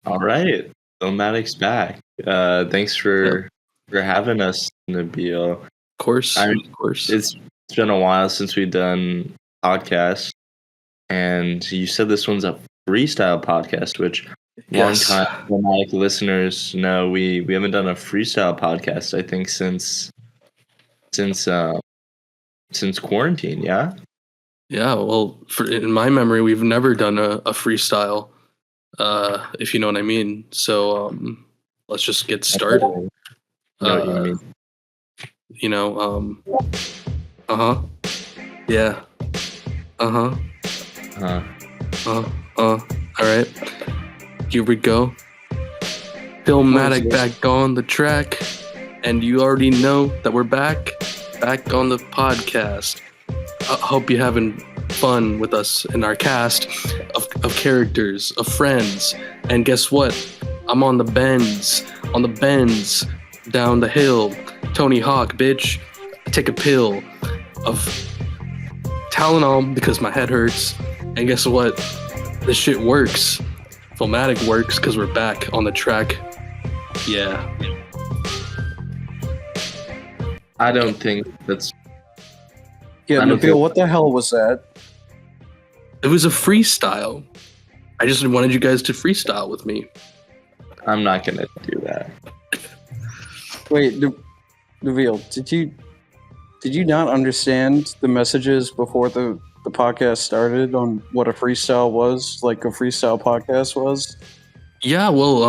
All right, Filmatic's back. Thanks Yep. for having us, Nabil. Of course, I of course. it's been a while since we've done podcasts, and you said this one's a freestyle podcast, which Yes. long-time Filmatic listeners know we haven't done a freestyle podcast, I think, since since quarantine. Yeah. Yeah, well, in my memory, we've never done a freestyle, if you know what I mean. So let's just get started. Know what you mean. You know, uh-huh. Yeah. Uh-huh. All right. Here we go. Filmatic back on the track. And you already know that we're back on the podcast. I hope you're having fun with us in our cast of characters, of friends. And guess what? I'm on the bends, down the hill. Tony Hawk, bitch. I take a pill of Tylenol because my head hurts. And guess what? This shit works. Filmatic works because we're back on the track. Yeah. I don't think that's. Yeah, Nabil, what the hell was that? It was a freestyle. I just wanted you guys to freestyle with me. I'm not gonna do that. Wait, Nabil, did you not understand the messages before the podcast started on what a freestyle was, like a freestyle podcast was? Yeah, well,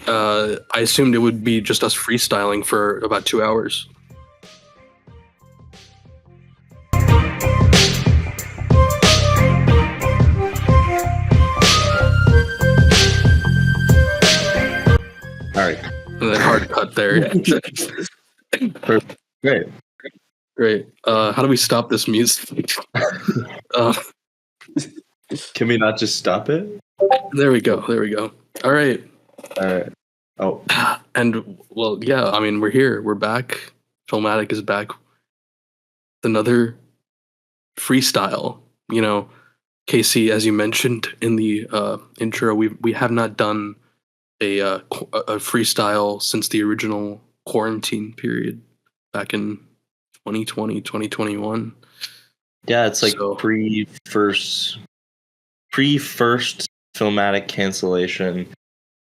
I assumed it would be just us freestyling for about 2 hours. All right. And then hard cut there. Perfect. Great. How do we stop this music? Can we not just stop it? There we go. All right. Oh. And, well, yeah, I mean, we're here. We're back. Filmatic is back. Another freestyle. You know, Casey, as you mentioned in the intro, we have not done a freestyle since the original quarantine period back in 2020, 2021. Yeah, it's like pre-first Filmatic cancellation.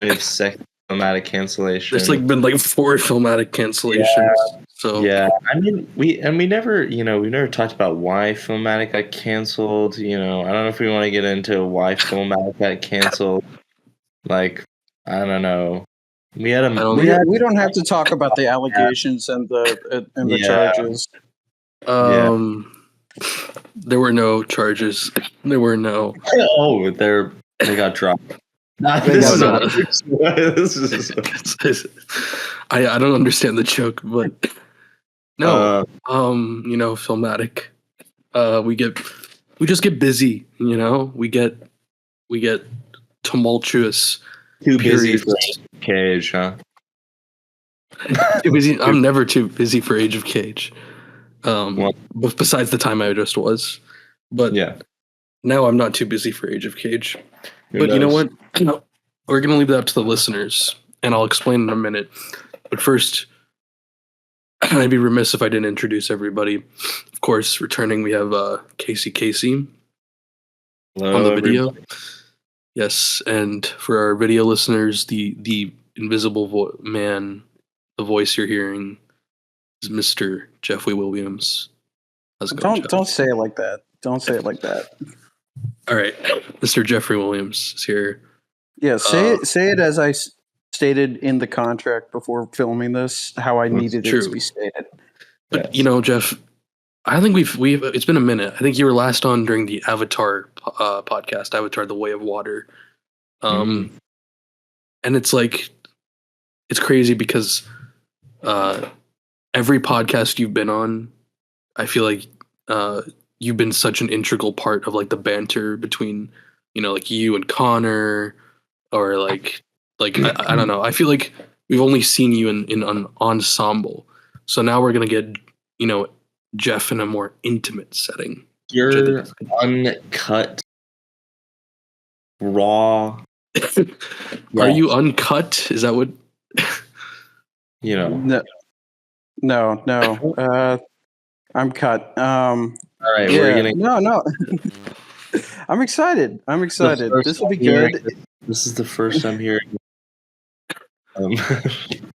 We have second Filmatic cancellation. There's been 4 Filmatic cancellations. Yeah. So yeah, I mean, we never talked about why Filmatic got canceled. I don't know if we want to get into why Filmatic got canceled. I don't know. We don't have to talk about the allegations and the charges. There were no charges. There were no. Oh, they got dropped. I don't understand the joke, but no. Filmatic. We just get busy. We get tumultuous. Too busy for Age of Cage, huh? Too busy. I'm never too busy for Age of Cage. Besides the time I just was, but yeah, now I'm not too busy for Age of Cage. But you know what? We're gonna leave that up to the listeners, and I'll explain in a minute. But first, I'd be remiss if I didn't introduce everybody. Of course, returning we have Casey. Hello, on the video. Everybody. Yes, and for our video listeners, the invisible man, the voice you're hearing is Mr. Jeffrey Williams. How's it going, Don't say it like that. Don't say it like that. All right, Mr. Jeffrey Williams is here. Yeah, say it as I stated in the contract before filming this, how I needed it to be stated. But Jeff, I think we've it's been a minute. I think you were last on during the Avatar podcast, Avatar: The Way of Water. And it's it's crazy because every podcast you've been on, I feel like you've been such an integral part of the banter between you and Connor, or I don't know. I feel like we've only seen you in an ensemble, so now we're gonna get Jeff in a more intimate setting. Your uncut, raw Are you uncut? Is that what? You know. No. I'm cut. All right, Yeah. we're gonna. No. I'm excited. This will be good. This is the first time hearing.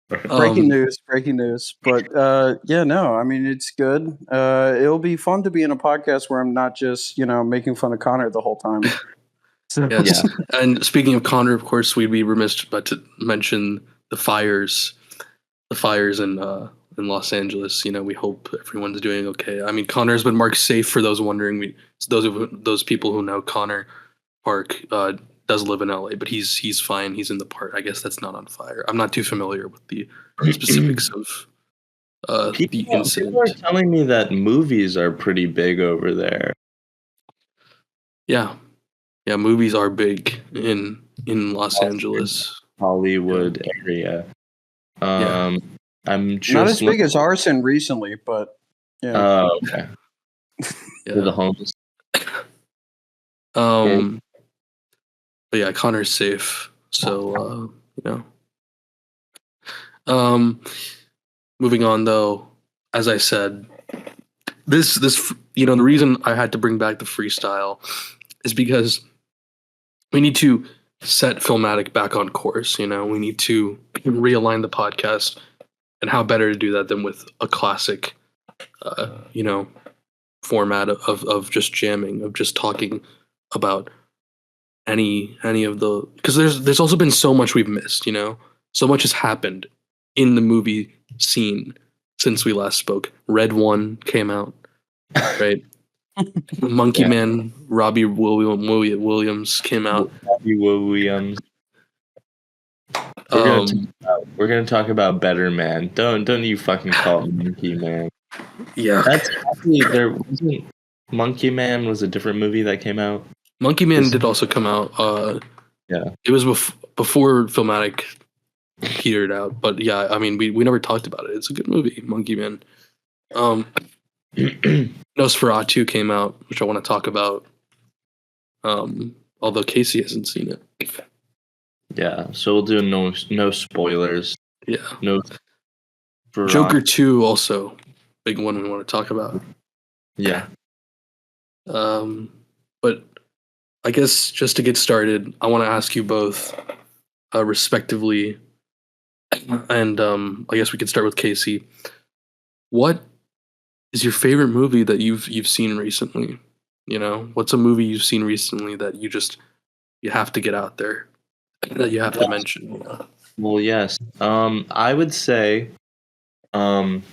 Breaking news. But yeah, no, I mean, it's good. It'll be fun to be in a podcast where I'm not just, making fun of Connor the whole time. So, Yes. And speaking of Connor, of course, we'd be remiss but to mention the fires in Los Angeles. We hope everyone's doing okay. I mean, Connor's been marked safe for those wondering. Those people who know Connor Park does live in LA, but he's fine. He's in the park. I guess that's not on fire. I'm not too familiar with the specifics of the incident. People are telling me that movies are pretty big over there. Yeah, movies are big in Los Angeles, Hollywood area. I'm just not as big as arson recently, but yeah. Oh, okay. For the homeless. But yeah, Connor's safe. So moving on though, as I said, this the reason I had to bring back the freestyle is because we need to set Filmatic back on course. We need to realign the podcast, and how better to do that than with a classic format of just jamming, of just talking about any of the, because there's also been so much we've missed. So much has happened in the movie scene since we last spoke. Red 1 came out, right? Monkey Man, Robbie Williams came out. Robbie Williams. We're gonna talk about Better Man. Don't you fucking call it Monkey Man. Yeah, that's actually there wasn't. Monkey Man was a different movie that came out. Monkey Man did also come out. Yeah, it was before Filmatic petered out. But yeah, I mean, we never talked about it. It's a good movie, Monkey Man. Nosferatu came out, which I want to talk about. Although Casey hasn't seen it. Yeah, so we'll do no spoilers. Yeah. No. Joker 2 also, big one we want to talk about. Yeah. But I guess just to get started, I want to ask you both, respectively, and I guess we could start with Casey. What is your favorite movie that you've seen recently? What's a movie you've seen recently that you have to get out there, that you have to mention? Well, yes. I would say, God,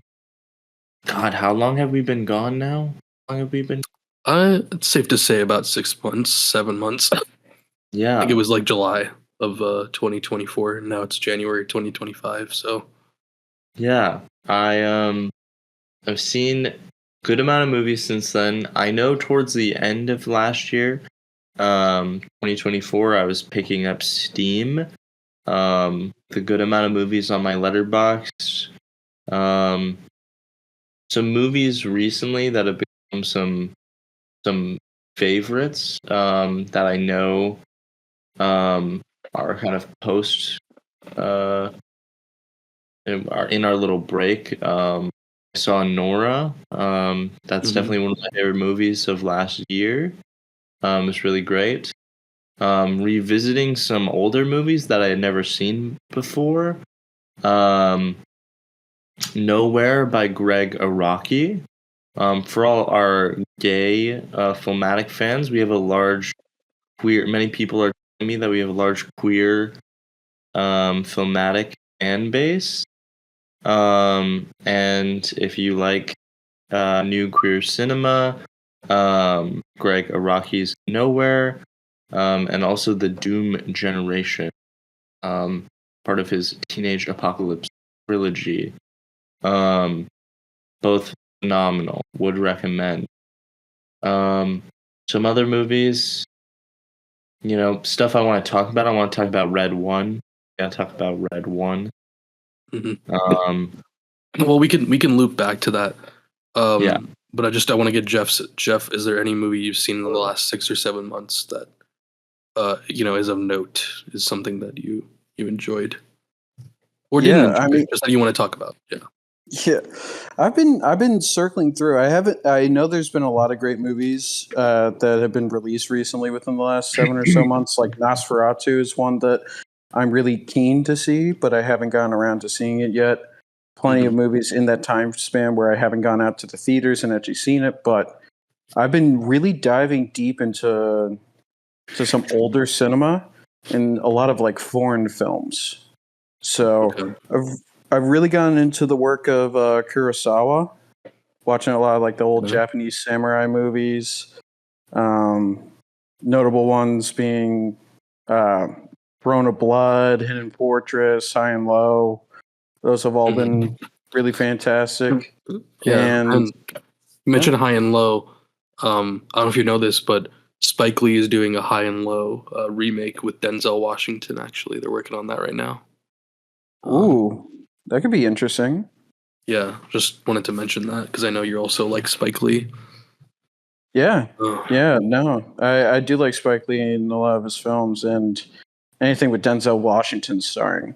how long have we been gone now? How long have we been? It's safe to say about 6 months, 7 months. Yeah. I think it was like July of 2024. Now it's January 2025. So. Yeah, I've seen a good amount of movies since then. I know towards the end of last year, 2024, I was picking up steam. The good amount of movies on my Letterboxd. Some movies recently that have become some favorites that I know are kind of post are in our little break. I saw Nora. That's definitely one of my favorite movies of last year. It's really great. Revisiting some older movies that I had never seen before. Nowhere by Greg Araki. For all our gay Filmatic fans, we have a large queer. Many people are telling me that we have a large queer Filmatic fan base. And if you like new queer cinema, Greg Araki's Nowhere, and also the Doom Generation, part of his Teenage Apocalypse trilogy. Both phenomenal. Would recommend. Some other movies, stuff I want to talk about. I want to talk about Red 1. Yeah, talk about Red 1. Well, we can loop back to that. Yeah. But I want to get Jeff. Is there any movie you've seen in the last 6 or 7 months that is of note, is something that you enjoyed or Yeah, didn't enjoy, I mean, just that you want to talk about. Yeah. yeah, I've been circling through. I know there's been a lot of great movies that have been released recently within the last 7 or so months. Like Nosferatu is one that I'm really keen to see, but I haven't gotten around to seeing it yet. Plenty of movies in that time span where I haven't gone out to the theaters and actually seen it, but I've been really diving deep into some older cinema and a lot of like foreign films. So Okay. I've really gotten into the work of Kurosawa, watching a lot of like the old Okay. Japanese samurai movies. Um, Notable ones being uh, Throne of Blood, Hidden Fortress, High and Low. Those have all been really fantastic. Yeah. And And you mentioned High and Low. I don't know if you know this, but Spike Lee is doing a High and Low remake with Denzel Washington. Actually, they're working on that right now. ooh, that could be interesting. Yeah, just wanted to mention that because I know you're also like Spike Lee. Yeah, Oh, yeah, no, I do like Spike Lee in a lot of his films, and anything with Denzel Washington starring,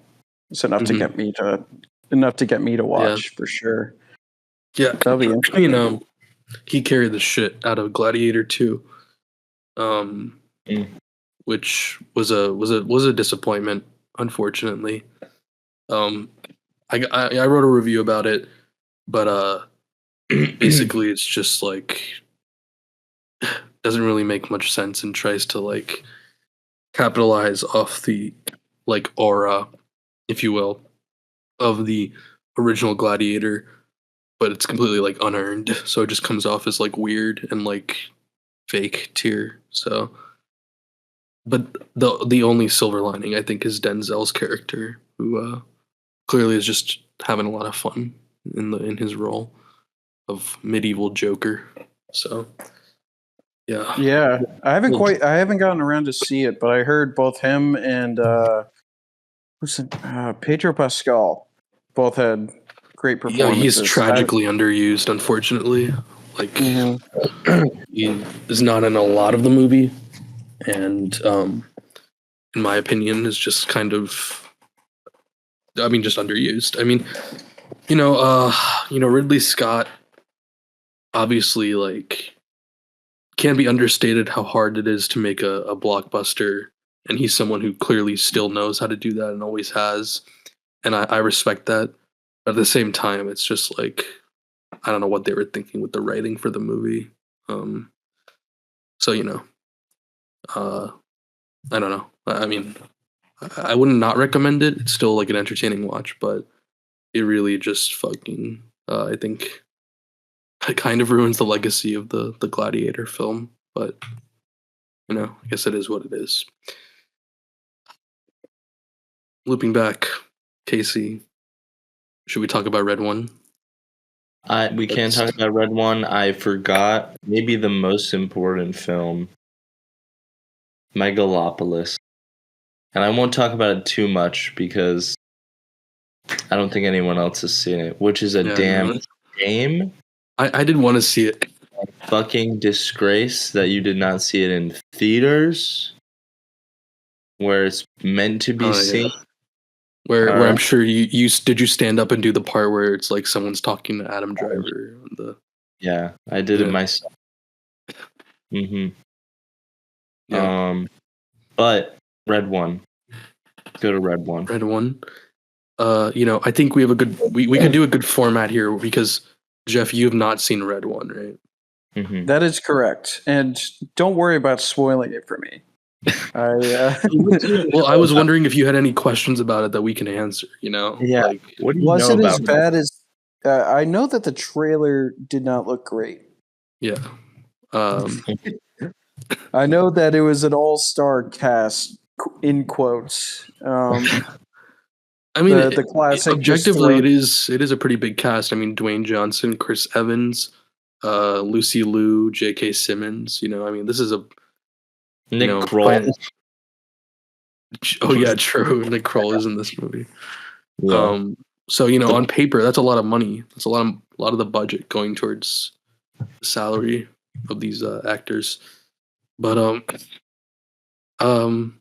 it's enough to Mhm. get me to Yeah, watch for sure. yeah. That'll be interesting. He carried the shit out of Gladiator 2, um, Mm. which was a disappointment, unfortunately. Um, I wrote a review about it, but basically it's just like doesn't really make much sense and tries to like capitalize off the like aura, if you will, of the original Gladiator, but it's completely like unearned. So it just comes off as like weird and like fake tier. So, but the only silver lining I think is Denzel's character, who clearly is just having a lot of fun in his role of medieval Joker. So yeah, Yeah, I haven't gotten around to see it, but I heard both him and Pedro Pascal both had great yeah, he's performances. tragically underused, unfortunately. Like Mhm. he is not in a lot of the movie, and in my opinion, is just kind of, I mean, just underused. I mean, Ridley Scott obviously like can't be understated how hard it is to make a blockbuster, and he's someone who clearly still knows how to do that and always has, and I respect that. But at the same time, it's just like I don't know what they were thinking with the writing for the movie. Um, so uh, I don't know. I mean, I wouldn't not recommend it. It's still like an entertaining watch, but it really just fucking I think it kind of ruins the legacy of the Gladiator film. But I guess it is what it is. Looping back, Casey, should we talk about Red One? We can't talk about Red One. I forgot maybe the most important film, Megalopolis. And I won't talk about it too much because I don't think anyone else has seen it, which is a Yeah, damn no. shame. I did want to see it. Fucking disgrace that you did not see it in theaters where it's meant to be Yeah. seen. Where I'm Alright. sure you did you stand up and do the part where it's like someone's talking to Adam Driver on the Yeah, I did it Yeah. myself. Mm-hmm. Yeah. But Red One. Go to Red One. Red One. I think we have a good we could do a good format here because Jeff, you have not seen Red One, right? Mm-hmm. That is correct, and don't worry about spoiling it for me. Well, I was wondering if you had any questions about it that we can answer. Yeah. Like What do you Was know it as about bad as? I know that the trailer did not look great. yeah. I know that it was an all-star cast in quotes. I mean, The classic. objectively, it is a pretty big cast. I mean, Dwayne Johnson, Chris Evans, Lucy Liu, J.K. Simmons. I mean, this is a Nick Kroll? Oh yeah, true. Nick Kroll is in this movie. Yeah. So on paper, that's a lot of money. That's a lot of the budget going towards the salary of these actors. But Um,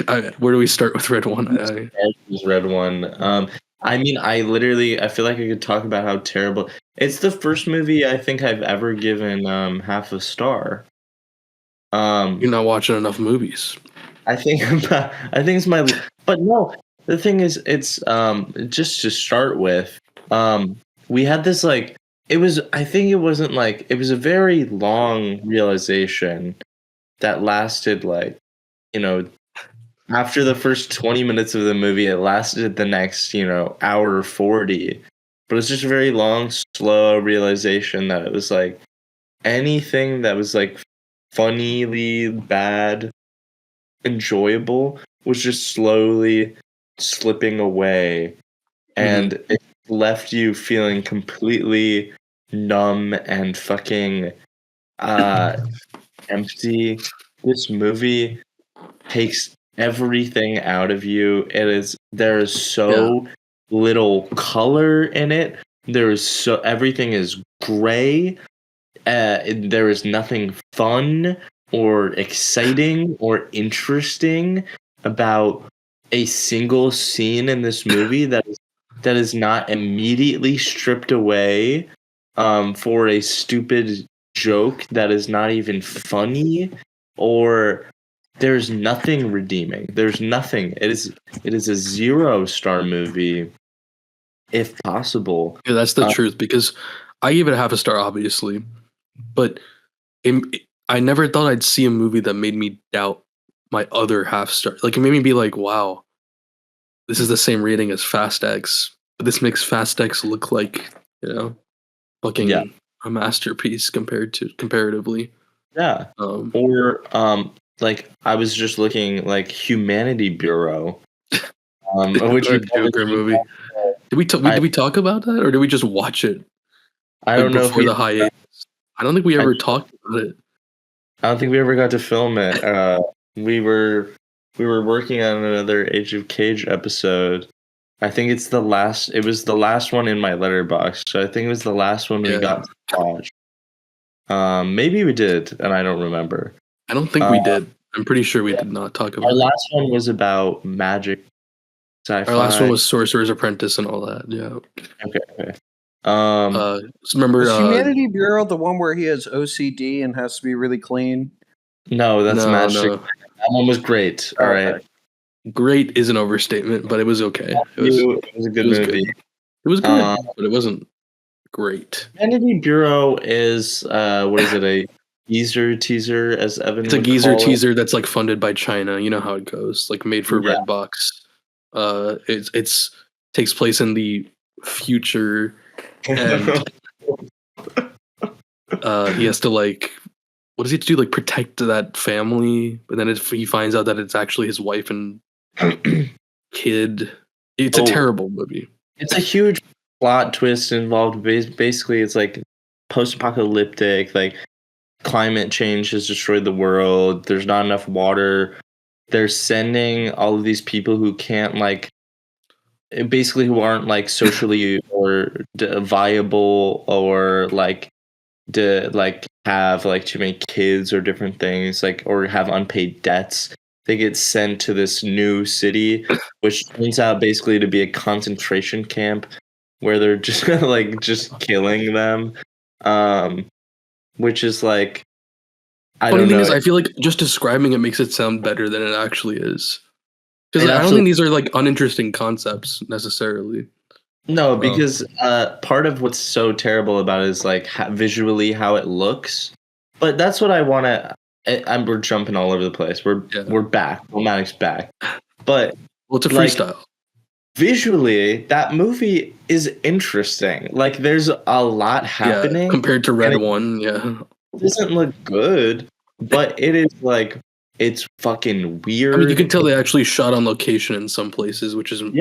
where do we start with Red One? Red One. I mean, I feel like I could talk about how terrible. It's the first movie I think I've ever given half a star. You're not watching enough movies. I think it's my, but no. The thing is, it's just to start with. We had this like it was. I think it wasn't like it was a very long realization that lasted like, you know, after the first 20 minutes of the movie, it lasted the next, hour 40. But it's just a very long, slow realization that it was like anything that was like funnily bad, enjoyable was just slowly slipping away. And it left you feeling completely numb and fucking empty. This movie takes everything out of you. There is so little color in it. Everything is gray. There is nothing fun or exciting or interesting about a single scene in this movie that is not immediately stripped away for a stupid joke that is not even funny, or there's nothing redeeming. There's nothing. It is a 0-star movie, if possible. Yeah, that's the truth, because I gave it a half a star, obviously, but I never thought I'd see a movie that made me doubt my other half star. Like, it made me be like, wow, this is the same rating as Fast X, but this makes Fast X look like, fucking a masterpiece comparatively. Yeah. Or like I was just looking like Humanity Bureau, which a Joker movie. Did we talk about that, or did we just watch it? I don't know before the hiatus. I don't think we ever talked about it. I don't think we ever got to film it. We were working on another Age of Cage episode. I think it was the last one in my letterbox. So I think it was the last one we got to watch. Maybe we did, and I don't remember. I don't think we did. I'm pretty sure we did not talk about it. Our last one was about magic, sci-fi. Our last one was Sorcerer's Apprentice and all that. Yeah. Okay. Remember is Humanity Bureau the one where he has OCD and has to be really clean? No, that's Magic. No. That one was great. All right. Great is an overstatement, but it was okay. It was a good movie. It was good, but it wasn't great. Humanity Bureau is what is it? A geezer teaser, as Evan. It's a geezer teaser that's like funded by China. You know how it goes. Like made for Redbox. It's takes place in the future, and he has to like. What does he have to do? Like protect that family, but then he finds out that it's actually his wife and kid. It's a terrible movie. It's a huge plot twist involved. Basically, it's like post-apocalyptic. Like climate change has destroyed the world. There's not enough water. They're sending all of these people who can't basically who aren't like socially or viable or have like too many kids or different things, like, or have unpaid debts. They get sent to this new city, which turns out basically to be a concentration camp where they're just just killing them. Which is like, I don't know. Funny thing is, I feel like just describing it makes it sound better than it actually is. Because I don't think these are like uninteresting concepts necessarily. No, because part of what's so terrible about it is like visually how it looks. But that's what I want to. We're jumping all over the place. We're back. Filmatic's back. But it's a freestyle. Visually, that movie is interesting. Like, there's a lot happening compared to Red One. Yeah, it doesn't look good, but it is like it's fucking weird. I mean, you can tell they actually shot on location in some places, which is or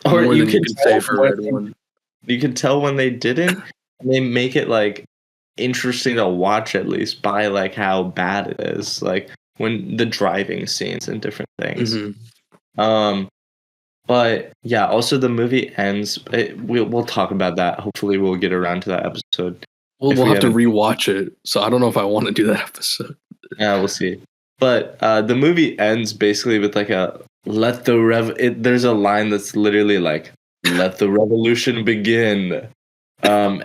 more than you can say for Red One. You can tell when they didn't. They make it like interesting to watch, at least by like how bad it is, like when the driving scenes and different things. But yeah, also the movie ends. We'll talk about that. Hopefully, we'll get around to that episode. We'll have to rewatch it. So I don't know if I want to do that episode. Yeah, we'll see. But the movie ends basically with like a there's a line that's literally like, "Let the revolution begin." And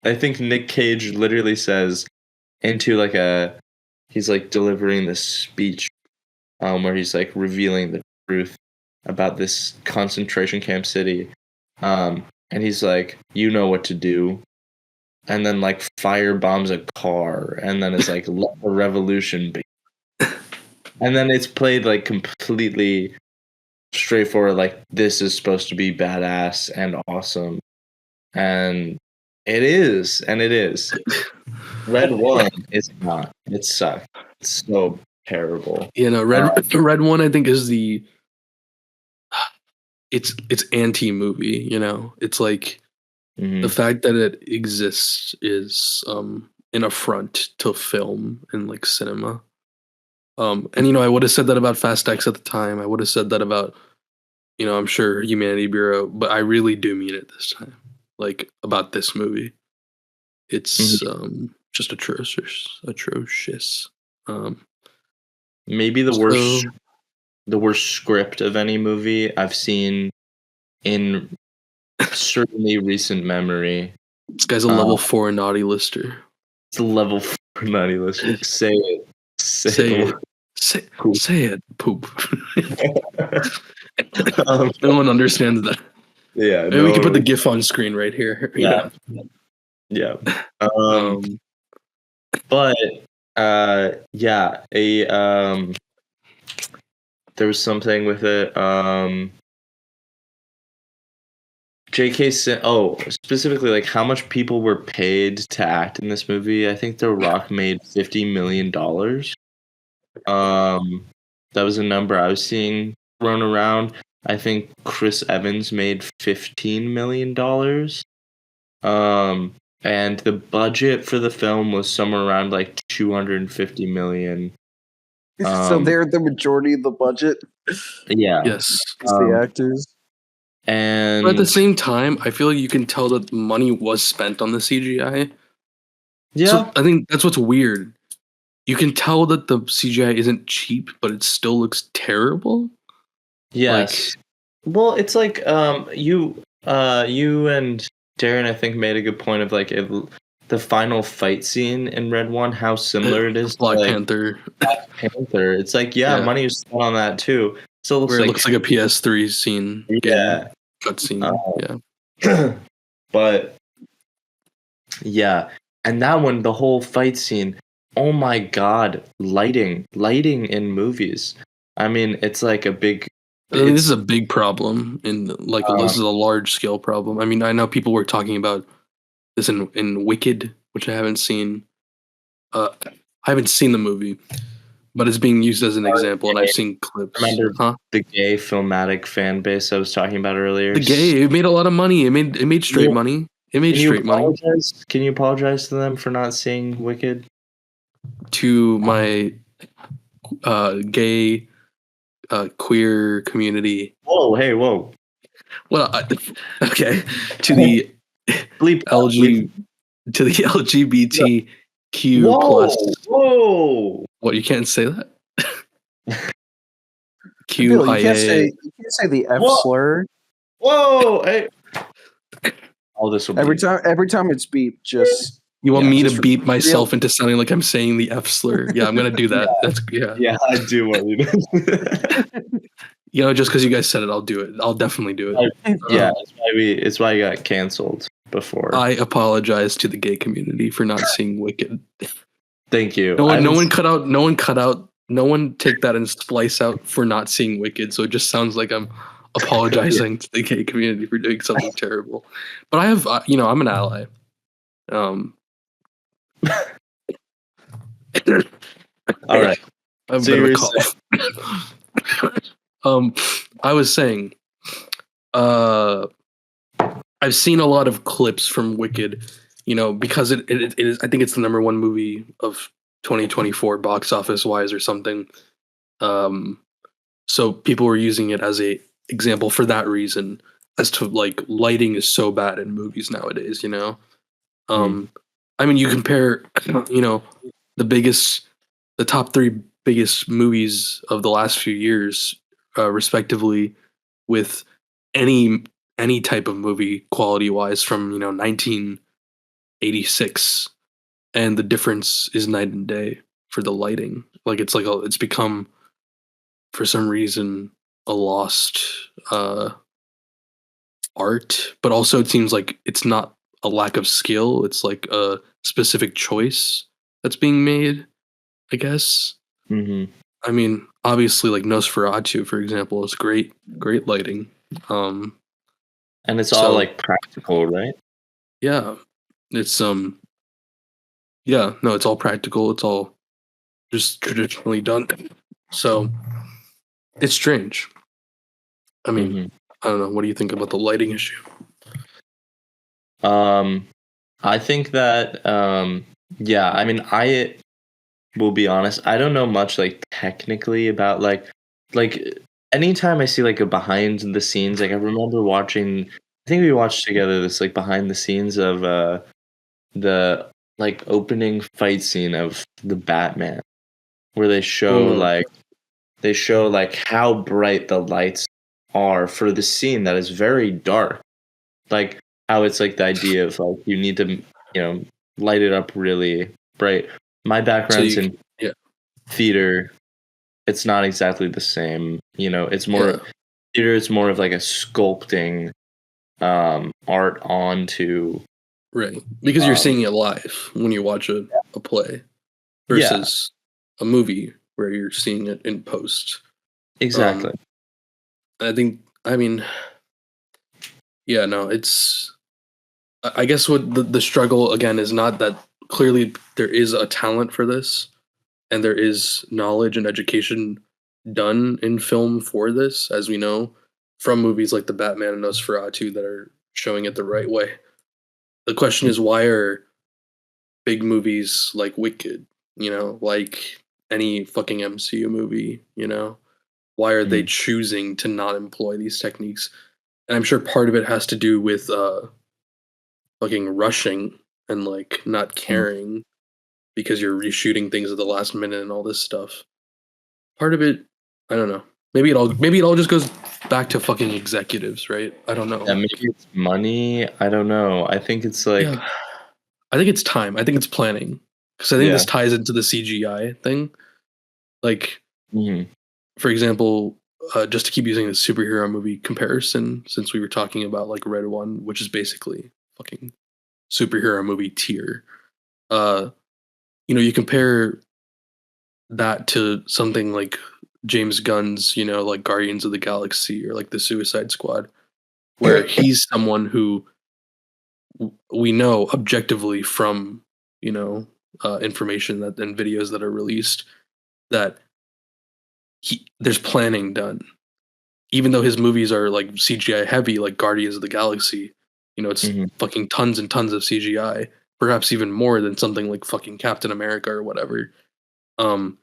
I think Nick Cage literally says into like he's like delivering this speech where he's like revealing the truth about this concentration camp city. And he's like, "You know what to do." And then like fire bombs a car, and then it's like, "Let the revolution be." And then it's played like completely straightforward, like this is supposed to be badass and awesome. And it is, and it is. Red One is not. It sucks. It's so terrible. You know, Red One, I think, is it's anti-movie. You know, it's like the fact that it exists is an affront to film and like cinema. And you know, I would have said that about Fast X at the time. I would have said that about, you know, I'm sure Humanity Bureau, but I really do mean it this time. Like about this movie, it's just atrocious. Maybe the worst script of any movie I've seen in certainly recent memory. This guy's a level 4 naughty lister. It's a level 4 naughty lister. Say it. Say it. Poop. No one understands that. Yeah. Maybe we can put the GIF on screen right here. Yeah. Yeah. But yeah, there was something with it. J.K. Specifically, like how much people were paid to act in this movie. I think The Rock made $50 million. That was a number I was seeing thrown around. I think Chris Evans made $15 million. And the budget for the film was somewhere around like $250 million. So they're the majority of the budget. Yeah. Yes. It's the actors. And but at the same time, I feel like you can tell that money was spent on the CGI. Yeah. So I think that's what's weird. You can tell that the CGI isn't cheap, but it still looks terrible. Yes. Well, it's like you and Darren, I think, made a good point of like the final fight scene in Red One, how similar it is Black to Panther. Black Panther. It's like, money was spent on that too. So it looks like a PS3 scene. Yeah. Cutscene. Yeah. But yeah. And that one, the whole fight scene, oh my god, lighting in movies. I mean, it's like a big this is a big problem this is a large scale problem. I mean, I know people were talking about this in Wicked, which I haven't seen. I haven't seen the movie, but it's being used as an example, and I've seen clips. Remember the gay Filmatic fan base I was talking about earlier? It made a lot of money. It made straight money. It made straight money. Can you apologize to them for not seeing Wicked? To my gay queer community. Whoa, hey, whoa. Well, okay. To the to the LGBTQ plus. Whoa. What, you can't say that? You can't say the F slur. Whoa. Hey. All this will every time it's beeped, just you want me to beat myself into sounding like I'm saying the F slur? Yeah, I'm gonna do that. Yeah, I do want you to. You know, just because you guys said it, I'll do it. I'll definitely do it. It's why you got canceled before. I apologize to the gay community for not seeing Wicked. Thank you. No one take that and splice out for not seeing Wicked, so it just sounds like I'm apologizing to the gay community for doing something terrible. But I have, I'm an ally. All right. I was saying, I've seen a lot of clips from Wicked, because it is, I think it's the number one movie of 2024 box office wise or something. So people were using it as a example for that reason, as to like lighting is so bad in movies nowadays, I mean, you compare, the top 3 biggest movies of the last few years, respectively, with any type of movie quality wise from 1986, and the difference is night and day for the lighting. Like it's become for some reason a lost art, but also it seems like it's not a lack of skill. It's like a specific choice that's being made, I guess. Mm-hmm. I mean, obviously, like Nosferatu, for example, is great lighting. And it's all So like practical, right? yeah, it's yeah, no, it's all practical. It's all just traditionally done. So it's strange. I mean, Mm-hmm. I don't know. What do you think about the lighting issue? I think that yeah, I mean, I will be honest, I don't know much like technically about like anytime I see like a behind the scenes, like I remember watching, I think we watched together this like behind the scenes of the like opening fight scene of the Batman, where Mm, they show like how bright the lights are for the scene that is very dark. Like how it's like the idea of like you need to, light it up really bright. My so background's you, in yeah, theater. It's not exactly the same. It's yeah, more theater. It's more of like a sculpting art onto. right. Because you're Um, seeing it live when you watch a play yeah, versus a movie where you're seeing it in post. exactly. Um, I think, I mean, yeah, no, it's. I guess what the struggle again is not that clearly there is a talent for this and there is knowledge and education done in film for this, as we know from movies like the Batman and Nosferatu that are showing it the right way. The question is, why are big movies like Wicked, like any fucking MCU movie, why are they Mhm. choosing to not employ these techniques? And I'm sure part of it has to do with fucking rushing and like not Mhm. caring because you're reshooting things at the last minute and all this stuff. Part of it, I don't know. Maybe it all just goes back to fucking executives, right? I don't know. Yeah, maybe it's money. I don't know. I think it's like, Yeah. I think it's time. I think it's planning. Because I think yeah. this ties into the CGI thing. Like, Mhm. for example, just to keep using the superhero movie comparison, since we were talking about like Red One, which is basically fucking superhero movie tier. Uh, you compare that to something like James Gunn's, like Guardians of the Galaxy or like the Suicide Squad, where he's someone who we know objectively from, information that and videos that are released that there's planning done. Even though his movies are like CGI heavy, like Guardians of the Galaxy, it's Mhm. fucking tons and tons of CGI, perhaps even more than something like fucking Captain America or whatever. Um,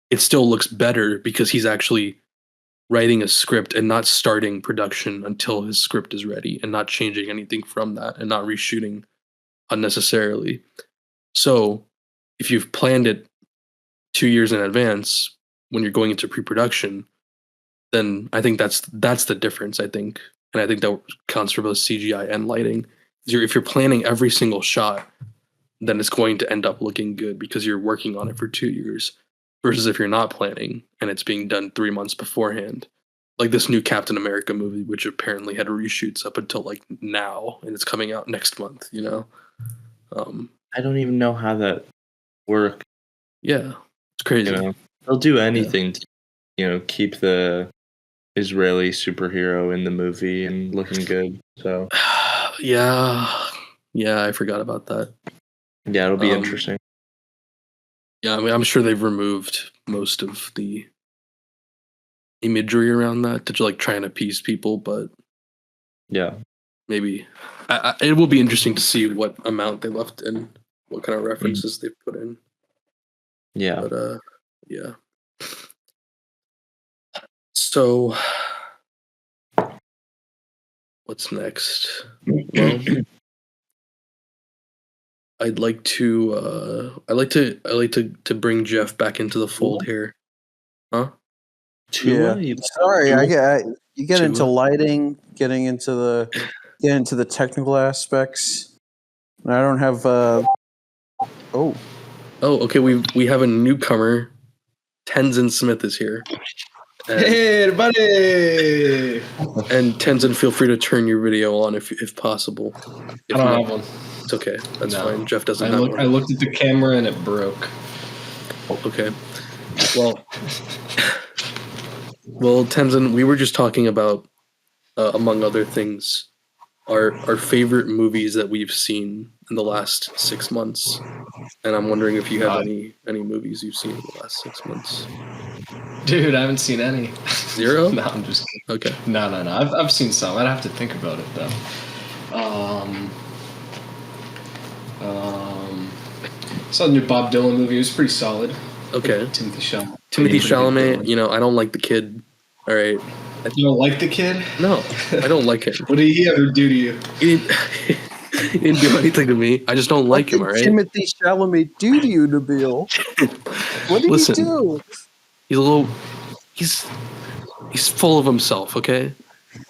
it still looks better because he's actually writing a script and not starting production until his script is ready and not changing anything from that and not reshooting unnecessarily. So, if you've planned it 2 years in advance when you're going into pre-production, then I think that's the difference, I think. And I think that counts for both CGI and lighting. If you're planning every single shot, then it's going to end up looking good because you're working on it for 2 years. Versus if you're not planning and it's being done 3 months beforehand. Like this new Captain America movie, which apparently had reshoots up until like now, and it's coming out next month. Um, I don't even know how that works. yeah, it's crazy. They'll do Yeah. anything to, keep the Israeli superhero in the movie and looking good. So Yeah. Yeah, I forgot about that. yeah, it'll be Um, interesting. yeah, I mean, I'm sure they've removed most of the imagery around that to like try and appease people, but Yeah. maybe it will be interesting to see what amount they left in, what kind of Mhm. references they've put in. Yeah. But yeah. So what's next? Well, I'd like to bring Jeff back into the fold here. Huh? Tua? Yeah. Sorry, you get into Tua? lighting, get into the technical aspects. And I don't have. Oh, Okay. We have a newcomer. Tenzin Smith is here. Hey, everybody! And Tenzin, feel free to turn your video on if possible. If I don't not, have one. it's okay. That's No. fine. Jeff doesn't I have looked. one. I looked at the camera and it broke. Okay. Well, Tenzin, we were just talking about, among other things, our favorite movies that we've seen in the last 6 months, and I'm wondering if you have any movies you've seen in the last 6 months. Dude, I haven't seen any. 0? No, I'm just kidding. Okay. No. I've seen some. I'd have to think about it though. Saw the new Bob Dylan movie. It was pretty solid. Okay. Timothy Chalamet. Timothy Chalamet. You know, I don't like the kid. All right. You don't like the kid? No, I don't like him. What did he ever do to you? He didn't do anything to me. I just don't like him. All right. Timothy Chalamet do to you, Nabil? What did Listen, he do? He's a little. He's full of himself. Okay.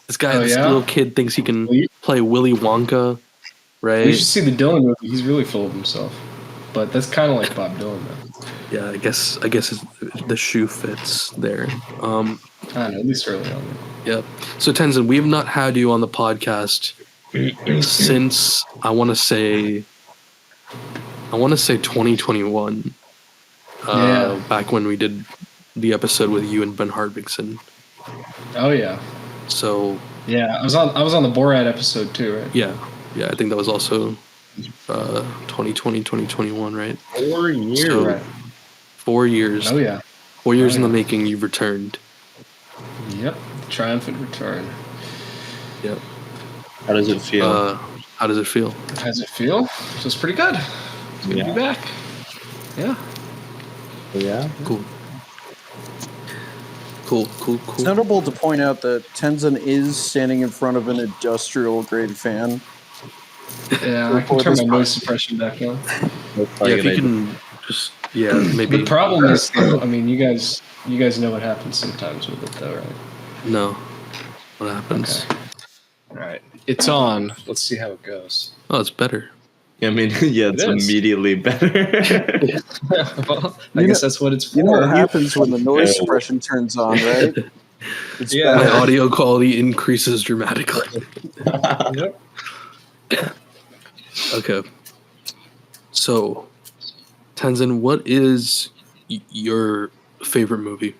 This guy, this little kid, thinks he can play Willy Wonka, right? You should see the Dylan movie. He's really full of himself. But that's kind of like Bob Dylan, though. Yeah, I guess the shoe fits there. I don't know, at least early on. Yep. So Tenzin, we have not had you on the podcast since I want to say 2021. Back when we did the episode with you and Ben Hardvigson. Oh yeah. So yeah, I was on the Borat episode too, right? Yeah. I think that was also 2020, 2021, right? 4 years. So, Right. 4 years. Oh yeah. 4 years in the making. You've returned. Yep. Triumphant return. Yep. How does it feel? How does it feel? How does it feel? Feels pretty good. It's good to be back. Yeah. Yeah. Cool. It's notable to point out that Tenzin is standing in front of an industrial grade fan. Yeah, I can turn my noise suppression back on. Yeah, if you can just maybe. The problem is, though, I mean, you guys know what happens sometimes with it, though, right? No. What happens? Okay. All right, it's on. Let's see how it goes. Oh, it's better. I mean, yeah, it's immediately better. Well, I guess that's what it's for. You know what happens when the noise suppression turns on, right? It's Yeah. My audio quality increases dramatically. Yep. Okay. So, Tenzin, what is your favorite movie?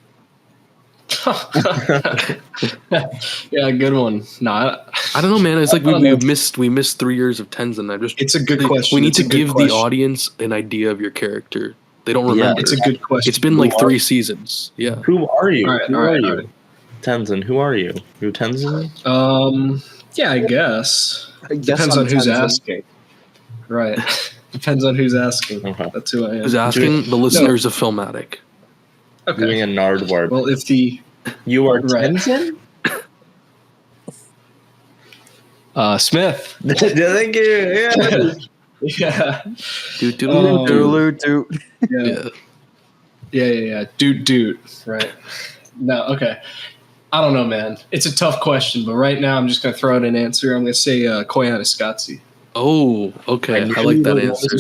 Yeah, good one. No, I don't know, man. It's like we missed 3 years of Tenzin. It's a good question. We need It's to a good give question. the audience an idea of your character. They don't remember. It's a good question. It's been like 3 seasons. Yeah. Who are you? All right, Who all are right, you? all right. Tenzin, who are you? You Tenzin? Yeah, I guess. I guess Depends I'm on who's Tenzin. asking. Right. Depends on who's asking. Okay. That's who I am. Who's asking? The listeners of Filmatic. Doing Okay. a Nardwar. Well, if the You are Right. Tenzin? Smith. Thank you. Yeah. Yeah. Doodaloo-doo. Yeah. Dude. Right. No, okay. I don't know, man. It's a tough question, but right now I'm just going to throw out an answer. I'm going to say Koyaanisqatsi. Oh, okay. I like that answer.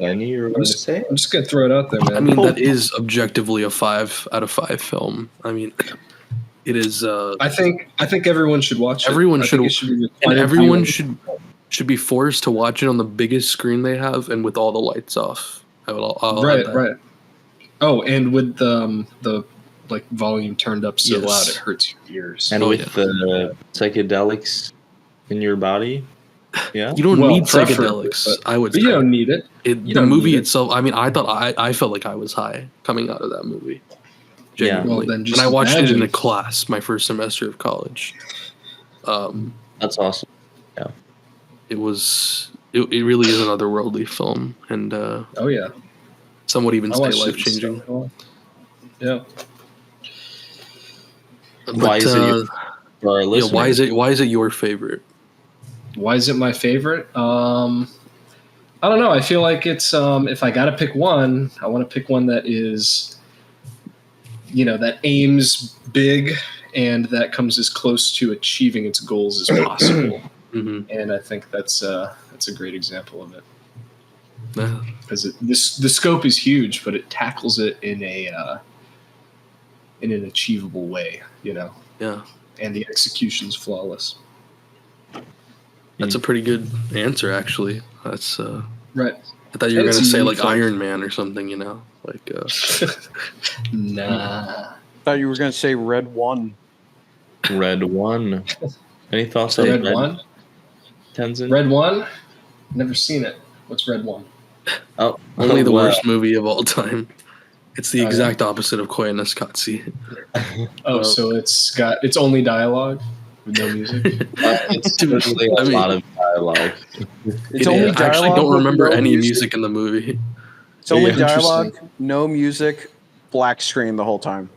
I knew you were going to say it. I'm just going to throw it out there, man. I mean, that is objectively a 5 out of 5 film. I mean, it is. I think everyone should watch it. Everyone I should, think it should be and required everyone viewing. should be forced to watch it on the biggest screen they have and with all the lights off. I'll add that. Right. Oh, and with the like volume turned up so Yes. loud it hurts your ears. And Oh, with yeah. the psychedelics in your body? Yeah. You don't Well, need preferably, psychedelics. but- I would But say. you don't need it. The don't movie need it. itself. I mean, I felt like I was high coming out of that movie. Yeah. Genuinely. Well, then just and I watched it imagine. in a class my first semester of college. That's awesome. It was. It really is an otherworldly film, and Oh yeah. some would even I say watched it life changing. so- Yeah. Why is it for our Yeah, why listeners? is it your favorite? Why is it my favorite? I don't know. I feel like it's if I got to pick one, I want to pick one that is, that aims big and that comes as close to achieving its goals as possible. Mm-hmm. And I think that's a great example of it. Yeah. Because the scope is huge, but it tackles it in an achievable way, Yeah. and the execution's flawless. That's a pretty good answer, actually. That's Right. I thought you were It's gonna say unique, like Iron Man or something, like. Nah. Thought you were gonna say Red One. Red One. Any thoughts So on Red One? Tenzin? Red One? Never seen it. What's Red One? Oh, Only the well, worst movie of all time. It's the Oh, yeah. exact opposite of Koya Naskatsi. Oh, so it's only dialogue with no music. It's literally a lot of dialogue. It's only I actually dialogue don't with remember no any music. music in the movie. It's only Yeah. dialogue, no music, black screen the whole time.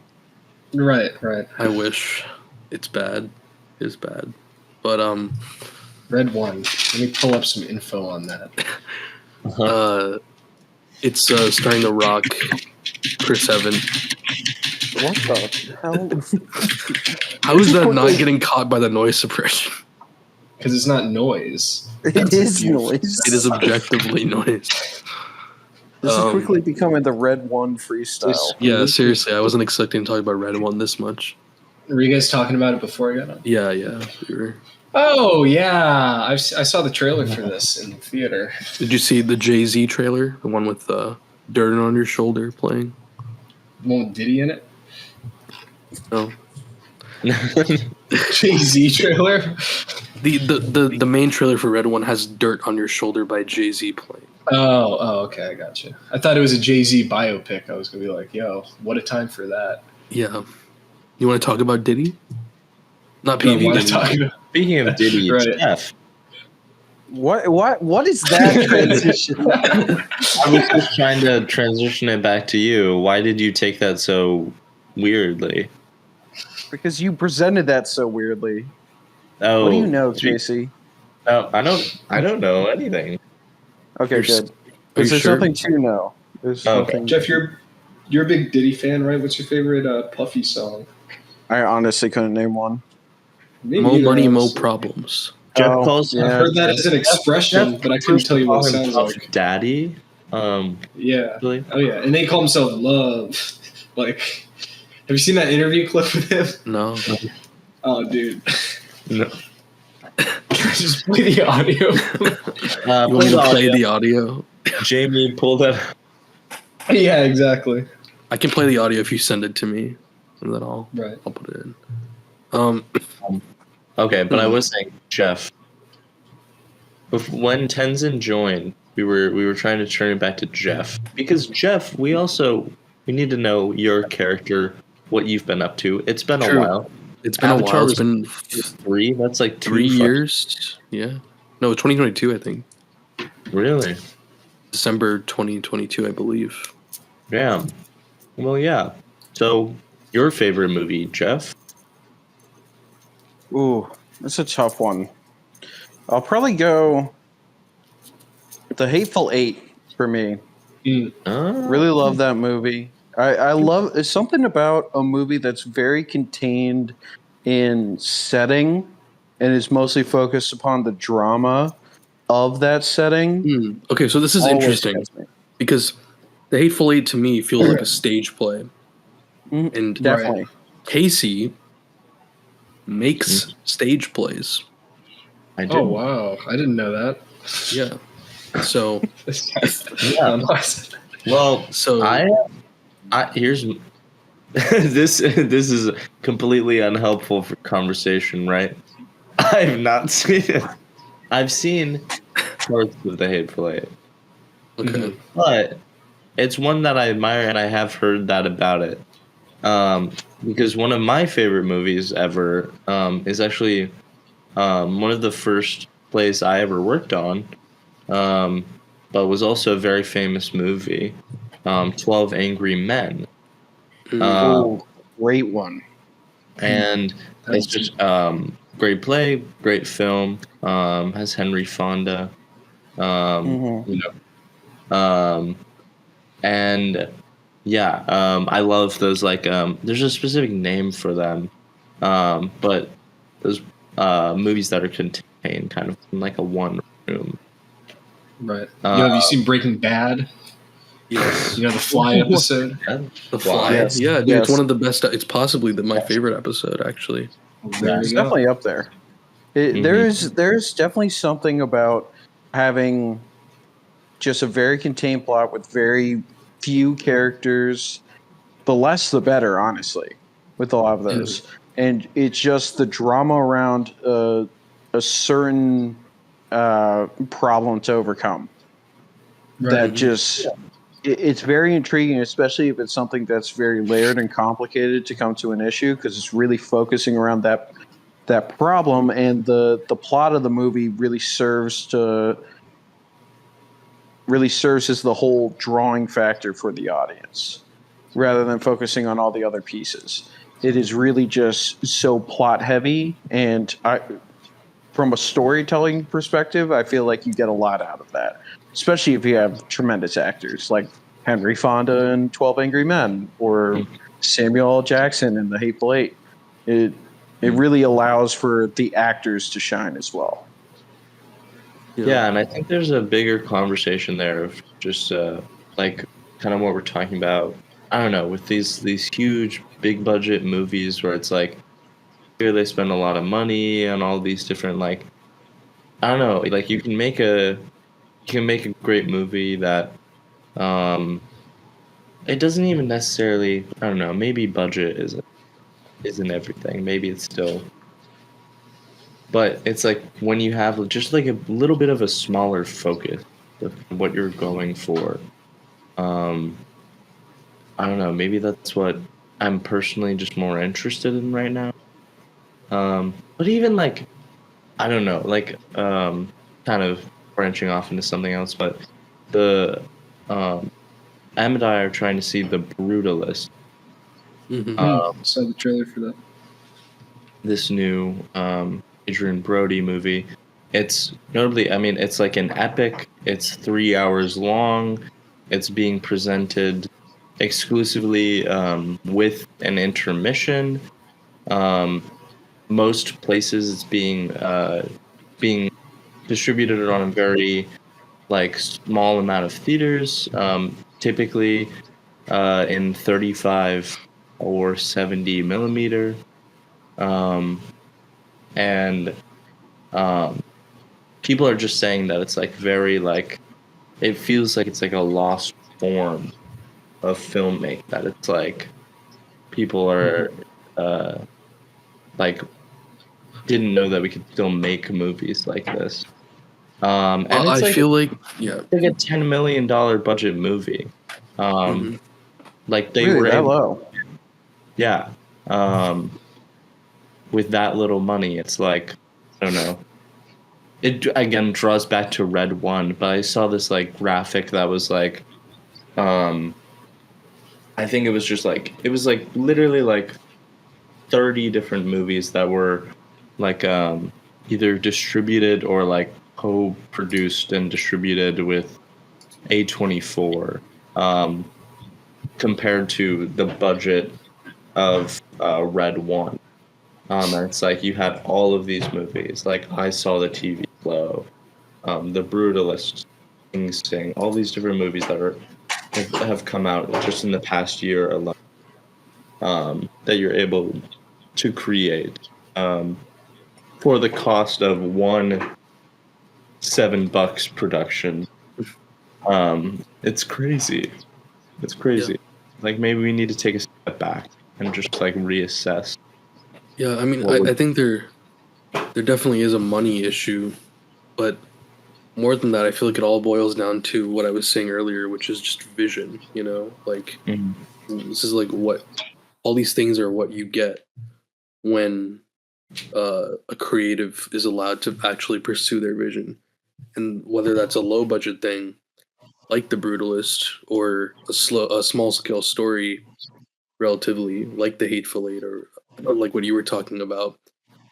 Right. I wish. It's bad. It's bad. But Red One. Let me pull up some info on that. it's starring The Rock, Chris Evans. What the hell? How is that not getting caught by the noise suppression? Because it's not noise. It is noise. It is objectively noise. This is quickly becoming the Red One freestyle. Yeah, seriously, I wasn't expecting to talk about Red One this much. Were you guys talking about it before I got on? Yeah, we were. Oh, yeah. I saw the trailer for this in the theater. Did you see the Jay-Z trailer? The one with Dirt on Your Shoulder playing? The one with Diddy in it? No. Jay-Z trailer? The main trailer for Red One has Dirt on Your Shoulder by Jay-Z playing. Oh, okay, I got you. I thought it was a Jay-Z biopic. I was going to be like, yo, what a time for that. Yeah. You want to talk about Diddy? Not I PV want to Diddy. talk about Speaking of Diddy, Right. Jeff, What is that transition? I was just trying to transition it back to you. Why did you take that so weirdly? Because you presented that so weirdly. Oh, What do you know, Casey? No, I don't know anything. Okay, You're good. Are you There's sure? nothing to know. There's Okay. nothing. Jeff, you're a big Diddy fan, right? What's your favorite Puffy song? I honestly couldn't name one. Me Mo neither, money, mo honestly. problems. Jeff Oh, calls. yeah. I've heard that as an expression, but I couldn't tell you what it sounds like. Daddy. Yeah. Really? Oh, yeah. And they call himself Love. Like, have you seen that interview clip with him? No. Oh, dude. No. Just play the audio. You want me to play the audio? Jamie, pull that. Yeah, exactly. I can play the audio if you send it to me, and then I'll put it in. Okay, but I was saying, Jeff. When Tenzin joined, we were trying to turn it back to Jeff because Jeff, we need to know your character, what you've been up to. It's been True. a while. It's been Avatar a while. It's was been 3. That's like 3 years. Yeah. No, 2022, I think. Really? December 2022, I believe. Yeah. Well, yeah. So, your favorite movie, Jeff? Ooh, that's a tough one. I'll probably go The Hateful Eight for me. Really love that movie. I love there's something about a movie that's very contained in setting and is mostly focused upon the drama of that setting. Okay, so this is Always interesting gets me. because The Hateful Eight to me feels like a stage play. And Definitely. Casey makes stage plays. I did. Oh, wow. I didn't know that. Yeah. So, Yeah. Well, so I here's this is completely unhelpful for conversation, right? I've not seen it. I've seen parts of The Hateful Eight, okay. but it's one that I admire, and I have heard that about it. Because one of my favorite movies ever is actually one of the first plays I ever worked on, but was also a very famous movie, 12 Angry Men. Great one. And it's just great play, great film, has Henry Fonda. You know, and yeah, I love those like there's a specific name for them, but those movies that are contained kind of in like a one room. Right. Have you seen Breaking Bad? Yes. The Fly episode. The Fly. Yes. Yeah, dude, Yes. it's one of the best. It's possibly my favorite episode, actually. There It's you go. definitely up there. There's definitely something about having just a very contained plot with very few characters. The less, the better, honestly, with a lot of those. And it's just the drama around a certain problem to overcome. Right. That just it's very intriguing, especially if it's something that's very layered and complicated to come to an issue, because it's really focusing around that problem, and the plot of the movie really serves as the whole drawing factor for the audience, rather than focusing on all the other pieces. It is really just so plot heavy, and from a storytelling perspective, I feel like you get a lot out of that, especially if you have tremendous actors like Henry Fonda in 12 Angry Men or Samuel L. Jackson in The Hateful Eight. It really allows for the actors to shine as well. Yeah, and I think there's a bigger conversation there of just like kind of what we're talking about. I don't know, with these huge big budget movies where it's like here they spend a lot of money on all these different like I don't know, like you can make a great movie that it doesn't even necessarily I don't know, maybe budget isn't everything. Maybe it's still but it's like when you have just like a little bit of a smaller focus of what you're going for. I don't know, maybe that's what I'm personally just more interested in right now. But even like I don't know, like kind of branching off into something else, but the Em and I are trying to see The Brutalist. Saw the trailer for that. This new Adrian Brody movie. It's notably, I mean, it's like an epic. It's 3 hours long. It's being presented exclusively with an intermission. Most places it's being distributed on a very like small amount of theaters, typically in 35 or 70 millimeter. And people are just saying that it's like very like it feels like it's like a lost form of filmmaking, that it's like people are like didn't know that we could still make movies like this. And it's I like, feel like yeah, like a $10 million budget movie. Like they Really, were that able, low? yeah. With that little money, it's like I don't know. It again draws back to Red One, but I saw this like graphic that was like, I think it was just like it was like literally like 30 different movies that were like either distributed or like co-produced and distributed with A24, compared to the budget of Red One. And it's like you had all of these movies, like I Saw the TV Blow, The Brutalist, Sing Sing, all these different movies that have come out just in the past year alone, that you're able to create for the cost of one $7 production. It's crazy. It's crazy. Yeah. Like maybe we need to take a step back and just like reassess. Yeah, I mean, I think there definitely is a money issue, but more than that, I feel like it all boils down to what I was saying earlier, which is just vision. Like this is like what all these things are what you get when a creative is allowed to actually pursue their vision, and whether that's a low budget thing like The Brutalist or a small scale story, relatively like The Hateful Eight or like what you were talking about,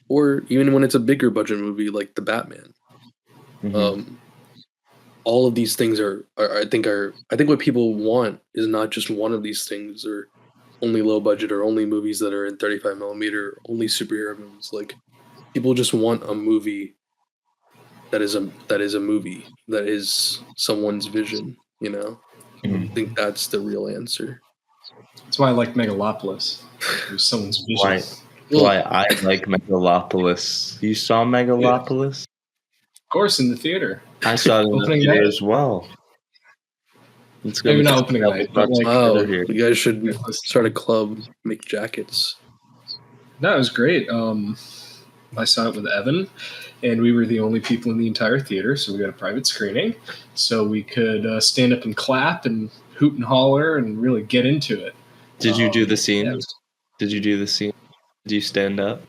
or even when it's a bigger budget movie like The Batman. all of these things are I think what people want is not just one of these things, or only low budget, or only movies that are in 35 millimeter, only superhero movies. Like, people just want a movie that is a movie that is someone's vision. You know, I think that's the real answer. That's why I like Megalopolis. It was someone's vision. Right. Why I like Megalopolis. You saw Megalopolis? Of course, in the theater. I saw it in the Opening theater night? as well. It's Maybe not opening night, but like, Wow, here. you guys should start a club, make jackets. That was great. I saw it with Evan, and we were the only people in the entire theater, so we got a private screening, so we could stand up and clap and hoot and holler and really get into it. Did you do the scene? Yeah. Did you do the scene? Did you stand up?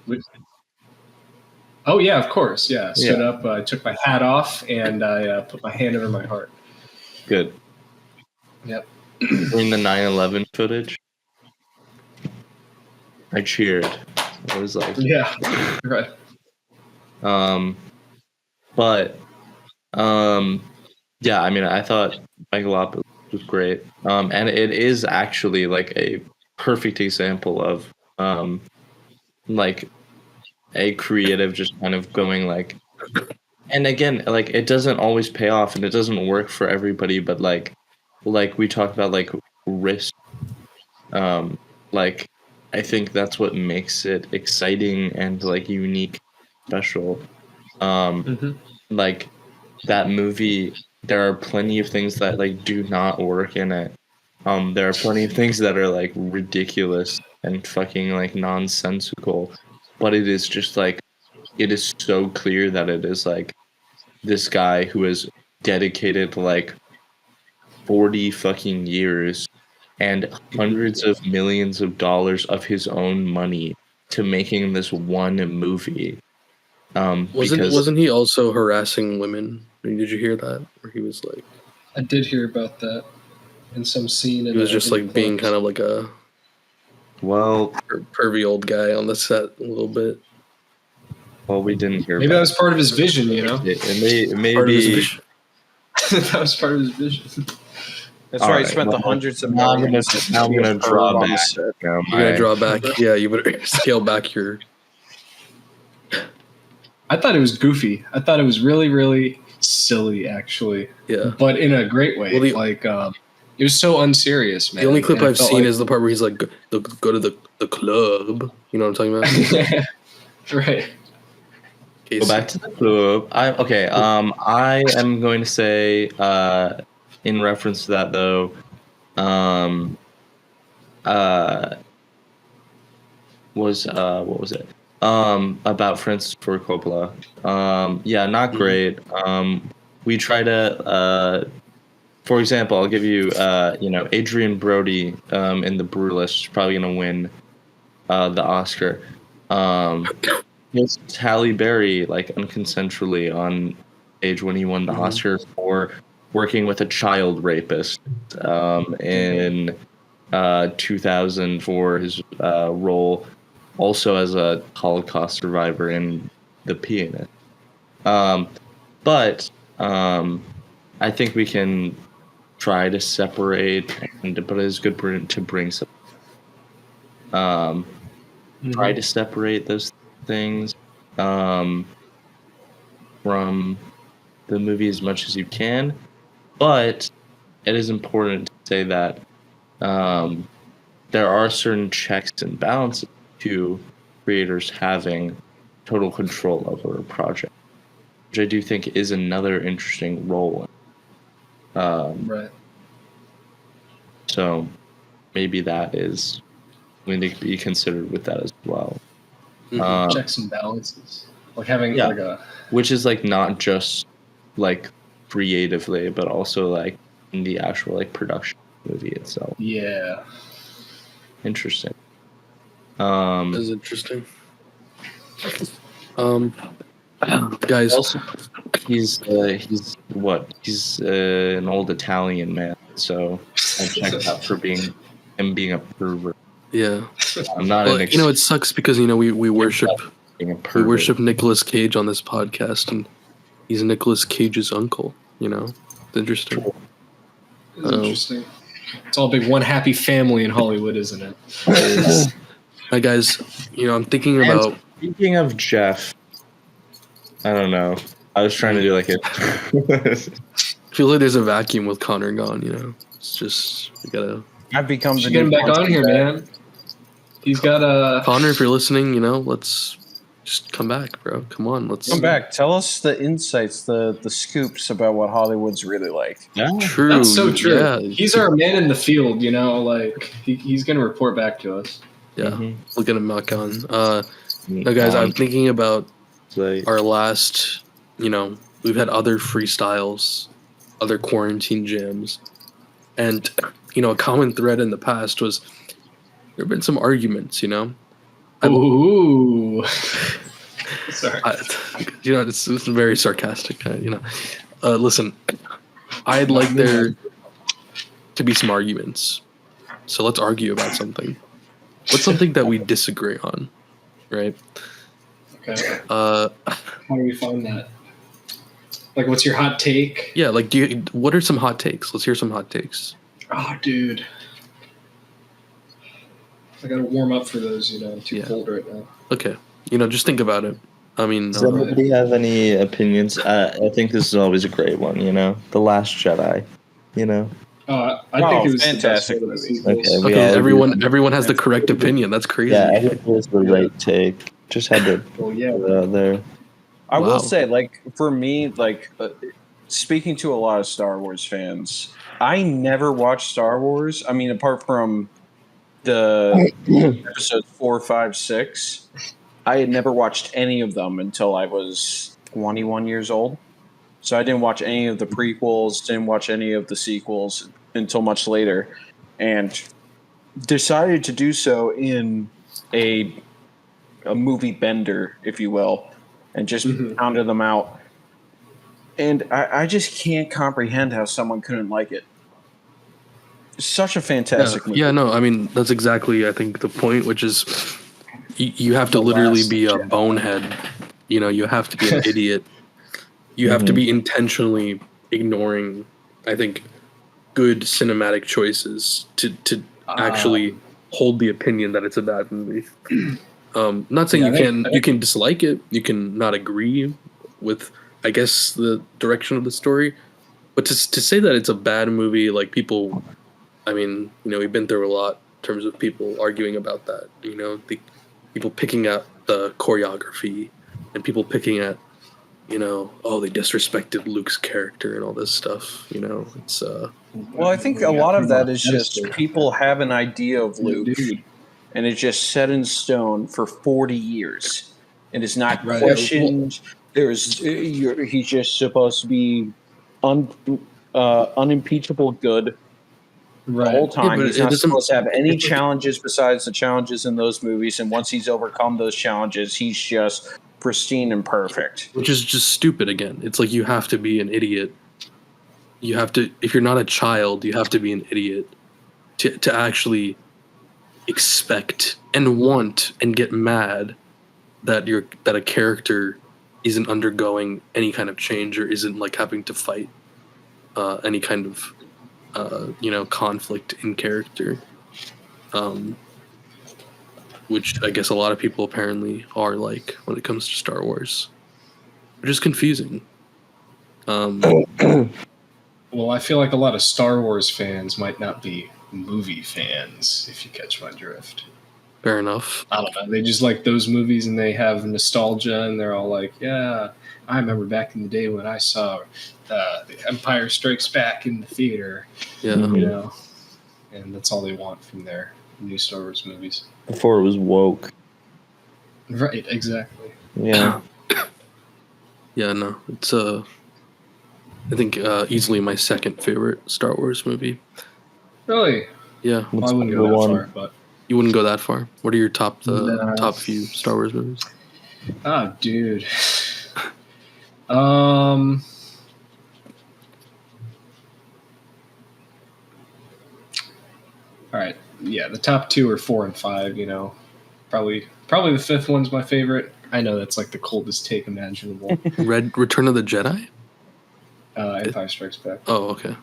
Oh yeah, of course. Yeah, stood up. I took my hat off and I put my hand over my heart. Good. Yep. During the 9/11 footage, I cheered. I was like, yeah, right. But yeah, I mean, I thought Megalopolis was great. And it is actually like a perfect example of like a creative just kind of going like, and again, like, it doesn't always pay off and it doesn't work for everybody, but like we talked about, like, risk, like, I think that's what makes it exciting and like unique, special. Like, that movie, there are plenty of things that like do not work in it. There are plenty of things that are like ridiculous and fucking like nonsensical, but it is just like, it is so clear that it is like this guy who has dedicated like 40 fucking years and hundreds of millions of dollars of his own money to making this one movie. Wasn't he also harassing women? I mean, did you hear that? Where he was like, I did hear about that in some scene. He was just like being kind of like a pervy old guy on the set a little bit. Well, we didn't hear. Maybe that was part of his vision, you know. It may Part of his be. vision. That was part of his vision. That's All why he right, spent the well, hundreds of now I'm millions. gonna draw on the back. set. You're gonna draw back. Yeah, you better scale back your. I thought it was goofy. I thought it was really, really silly, actually. Yeah. But in a great way. It was so unserious, man. The only clip And I I've felt seen like- is the part where he's like, go to the club. You know what I'm talking about? Right. Go back to the club. I am going to say, in reference to that though, what was it? About Francis Ford Coppola. Yeah, not great. We try to, for example, I'll give you, Adrian Brody in The Brutalist is probably going to win the Oscar. It's Halle Berry, like, unconsensually on stage when he won the Oscar for working with a child rapist in 2000 for his role also as a Holocaust survivor in The Pianist. But I think we can try to separate, but it's good to bring some. Try to separate those things from the movie as much as you can, but it is important to say that there are certain checks and balances to creators having total control over a project, which I do think is another interesting role. Right. So maybe that is going to be considered with that as well. Checks and balances. Like having Yeah. like a... Which is like not just like creatively, but also like in the actual like production movie itself. Yeah. Interesting. That's interesting. Guys, Also, he's an old Italian man, so I checked out for being a pervert. yeah. I'm not Well, it sucks because we worship being a pervert. we worship Nicolas Cage on this podcast, and he's Nicolas Cage's uncle. It's interesting. It's interesting. It's all big one happy family in Hollywood, isn't it? Hi guys, I'm thinking about. Speaking of Jeff, I don't know. I was trying to do like a. I feel like there's a vacuum with Connor gone. It's just we gotta. I've become Should get him back on here, man. He's got a. Connor, if you're listening, let's just come back, bro. Come on, let's come back. Tell us the insights, the scoops about what Hollywood's really like. Yeah. True. That's so true. Yeah. He's our man in the field, he's gonna report back to us. Yeah, we'll get him back on. No, guys, I'm thinking about our last. We've had other freestyles, other quarantine jams, and a common thread in the past was there have been some arguments. Ooh. Sorry. It's very sarcastic. Listen, I'd like there to be some arguments. So let's argue about something. What's something that we disagree on, right? Okay. How do we find that? Like, what's your hot take? Yeah, what are some hot takes? Let's hear some hot takes. Oh, dude. I gotta warm up for those, I'm too cold right now. Okay. Just think about it. I mean, does anybody have any opinions? I think this is always a great one, The Last Jedi, I think it was fantastic the best movie. Okay, everyone has the correct opinion. That's crazy. Yeah, I think it was the right take. Just had to put it out there. I will say, for me, speaking to a lot of Star Wars fans, I never watched Star Wars. I mean, apart from the episodes 4, 5, 6, I had never watched any of them until I was 21 years old. So I didn't watch any of the prequels, didn't watch any of the sequels until much later, and decided to do so in a movie bender, if you will, and just pounded them out. And I just can't comprehend how someone couldn't like it. Such a fantastic movie. Yeah, no, I mean, that's exactly, I think, the point, which is you have to literally be a bonehead. You have to be an idiot. You have to be intentionally ignoring, I think, good cinematic choices to actually hold the opinion that it's a bad movie. Not saying you can dislike it, you can not agree with, I guess, the direction of the story, but to say that it's a bad movie, like people, I mean, we've been through a lot in terms of people arguing about that. The people picking at the choreography and people picking at, they disrespected Luke's character and all this stuff. It's well, I think a lot of that is just people have an idea of Luke, and it's just set in stone for 40 years, and it's not questioned. He's just supposed to be unimpeachable good the whole time. He's not supposed to have any challenges besides the challenges in those movies, and once he's overcome those challenges, he's just pristine and perfect. Which is just stupid again. It's like you have to be an idiot. You have to, if you're not a child, you have to be an idiot to actually expect and want and get mad that a character isn't undergoing any kind of change or isn't like having to fight any kind of conflict in character. Which I guess a lot of people apparently are like when it comes to Star Wars, which is confusing. Well, I feel like a lot of Star Wars fans might not be movie fans, if you catch my drift. Fair enough. I don't know. They just like those movies and they have nostalgia and they're all like, yeah, I remember back in the day when I saw The Empire Strikes Back in the theater. Yeah. And that's all they want from their new Star Wars movies. Before it was woke. Right, exactly. Yeah. Yeah, no. It's I think easily my second favorite Star Wars movie. Really? Yeah. Well, I wouldn't go that far, but you wouldn't go that far. What are your top few Star Wars movies? Oh, dude. All right. Yeah, the top 2 are 4 and 5, Probably the 5th one's my favorite. I know that's like the coldest take imaginable. Return of the Jedi? Empire Strikes Back. Oh, okay.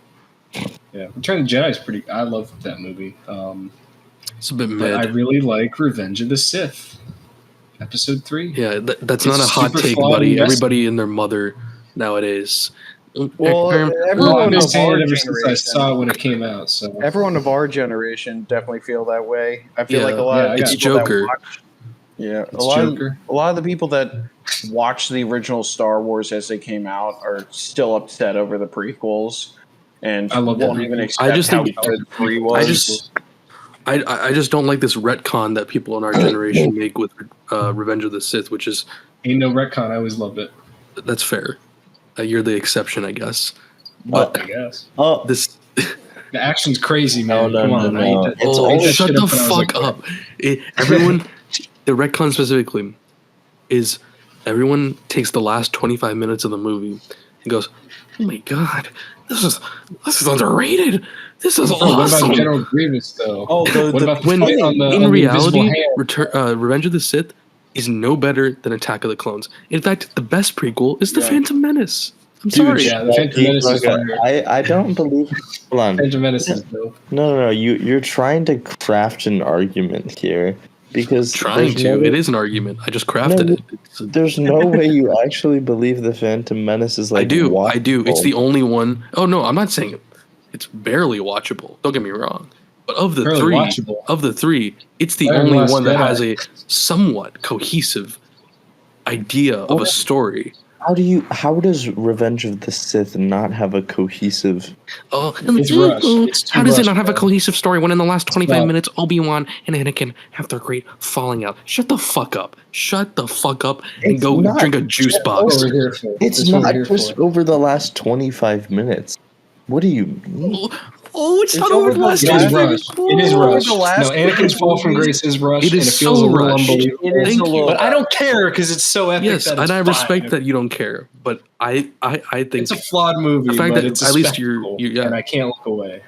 Yeah, Return of the Jedi is pretty. I love that movie. It's a bit But mid. I really like Revenge of the Sith, Episode 3. Yeah, that's It's not a hot super take, flawed buddy. investment. Everybody and their mother nowadays. Well, Well, everyone I've been of saying our it ever since I generation, saw it when it came out. So everyone of our generation definitely feel that way. I feel like a lot Yeah, of it's people Joker. that watch, yeah, It's Joker. a lot of the people that watch the original Star Wars as they came out are still upset over the prequels, and I love the won't even prequels. accept I just how think- good 3 was. I just don't like this retcon that people in our generation make with Revenge of the Sith, which is Ain't no retcon. I always loved it. that's fair. You're the exception, I guess. But I guess Oh, This the action's crazy, man. No, Come no, on, no, I no. hate that. It's oh, I hate that shut shit the up when I was fuck like, up! Everyone, the retcon specifically, is everyone takes the last 25 minutes of the movie and goes, "Oh my god, this is underrated. This is Bro, what awesome." about General Grievous though? Oh, What about the when fight on the in on the invisible reality, hand? Revenge of the Sith is no better than Attack of the Clones. In fact, the best prequel is The Yeah. Phantom Menace. I'm dude, sorry. Yeah, the Phantom Menace is fire. I don't believe. Hold on. Phantom Menace is dope. No. You're trying to craft an argument here because Trying there's to. no- It is an argument. I just crafted No, it. There's no way you actually believe the Phantom Menace is like. I do. watchable. It's the only one. Oh no, I'm not saying it's barely watchable. Don't get me wrong. But of the Barely watchable. three, it's the Better than only Last one that Jedi. has a somewhat cohesive idea of a story. How does Revenge of the Sith not have a cohesive? Oh, It's rushed. It's too how does it rushed, not have a bro. cohesive story when in the last 25 not. minutes Obi-Wan and Anakin have their great falling out? Shut the fuck up. Shut the fuck up and It's go not drink a juice just box. That's what we're here for. It's That's what not we're here just for. over the last 25 minutes. What do you mean? Oh, it's It's not over over the the last It last- is 25 rushed. minutes. It is Over rushed. the last No, Anakin's fall from movies, grace is rushed, It is and it feels so a little rushed. unbelievable. It is Thank a you. little. But I don't care because it's so epic. Yes, that and it's I respect fine. that you don't care, but I think It's a flawed movie, the fact but that it's a at least spectacle, yeah. and I can't look away.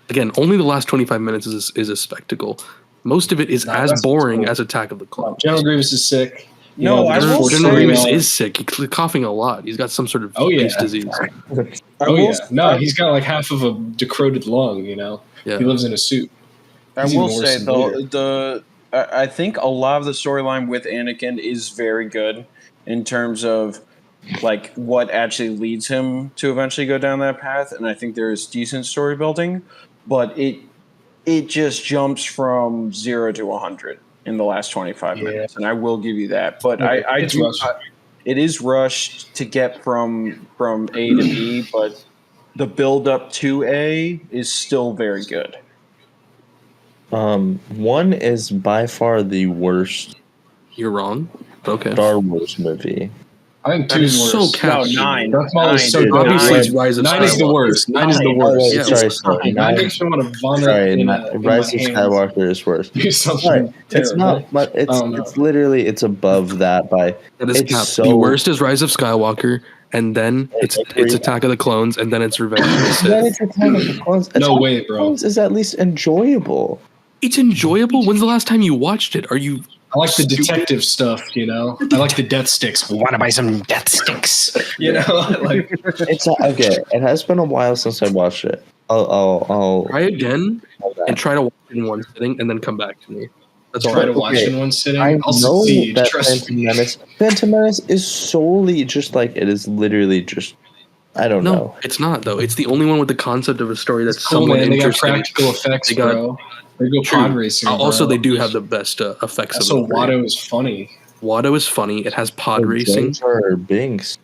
again only the last 25 minutes is a spectacle. Most of it is No, as that's boring cool. as Attack of the Clones. General Grievous is sick. You No, know, I there's will four General say, Grievous though- is sick. He's coughing a lot. He's got some sort of Oh, yeah. face disease. Oh yeah, no, he's got like half of a decroded lung. You know, Yeah. he lives in a suit. I He's will even worse say than though, Vader. I think a lot of the storyline with Anakin is very good in terms of like what actually leads him to eventually go down that path, and I think there's decent story building, but it just jumps from 0 to 100 in the last 25 Yeah. minutes, and I will give you that. But Yeah, I it's do. rushed. It is rushed to get from A to B, but the build up to A is still very good. One is by far the worst You're wrong. Okay. Star Wars movie. I think That two is is so worse. cap. No, 9. Darth Maul is so Nine, good. Obviously, Nine. it's Rise of Nine is the Skywalker. worst. Nine is the Nine. worst. Yeah, sorry. Nine Nine, makes me want to vomit sorry, in Rise my of hands. Skywalker is worse. Do something Sorry, it's terrible. not, but it's I don't know. it's literally it's above that by. That is It's cap. so- The worst is Rise of Skywalker, and then it's agree. Attack of the Clones, and then it's Revenge of the Then Sith. it's Attack of the Clones. No Attack way, of the bro. Clones is at least enjoyable. It's enjoyable. When's the last time you watched it? Are you? I like the detective stuff, you know. I like the death sticks. We want to buy some death sticks, you know. Like It's okay. It has been a while since I watched it. I'll Try again and try to watch it in one sitting, and then come back to me. That's all. try to right. watch in one sitting. I I'll know succeed. that Trust Phantom me. Menace. Phantom Menace is solely just like it is literally just. I don't No, know. it's not though. It's the only one with the concept of a story that's Cool, somewhat man. They got interesting. practical effects, They got- bro. They go True. pod racing. Also, bro. they do have the best effects Also, of the three. Watto is funny. Watto is funny. It has pod racing. Jar Jar Binks.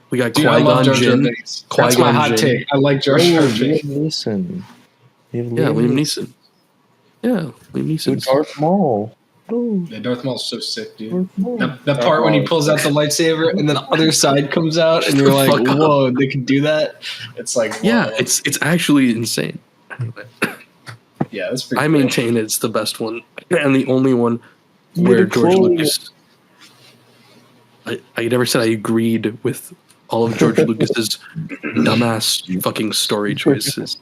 We got Dude, I love Qui-Gon Jar Jar Jinn. Binks. That's my Qui-Gon hot Jinn. take. I like Jar Oh, Jar Liam Binks. Neeson. You have Yeah, Liam Neeson. Yeah, Liam So Neeson. Darth Maul. Oh, Yeah, Darth Maul's so sick, dude. Darth Maul. That part when he pulls out the lightsaber and then the other side comes out and you're like, Fuck up. whoa, they can do that? It's like, whoa. Yeah, it's actually insane. yeah, that's pretty I cool. maintain it's the best one and the only one where You're George trolling Lucas. I never said I agreed with all of George Lucas's dumbass fucking story choices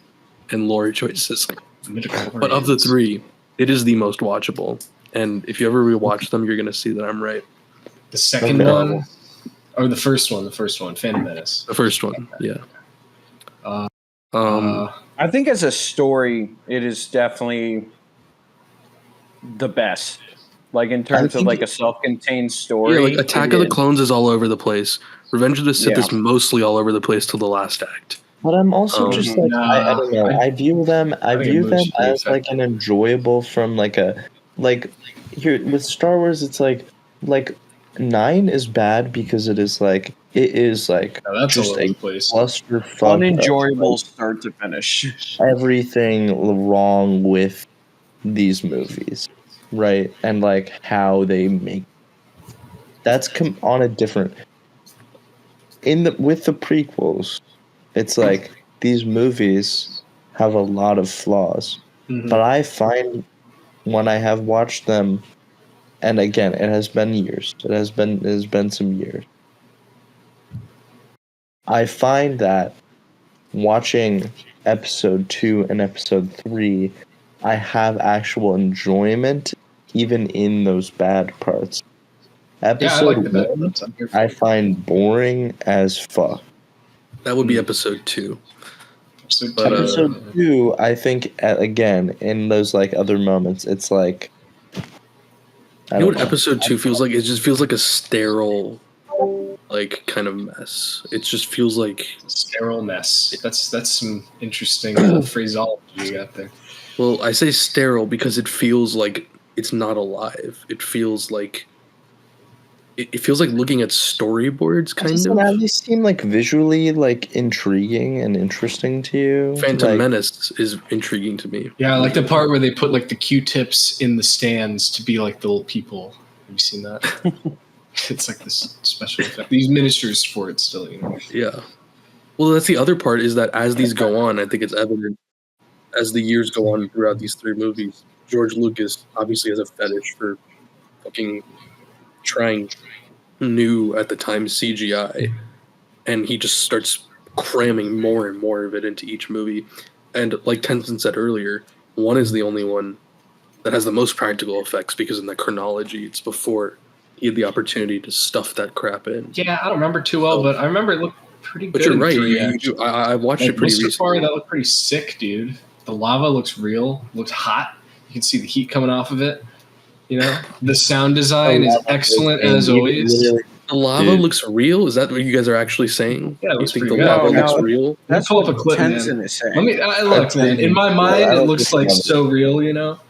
and lore choices. But of the three, it is the most watchable. And if you ever rewatch them, you're gonna see that I'm right. The second Okay. one, Or the first one, Phantom Menace. The first one, yeah. I think as a story, it is definitely the best. Like in terms of like a self-contained story. Yeah, like Attack of the Clones is all over the place. Revenge of the Sith Yeah. is mostly all over the place till the last act. But I'm also just like I don't know. I view them as like an enjoyable from like a like here with Star Wars. It's like 9 is bad because it is like that's just all over the place. clusterfuck, Unenjoyable start to finish. Everything wrong with these movies, right? And like how they make that's on a different with the prequels. It's like these movies have a lot of flaws, but I find when I have watched them, and again, it has been years. It has been some years. I find that watching episode 2 and episode 3, I have actual enjoyment even in those bad parts. Episode 1, I find boring as fuck. That would be episode 2. But episode 2, I think, again, in those like other moments, it's like. You know what episode 2 feels like? It just feels like a sterile, like, kind of mess. It just feels like sterile mess. That's some interesting phraseology you got there. Well, I say sterile because it feels like it's not alive. It feels like. It feels like looking at storyboards, kind of. At least seem like visually like intriguing and interesting to you. Phantom Menace is intriguing to me. Yeah, I like the part where they put like the Q-tips in the stands to be like the little people. Have you seen that? It's like this special effect. These miniatures for it still, you know. Yeah. Well, that's the other part is that as these go on, I think it's evident as the years go on throughout these 3 movies, George Lucas obviously has a fetish for fucking trying new at the time CGI, and he just starts cramming more and more of it into each movie. And like Tenzin said earlier, 1 is the only one that has the most practical effects because in the chronology, it's before he had the opportunity to stuff that crap in. Yeah, I don't remember too well, but I remember it looked pretty good. But you're right. I watched it pretty recently. That looked pretty sick, dude. The lava looks real, looks hot. You can see the heat coming off of it. You know, the sound design is excellent as always. The lava looks real. Is that what you guys are actually saying? Yeah, it looks you think pretty the lava good. looks real? Let's pull up a clip, man. Let me look, man. In my mind, it looks like so real, you know.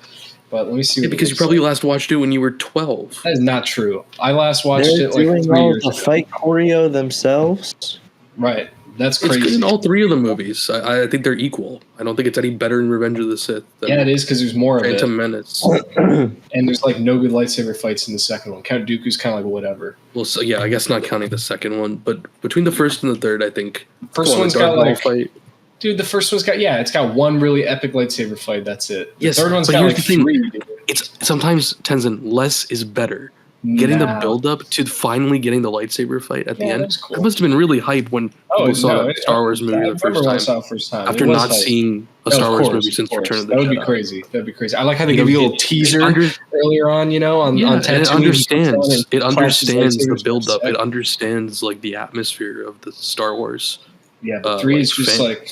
But let me see. Yeah, because you probably last watched it when you were 12. That is not true. I last watched it like doing 3 all years the ago. fight choreo themselves. Right. That's It's crazy. good in all 3 of the movies. I think they're equal. I don't think it's any better in Revenge of the Sith than Yeah, it is because there's more of it. Phantom Menace. And there's like no good lightsaber fights in the second one. Count Dooku's kind of like whatever. Well, so yeah, I guess not counting the second one, but between the first and the third, I think First one's got like fight. Dude, the first one's got it's got 1 really epic lightsaber fight. That's it. The Yes, third one's but got here's like the thing. 3. Dude. It's sometimes Tenzin less is better. Getting the build up to finally getting the lightsaber fight at the end. That's cool. That must have been really hype when people saw that Star Wars movie the first time. After not seeing a Star Wars movie since Return of the Jedi. That would be crazy. That'd be crazy. I like how they give you a little teaser earlier on, you know, on Tatooine. It understands the build up. It understands like the atmosphere of the Star Wars. Yeah, but 3 is just like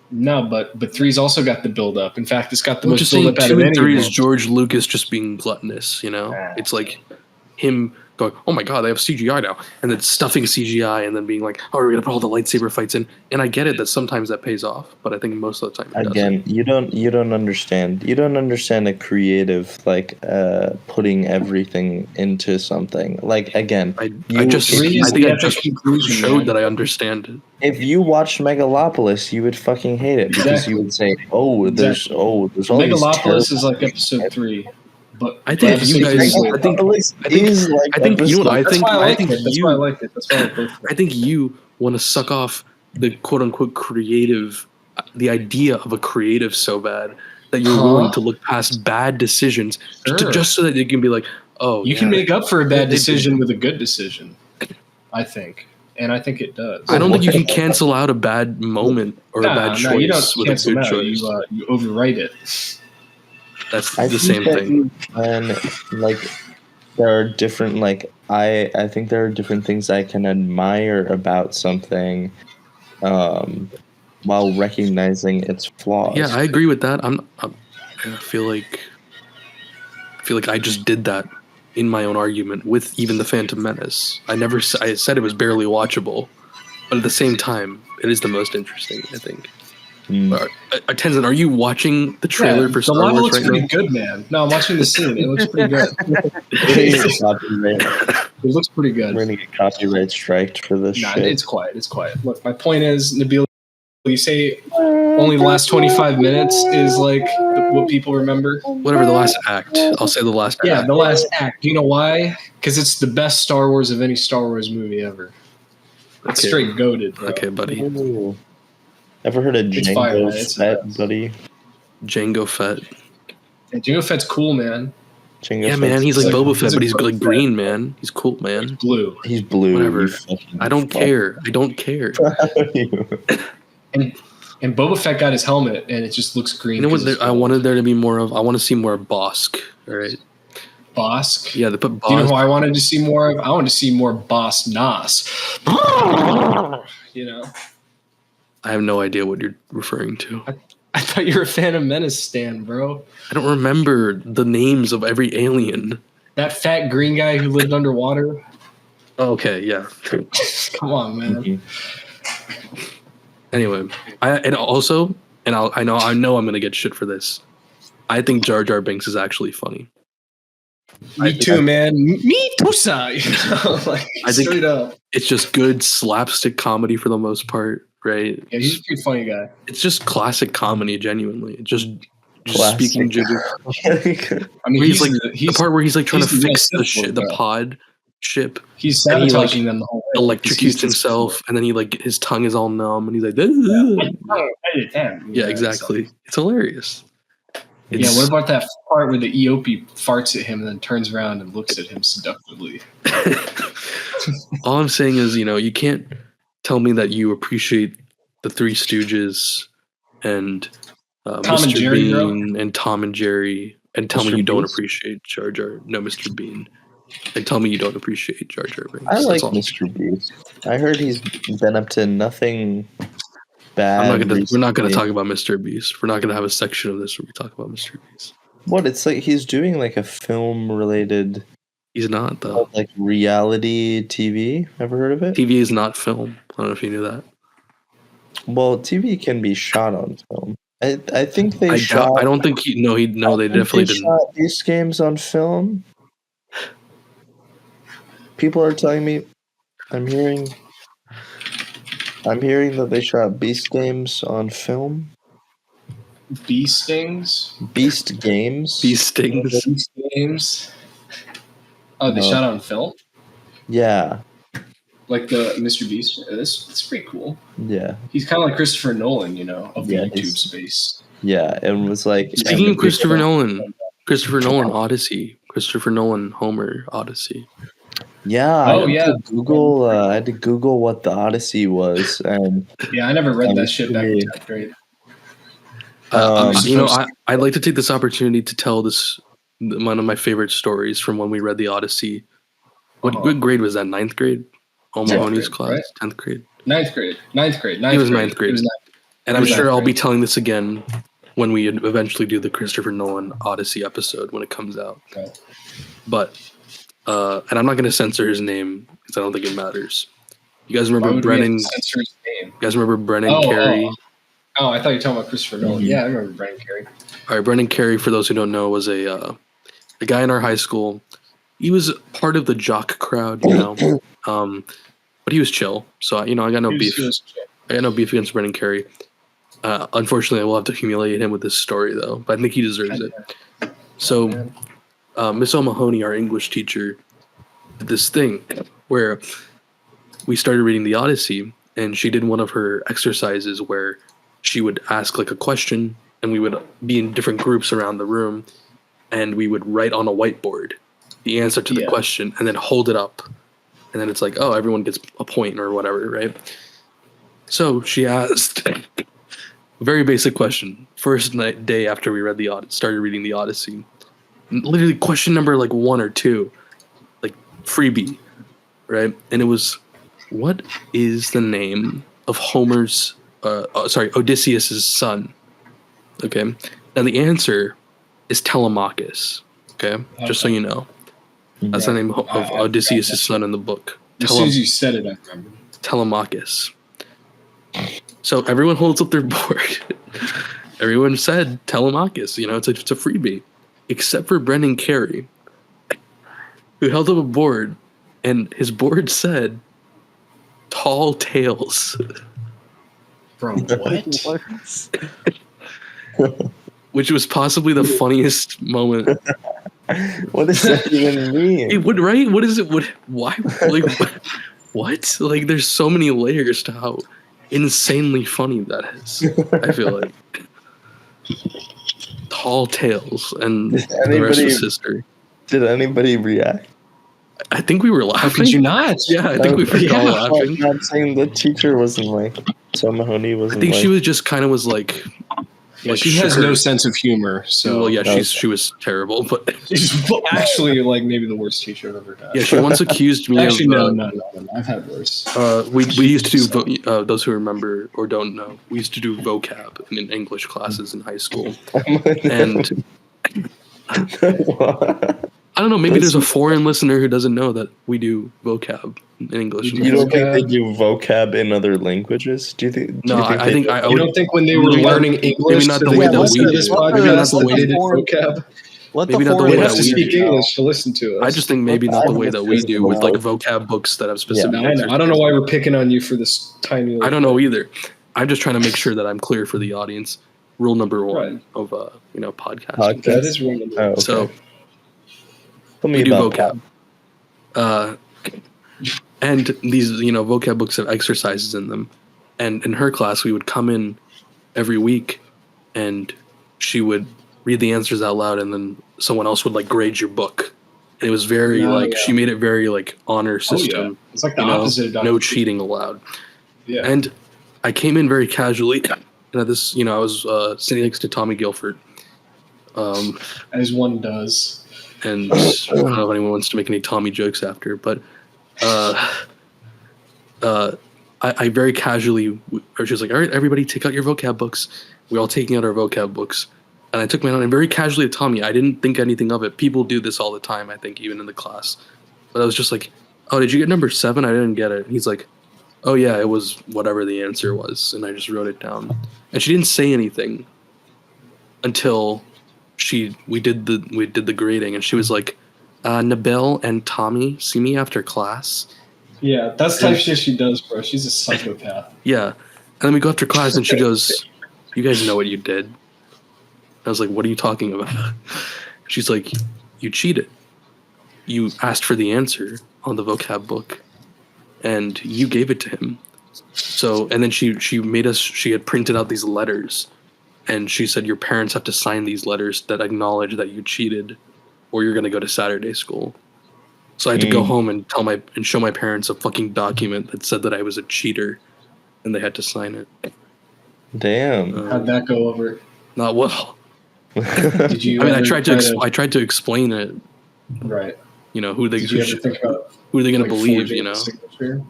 no, but 3's also got the build up. In fact, it's got the most build up out of any. 2 and 3 is George Lucas just being gluttonous, you know? It's like him going, oh my god, they have CGI now, and then stuffing CGI and then being like, oh, we're gonna put all the lightsaber fights in. And I get it that sometimes that pays off, but I think most of the time it doesn't. You don't understand. You don't understand a creative like putting everything into something. Like again, I think I just showed that I understand it. If you watched Megalopolis, you would fucking hate it because you would say, there's all Megalopolis is like episode 3. But I think you guys. I think you know. I think you want to suck off the quote unquote creative, the idea of a creative so bad that you're willing to look past bad decisions just so that you can be like, oh, you can make up for a bad decision with a good decision. I think, and I think it does. I don't think you can cancel out a bad moment or a bad choice you don't with a good choice. You overwrite it. That's the same thing. And like there are different, like, I think there are different things I can admire about something, while recognizing its flaws. Yeah, I agree with that. I feel like I just did that in my own argument with even the Phantom Menace. I said it was barely watchable, but at the same time, it is the most interesting, I think. Tenzin, are you watching the trailer for Star the lava Wars looks right pretty now? good, man. No, I'm watching the scene. It looks pretty good. It looks pretty good. We're gonna get copyright striked for this Nah, shit. it's quiet. It's quiet. Look, my point is, Nabil, you say only the last 25 minutes is like what people remember. Whatever, the last act. I'll say the last Yeah, act. the last act. Do you know why? Because it's the best Star Wars of any Star Wars movie ever. It's Okay. straight goated, bro. Okay, buddy. Ooh. Ever heard of It's fire, man. Django It's the Fett, best. buddy? Jango Fett. And Jango Fett's cool, man. Jango Yeah, Fett's man, he's like like- Boba he's Fett, a but he's Boba like Fett. green, man. He's cool, man. Blue. He's blue. Whatever. you fucking I don't fuck. care. I don't care. And Boba Fett got his helmet, and it just looks green. You know what? 'cause it's I gold. wanted there to be more of. I want to see more of Bosk. All right. Bosk. Yeah, they put Do you know who Bosk. I wanted to see more of? I wanted to see more Boss Nass. You know, I have no idea what you're referring to. I thought you were a Phantom Menace stan, bro. I don't remember the names of every alien. That fat green guy who lived underwater. Okay, yeah. Come on, man. Anyway, I know I'm gonna get shit for this. I think Jar Jar Binks is actually funny. Me too, man. Me too, sir. You know, like I think- straight up. It's just good slapstick comedy for the most part, right? Yeah, he's a pretty funny guy. It's just classic comedy, genuinely. Just Classic. speaking gibberish. I mean, He's like he's the part where he's like trying to he's the fix the real shit, simple, the bro. pod ship, he's and he, sabotaging like, them the whole way. because he's electrocutes the himself, and then he like his tongue is all numb, and he's like, yeah, exactly. It's hilarious. Yeah, what about that part where the Eopie farts at him and then turns around and looks at him seductively? All I'm saying is, you can't tell me that you appreciate the Three Stooges and Tom Mr. and Jerry, bro. Bean and Tom and Jerry, and tell me Mr. you don't Beast? appreciate Jar Jar. No, Mr. Bean. And tell me you don't appreciate Jar Jar Binks. I like That's all. Mr. Beast. I heard he's been up to nothing bad. We're not gonna recently. talk about Mr. Beast. We're not gonna have a section of this where we talk about Mr. Beast. What? It's like he's doing like a film-related, He's not though. like reality TV. Ever heard of it? TV is not film. I don't know if you knew that. Well, TV can be shot on film. I think they shot. I don't think they I think definitely they didn't. shot these games on film. People are telling me. I'm hearing that they shot Beast games on film. Bee stings? Beast games. Beast stings. Beast games? Oh, they No. shot on film? Yeah, Like the Mr. Beast? It's pretty cool. yeah, He's kind of like Christopher Nolan, of the Yeah, YouTube he's- space. yeah. It was like Speaking of Christopher Nolan Odyssey, Christopher Nolan Homer Odyssey. Yeah. Oh, I had yeah. to Google. I had to Google what the Odyssey was, and Yeah, I never read That that was shit back in pretty- 10th grade. I'd like to take this opportunity to tell one of my favorite stories from when we read the Odyssey. What grade was that? 9th grade? O'Mahony's grade, class, right? 10th grade. Ninth grade. It was ninth grade. It was And I'm It was sure ninth I'll be grade. telling this again when we eventually do the Christopher Nolan Odyssey episode when it comes out. Okay. But, and I'm not going to censor his name because I don't think it matters. You guys Why remember would we have Brennan? to censor his name? You guys remember Brennan Oh, Carey? Oh, I thought you were talking about Christopher Nolan. Mhm. Yeah, I remember Brian Carey. All right, Brennan Carey, for those who don't know, was a guy in our high school. He was part of the jock crowd, but he was chill. So I got no beef. I got no beef against Brennan Carey. Unfortunately, I will have to humiliate him with this story, though. But I think he deserves it. So, Miss O'Mahony, our English teacher, did this thing where we started reading the Odyssey, and she did one of her exercises where she would ask like a question, and we would be in different groups around the room, and we would write on a whiteboard the answer to the Yeah. question, and then hold it up, and then it's like, oh, everyone gets a point or whatever, right? So she asked a very basic question. First day after we read started reading the Odyssey, literally question number like 1 or 2. freebie, right? And it was, what is the name of Odysseus's son? Okay, and the answer is Telemachus. Okay, just so you know, that's the name of Odysseus's son in the book. As soon as you said it, I remember. Telemachus. So everyone holds up their board. Everyone said Telemachus. It's a freebie, except for Brendan Carey, who held up a board, and his board said Tall Tales. Bro, what? Which was possibly the funniest moment. What does that even mean? It would, right? What is it? Why? Like, what? Like, there's so many layers to how insanely funny that is. I feel like Tall Tales, and the rest was history. Did anybody react? I think we were laughing. How could you not? Yeah, I think we were all laughing. I'm saying the teacher wasn't like, so Mahoney wasn't. I think like, she was just kind of was like. Yeah, she has no sense of humor. So well, yeah, she was terrible, but she's actually like maybe the worst teacher I've ever had. Yeah, she once accused me actually, of. No. I've had worse. We used to do those who remember or don't know. We used to do vocab in English classes in high school, and I don't know. Maybe there's a foreign listener who doesn't know that we do vocab in English. You don't think they do vocab in other languages? Do you think? No, I think I would. You don't think when they were learning English, maybe not the way that we do. This podcast, the way they did vocab. Maybe not the way that we speak English to listen to us. I just think maybe not the way that we do with like vocab books that have specific. Yeah, I don't know why we're picking on you for this tiny. I don't know either. I'm just trying to make sure that I'm clear for the audience. Rule number one of podcasting. That is rule number one. Okay. So we do vocab. And these vocab books have exercises in them. And in her class, we would come in every week, and she would read the answers out loud, and then someone else would like grade your book. And it was very she made it very like honor system. Oh, yeah. It's like the opposite of no cheating allowed. Yeah. And I came in very casually, and at this, I was sitting next to Tommy Guilford. As one does. And I don't know if anyone wants to make any Tommy jokes after, but I very casually, or she was like, all right, everybody take out your vocab books. We're all taking out our vocab books. And I took mine out, and very casually to Tommy, I didn't think anything of it. People do this all the time, I think, even in the class. But I was just like, oh, did you get number 7? I didn't get it. And he's like, oh yeah, it was whatever the answer was. And I just wrote it down. And she didn't say anything until we did the grading, and she was like, Nabil and Tommy, see me after class. Yeah, that's the type of shit she does, bro. She's a psychopath. Yeah. And then we go after class, and she goes, you guys know what you did. I was like, what are you talking about? She's like, you cheated. You asked for the answer on the vocab book, and you gave it to him. So, and then she made us, she had printed out these letters, and she said, your parents have to sign these letters that acknowledge that you cheated, or you're going to go to Saturday school. So I had to go home and show my parents a fucking document that said that I was a cheater, and they had to sign it. Damn. How'd that go over? Not well. Did you? I mean, I tried to explain it. Right. Who are they going to believe? Signature,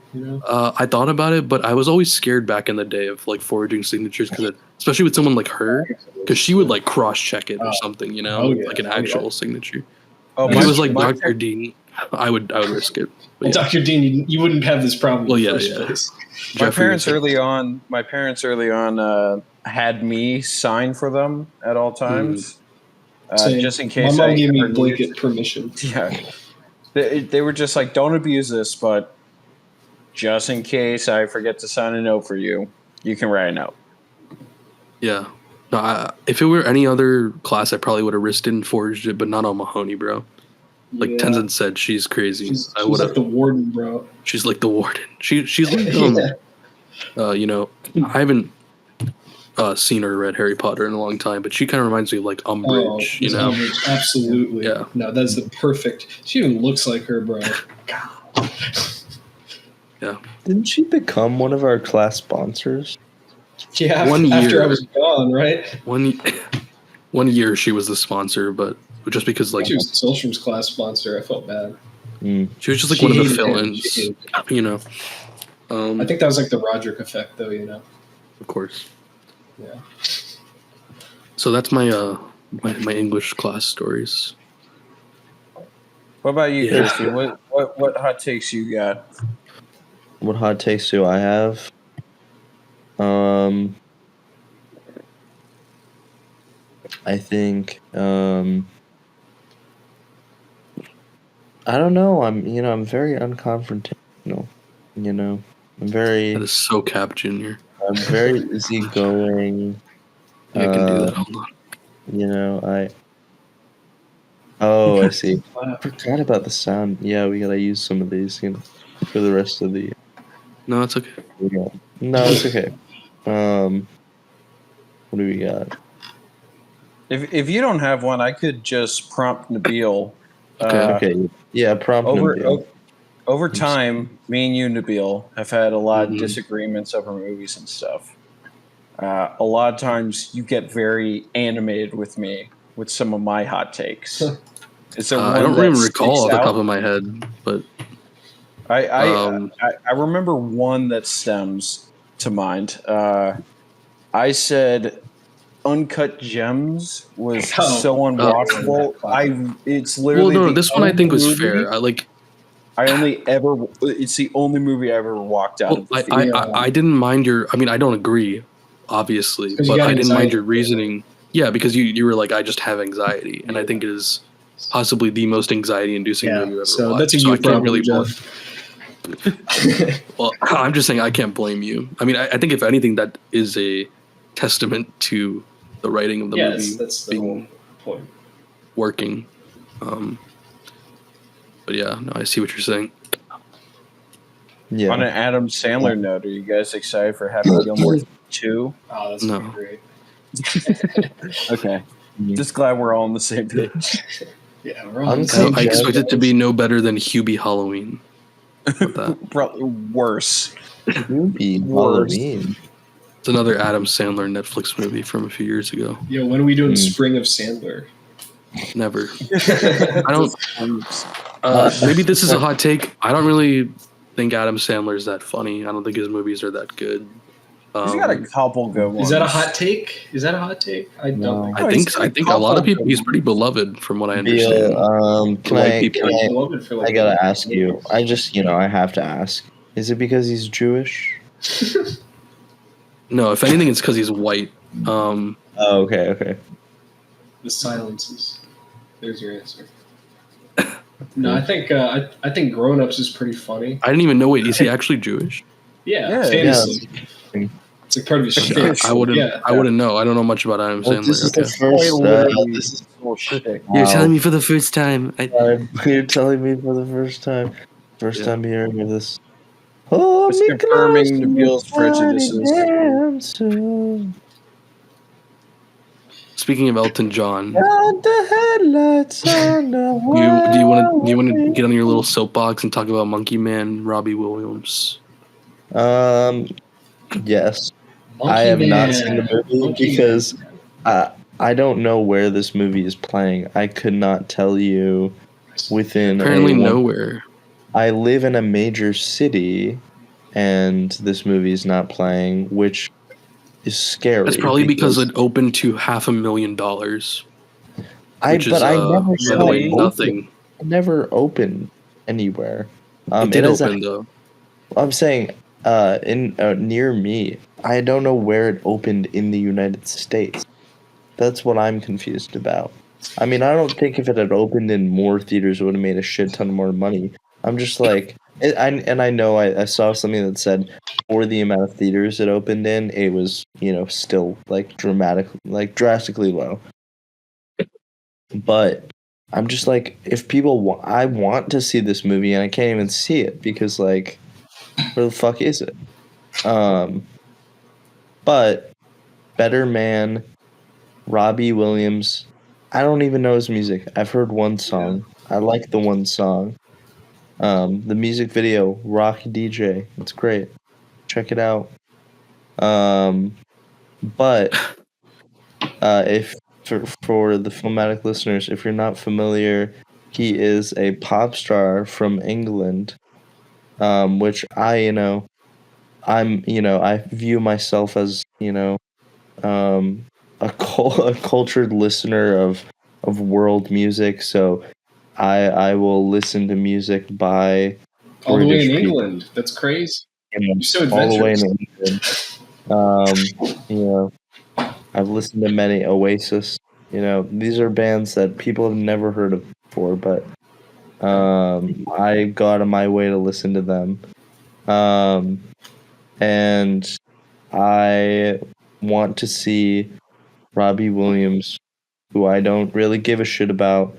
I thought about it, but I was always scared back in the day of like forging signatures, because especially with someone like her, because she would like cross check it or something, like an actual signature. Oh, if it was like Dr. Dean, I would risk it. Well, Dr. Dean, you wouldn't have this problem. Well, in yeah, the first place. My parents early on had me sign for them at all times, just in case. My mom gave me blanket permission. Yeah, they were just like, don't abuse this, but just in case I forget to sign a note for you, you can write a note. Yeah. No, if it were any other class, I probably would have risked it and forged it, but not on Mahoney, bro. Like Tenzin said, she's crazy. She's like the warden, bro. She's like the warden. She's like I haven't seen or read Harry Potter in a long time, but she kind of reminds me of like Umbridge, Umbridge, absolutely. Yeah. No, that's the perfect. She even looks like her, bro. God. Yeah. Didn't she become one of our class sponsors? Yeah, after I was gone, right? One year she was the sponsor, but just because like she was Solstrom's class sponsor, I felt bad. She was just like She one of the hated him. fill-ins, She hated him. you know. I think that was like the Roderick effect, though. Of course. Yeah. So that's my my English class stories. What about you, Yeah. Christy? What hot takes you got? What hot takes do I have? I think I don't know. I'm very unconfrontational. I'm very That is so cap, Junior. easygoing. Yeah, I can do that. Hold on. I see. I forgot about the sound. Yeah, we gotta use some of these, for the rest of the. No, it's okay. No, it's okay. What do we got? If you don't have one, I could just prompt Nabil. Okay. Yeah, prompt Nabil. Over time, me and you, Nabil, have had a lot Mhm. of disagreements over movies and stuff. A lot of times, you get very animated with me with some of my hot takes. Is there one I don't that even recall off sticks the top out? of my head, but I remember one that stems to mind. I said Uncut Gems was so unwatchable. It's literally no, the this one I only think was movie fair. It's the only movie I ever walked out of the theater. I didn't mind your. I mean, I don't agree, obviously, 'Cause you but got I didn't mind anxiety. your reasoning. Yeah, because you were like, I just have anxiety, and I think it is possibly the most anxiety-inducing movie you've ever So watched. that's a so you I can't problem, really blame. Jeff. Well, I'm just saying I can't blame you. I mean, I think if anything, that is a testament to the writing of the movie That's the whole being point. working. But yeah, no, I see what you're saying. Yeah. On an Adam Sandler note, are you guys excited for Happy Gilmore 2? Oh, that's No. gonna be great. Okay. Just glad we're all on the same page. Yeah, we're all I expect it to be no better than Hubie Halloween. What that? Worse. Movie Worse. Halloween. It's another Adam Sandler Netflix movie from a few years ago. Yo, when are we doing Spring of Sandler? Never. I don't. Maybe this is a hot take. I don't really think Adam Sandler is that funny. I don't think his movies are that good. He's got a couple good ones. Is that a hot take? I don't I think a lot of people. He's pretty beloved, from what I understand. I gotta ask you. I have to ask. Is it because he's Jewish? No, if anything, it's because he's white. Okay. The silences. There's your answer. No, I think Grown Ups is pretty funny. I didn't even know. Wait, is he actually Jewish? Yeah, famously. It's like part of his shtick. I wouldn't know. I don't know much about Adam Sandler. This is the first. You're telling me for the first time. You're telling me for the first time. First time hearing of this. It's confirming Nabil's prejudices. Speaking of Elton John, the headlights on the do you want to get on your little soapbox and talk about Monkey Man, Robbie Williams? Yes. Monkey I have Man. not seen the movie because I don't know where this movie is playing. I could not tell you within apparently nowhere. I live in a major city and this movie is not playing, which is scary. That's probably because it opened to $500,000. I never by the way, nothing. It never opened anywhere. It did open though. I'm saying in near me. I don't know where it opened in the United States. That's what I'm confused about. I mean, I don't think if it had opened in more theaters, it would have made a shit ton more money. I'm just like, I know I saw something that said for the amount of theaters it opened in, it was, still drastically low. But I'm just like, if people, I want to see this movie and I can't even see it because where the fuck is it? But Better Man, Robbie Williams, I don't even know his music. I've heard one song. I like the one song. The music video, Rocky DJ, it's great. Check it out. But if for the Filmatic listeners, if you're not familiar, he is a pop star from England, which I view myself as, a cultured listener of world music. So I will listen to music by All the way in British people, England. That's crazy. you know, You're so all the way adventurous. in England. I've listened to many Oasis. These are bands that people have never heard of before, but I go out of my way to listen to them. And I want to see Robbie Williams, who I don't really give a shit about,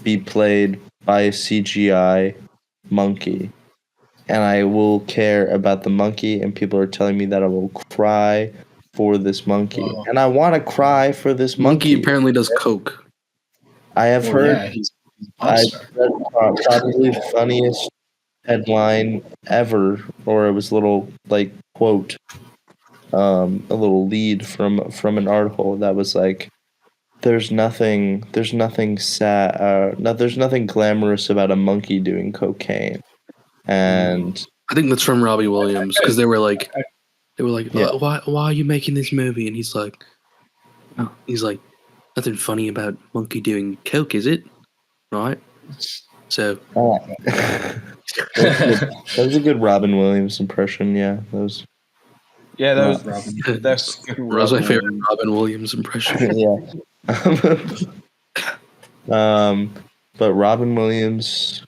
be played by a CGI monkey. And I will care about the monkey, and people are telling me that I will cry for this monkey. Oh. And I want to cry for this Monkey monkey. apparently does coke. I have heard, Yeah, he's a pop I star. read probably the funniest headline ever, or it was a little like quote, a little lead from an article that was like, there's nothing sad, there's nothing glamorous about a monkey doing cocaine. And I think that's from Robbie Williams, because they were like, Yeah. why are you making this movie? And he's like, nothing funny about monkey doing coke, is it? Right? So that was a good Robin Williams impression. Yeah, that was. Yeah, Robin. that's that was my favorite Robin Williams impression. But Robin Williams,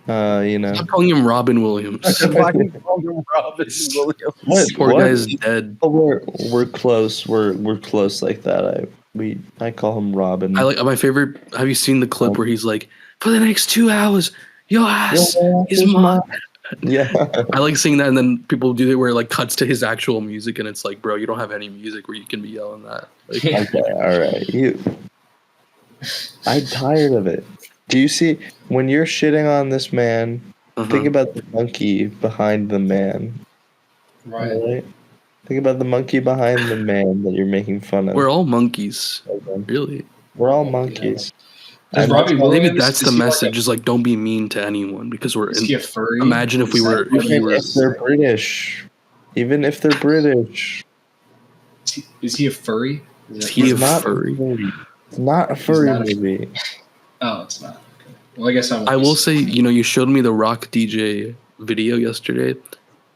Stop calling him Robin Williams. Why do you call him Robin Williams? What? Poor guy is dead. Oh, we're close. We're close like that. I call him Robin. I like my favorite. Have you seen the clip where he's like, for the next 2 hours, your ass is mine? Yeah. I like seeing that, and then people do it where it like cuts to his actual music, and it's like, bro, you don't have any music where you can be yelling that. Like, Okay, all right. I'm tired of it. Do you see when you're shitting on this man? Think about the monkey behind the man. Right. All right? Think about the monkey behind the man that you're making fun of. we're all monkeys, really. We're all monkeys. Does Robbie Williams, Maybe that's the message: is like, don't be mean to anyone, because we're. Is he a furry? Imagine if we were. If they're British, even if they're British, Is he a furry? Is he a furry? It's not a furry not a- movie. Oh, it's not. Okay. Well, I guess I will say, you showed me the Rock DJ video yesterday.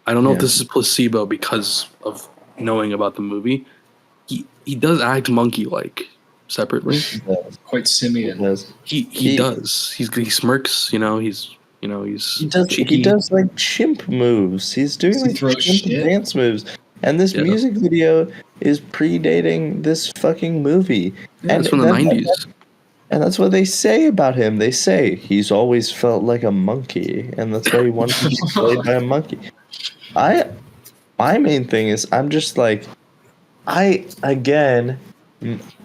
I don't know if this is placebo because of knowing about the movie. He does act monkey-like separately. Quite simian. He does. He smirks. He's cheeky. He does like chimp moves. He's doing like chimp dance moves. And this music video is predating this fucking movie. Yeah, it's from the 90s. And that's what they say about him. They say he's always felt like a monkey, and that's why he wanted to be played by a monkey. My main thing is I'm just like,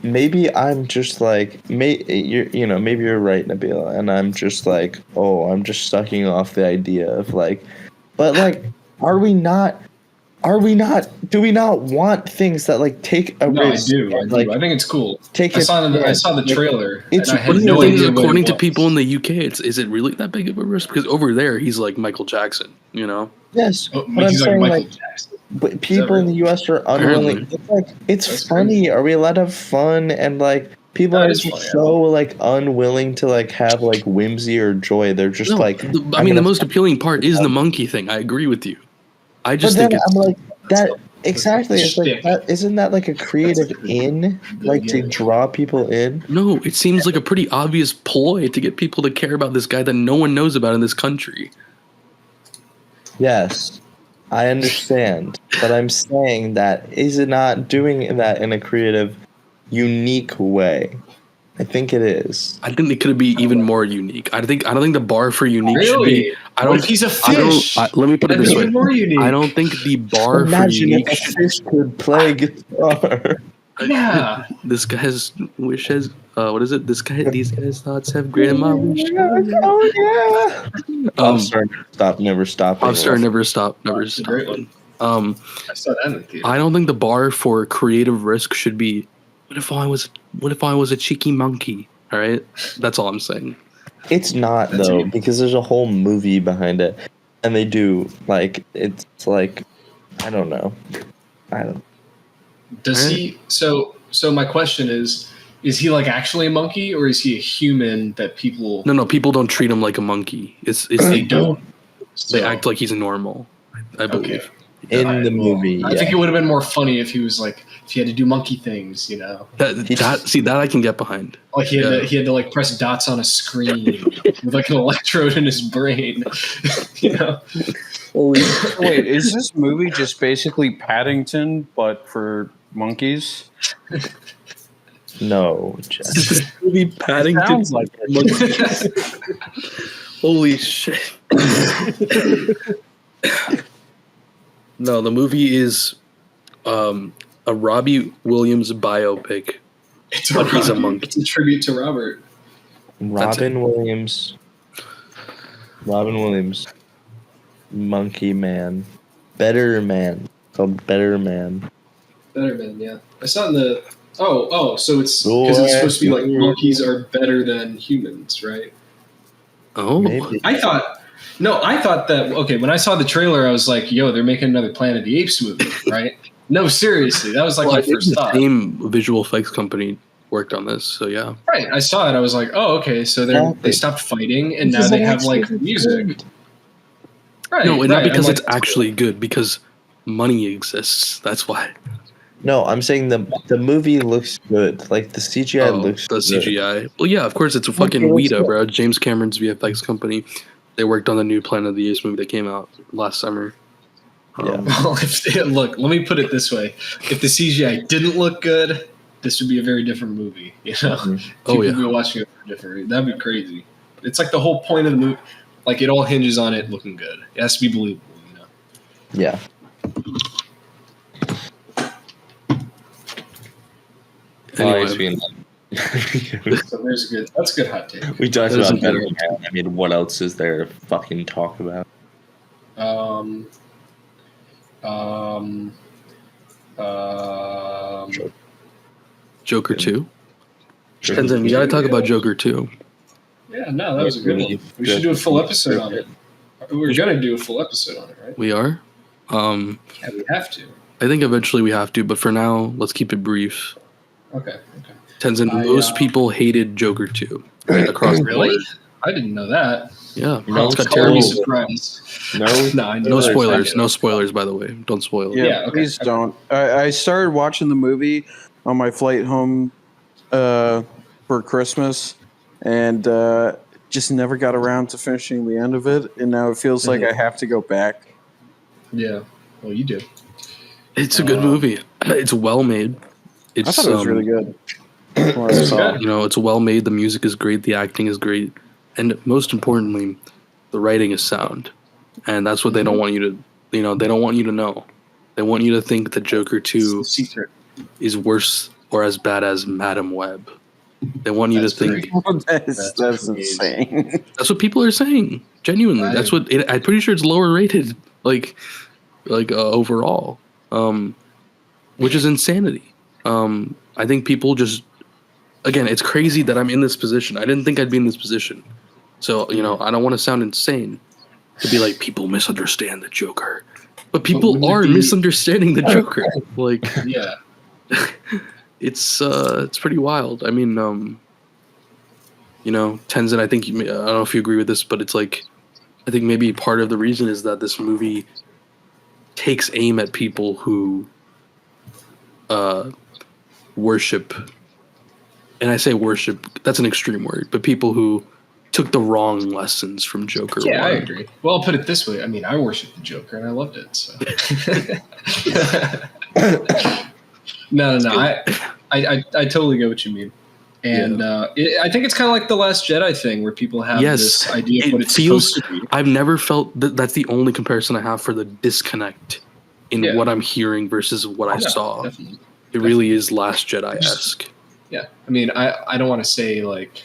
maybe I'm just like, maybe you're right, Nabila, and I'm just like, I'm just sucking off the idea of like, but like, do we not want things that like take a risk? I do. Like, I think it's cool. I saw the trailer. It's and I had But no the thing is, idea what according it to was. people in the UK, is it really that big of a risk? Because over there, he's like Michael Jackson, Yes, Oh, but I'm he's like saying Michael like, Jackson. but people in the US are unwilling. It's like it's funny. Are we allowed to have fun? And like people are just so like unwilling to like have like whimsy or joy. They're just like. The most appealing part is the monkey thing. I agree with you. I just but think then it's I'm like that. Exactly. It's like isn't that like a creative like to draw people in? no. It seems like a pretty obvious ploy to get people to care about this guy that no one knows about in this country. Yes, I understand, but I'm saying that is it not doing that in a creative, unique way? I think it is. I think it could be even more unique. I don't think the bar for unique should Really? be. I don't. What if he's a fish? Let me put it That'd this be way. even more unique. I don't think the bar Imagine for unique. if a fish could play guitar. Yeah. This guy's wish has. What is it? These guys' thoughts have greater my wish. Oh yeah. Popstar never stop. Popstar never stop. That's a great one. I saw that in the theater. I don't think the bar for creative risk should be. What if I was a cheeky monkey? All right, that's all I'm saying. It's not That's though, it. because there's a whole movie behind it, and they do like it's like I don't know. I don't. Does he? So my question is he like actually a monkey, or is he a human that people? No, people don't treat him like a monkey. It's They don't. They So, act like he's normal, I believe. Okay. In the movie, I think it would have been more funny if he was like if he had to do monkey things, you know. That I can get behind. Like he had to like press dots on a screen with like an electrode in his brain, you know. Wait, is this movie just basically Paddington but for monkeys? No, Jeff. This movie Paddington. Sounds like it. Holy shit. No, the movie is a Robbie Williams biopic. But he's a monkey. It's a tribute to Robert. Robin Williams, Monkey Man, Better Man, called Better Man. Better Man, yeah. I saw it in the. Oh, so it's because it's supposed to be like monkeys are better than humans, right? Oh, Maybe. I thought that. Okay, when I saw the trailer, I was like, "Yo, they're making another Planet of the Apes movie, right?" No, seriously, that was like my first thought. The same visual effects company worked on this, so yeah. Right, I saw it. I was like, "Oh, okay." So they stopped fighting, and now they have like music. Right. No, not because I'm it's actually good, because money exists. That's why. No, I'm saying the movie looks good. Like the CGI looks the good. CGI. Well, yeah, of course, it's a fucking Weta, bro. James Cameron's VFX company. They worked on the new Planet of the Apes movie that came out last summer. Yeah. Well, look, let me put it this way: if the CGI didn't look good, this would be a very different movie. You know, Oh, people yeah. would be watching it for different. That'd be crazy. It's like the whole point of the movie. Like it all hinges on it looking good. It has to be believable. You know. Yeah. Anyway. So there's that's a good hot take. We talked There's about a Better good- Man. I mean, what else is there to fucking talk about? Um, Joker 2. Tenzin, we gotta talk about Joker 2. yeah, no, that was a good one. We should do a full episode on it. We're gonna do a full episode on it, right? We are? Yeah, we have to. I think eventually we have to, but for now, let's keep it brief. Okay. Tenzin, I, most people hated Joker 2 right across the Really? board. I didn't know that. Yeah, No it's got I'll be terrible. surprised. No, No, I know No that. spoilers. No spoilers, by the way. Don't spoil it. Yeah, okay. please don't. I started watching the movie on my flight home for Christmas, and just never got around to finishing the end of it. And now it feels like I have to go back. Yeah. Well, you do. It's a good movie. It's well made. It's, I thought it was really good. What I saw. You know, it's well made. The music is great. The acting is great, and most importantly, the writing is sound. And that's what they don't want you to. You know, they don't want you to know. They want you to think that Joker It's 2 the secret. is worse or as bad as Madam Web. They want you That's to think. That's insane. That's what people are saying. Genuinely, Right. that's what. I'm pretty sure it's lower rated. Like overall, which is insanity. I think people just. Again, it's crazy that I'm in this position. I didn't think I'd be in this position. So, you know, I don't want to sound insane to be like, people misunderstand the Joker. But people wouldn't it are be- misunderstanding the Joker. Like, Yeah. it's pretty wild. I mean, you know, Tenzin, I think, I don't know if you agree with this, but it's like, I think maybe part of the reason is that this movie takes aim at people who worship, and I say worship, that's an extreme word, but people who took the wrong lessons from Joker. Yeah, I 1. agree. Well, I'll put it this way. I mean, I worship the Joker, and I loved it. So. No. I totally get what you mean. And I think it's kind of like the Last Jedi thing, where people have this idea of what it's supposed to be. I've never felt that's the only comparison I have for the disconnect in what I'm hearing versus what I saw. Definitely. It really is Last Jedi-esque. Yeah, I mean, I don't want to say like,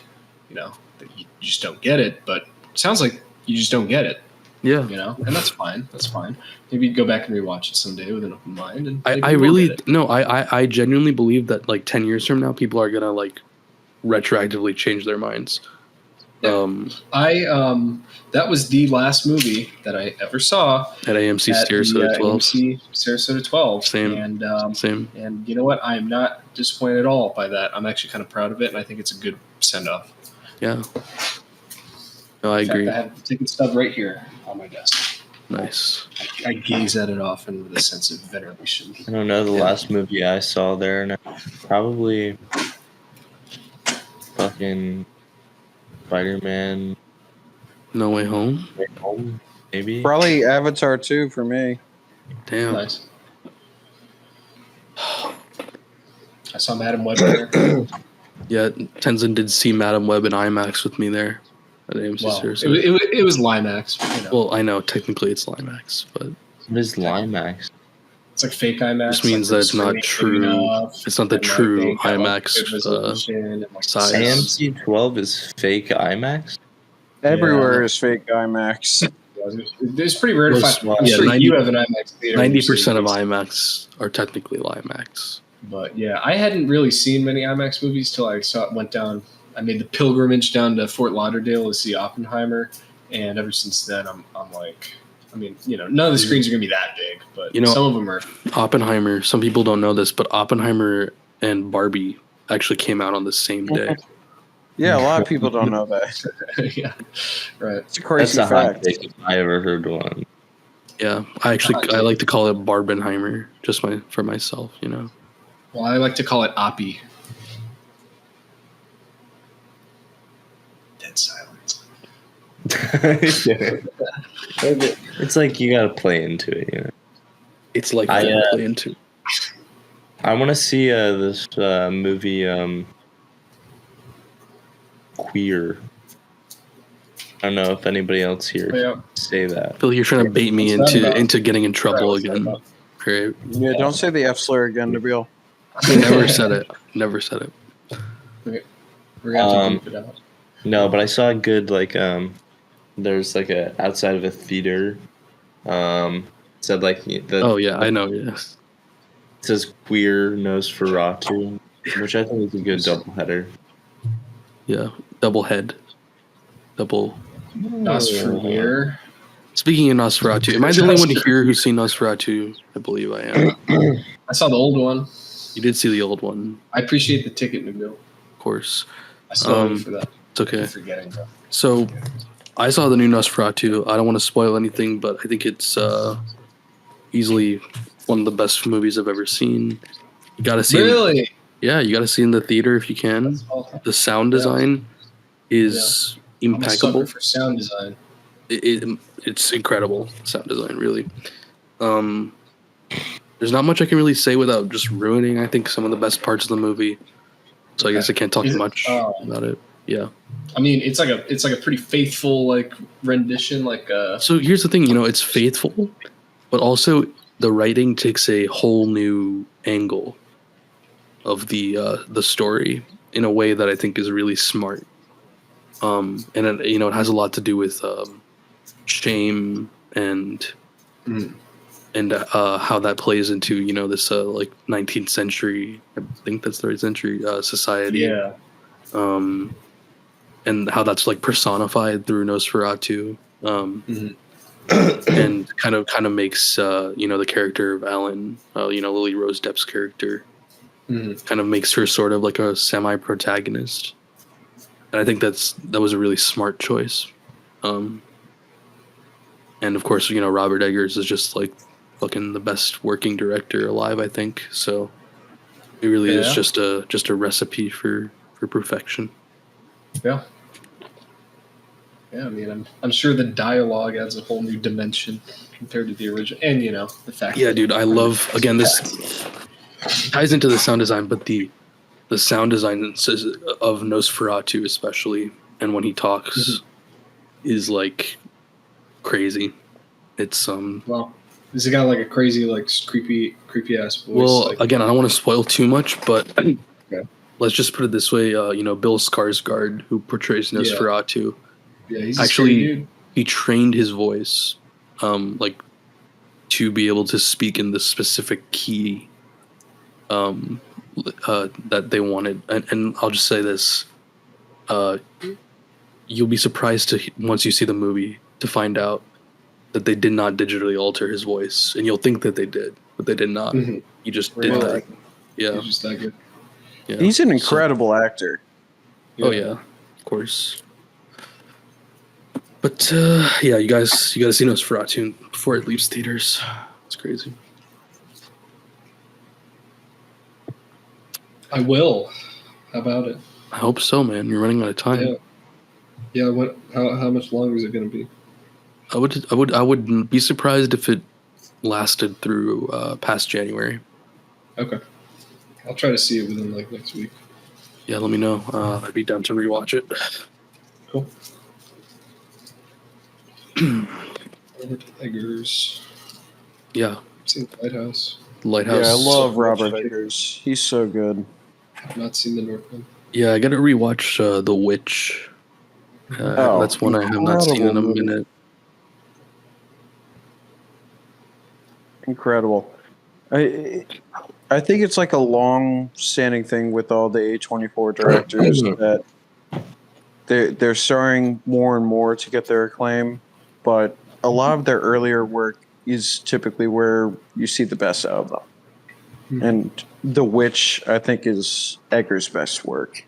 you know, that you just don't get it, but it sounds like you just don't get it. Yeah. You know, and that's fine. That's fine. Maybe go back and rewatch it someday with an open mind. And I really no. I genuinely believe that like 10 years from now, people are gonna like retroactively change their minds. Yeah. That was the last movie that I ever saw at AMC Sarasota 12. AMC Sarasota 12. Same. Same. And you know what? I'm not disappointed at all by that. I'm actually kind of proud of it, and I think it's a good send off. Yeah. No, I agree. I have the ticket stub right here on my desk. Nice. I gaze at it often with a sense of veneration. I don't know the last movie I saw there. No, probably fucking Spider-Man. No Way Home? Way Home, maybe. Probably Avatar 2 for me. Damn. Nice. I saw Madam Web there. Yeah, Tenzin did see Madam Web in IMAX with me there at AMC Well, Sarasota. it was Limax. You know. Well, I know technically it's Limax, but What is Limax? It's like fake IMAX. Just means that it's not true. It's not the true IMAX size. AMC 12 is fake IMAX? Everywhere is fake IMAX. It's pretty rare to find. I'm Yeah, sure 90 you have an IMAX theater. 90% of IMAX are technically Limax. But yeah, I hadn't really seen many IMAX movies till I went down. I made the pilgrimage down to Fort Lauderdale to see Oppenheimer, and ever since then, I'm like, I mean, you know, none of the screens are gonna be that big, but some of them are. Oppenheimer. Some people don't know this, but Oppenheimer and Barbie actually came out on the same day. Yeah, a lot of people don't know that. Yeah, right. It's a crazy That's fact. the highest if I ever heard one. Yeah, I like to call it Barbenheimer just for myself, you know. Well, I like to call it Oppie. Dead silence. It's like you gotta play into it, you know. It's like I play into. I want to see this movie, Queer. I don't know if anybody else here say that. I feel like you're trying to bait me into getting in trouble again. Right? Yeah, don't say the F slur again, Nabil. I never said it. Never said it. We're gonna have to beep it out. No, but I saw a good there's like a outside of a theater. Said like oh yeah, I know. Yes. It says Queer Nosferatu, which I think is a good doubleheader. Yeah, double head, double. Nosferatu. Speaking of Nosferatu, am I the only one here who's seen Nosferatu? I believe I am. I saw the old one. You did see the old one. I appreciate the ticket, Nabil. Of course. I still wait for that. It's okay. I'm forgetting, bro. So, I saw the new Nosferatu. I don't want to spoil anything, but I think it's easily one of the best movies I've ever seen. You got to see. Really? Yeah, you got to see it in the theater if you can. The sound design is impeccable. I'm a sucker for sound design. It's incredible sound design, really. There's not much I can really say without just ruining, I think, some of the best parts of the movie. So I guess I can't talk much about it. Yeah. I mean, it's like a pretty faithful rendition. So here's the thing, it's faithful, but also the writing takes a whole new angle of the story in a way that I think is really smart. And it has a lot to do with shame and how that plays into this 19th century, I think that's the right century, society. Yeah. And how that's personified through Nosferatu. And kind of makes the character of Ellen, Lily Rose Depp's character, kind of makes her sort of like a semi-protagonist. And I think that was a really smart choice. And of course, Robert Eggers is just fucking the best working director alive, I think. So it really is just a recipe for perfection. Yeah. Yeah, I mean, I'm sure the dialogue adds a whole new dimension compared to the original, and the fact. Yeah, dude, I love this ties into the sound design, but the sound design of Nosferatu especially, and when he talks, is crazy. It's Well, has he got a crazy creepy ass voice? Well, again, I don't want to spoil too much, but let's just put it this way: Bill Skarsgård, who portrays Nosferatu. Yeah, he's actually he trained his voice to be able to speak in the specific key that they wanted. And I'll just say this, you'll be surprised once you see the movie to find out that they did not digitally alter his voice, and you'll think that they did, but they did not. Mhm. He just Really? did that. Yeah. He's just that good. Yeah. He's an incredible actor. Oh yeah, of course. But yeah, you guys see Nosferatu before it leaves theaters. It's crazy. I will. How about it? I hope so, man. You're running out of time. Yeah. Yeah. What? How much longer is it going to be? I would be surprised if it lasted through past January. Okay. I'll try to see it within like next week. Yeah, let me know. I'd be down to rewatch it. Cool. Robert Eggers. Yeah, Seen the Lighthouse. Lighthouse. Yeah, I love Robert Eggers. He's so good. I've not seen the Northman. Yeah, I got to rewatch The Witch. That's one I have not seen in a incredible movie. minute. Incredible. I think it's like a long-standing thing with all the A24 directors that they're starring more and more to get their acclaim, but a lot of their earlier work is typically where you see the best out of them. And The Witch, I think, is Eggers' best work.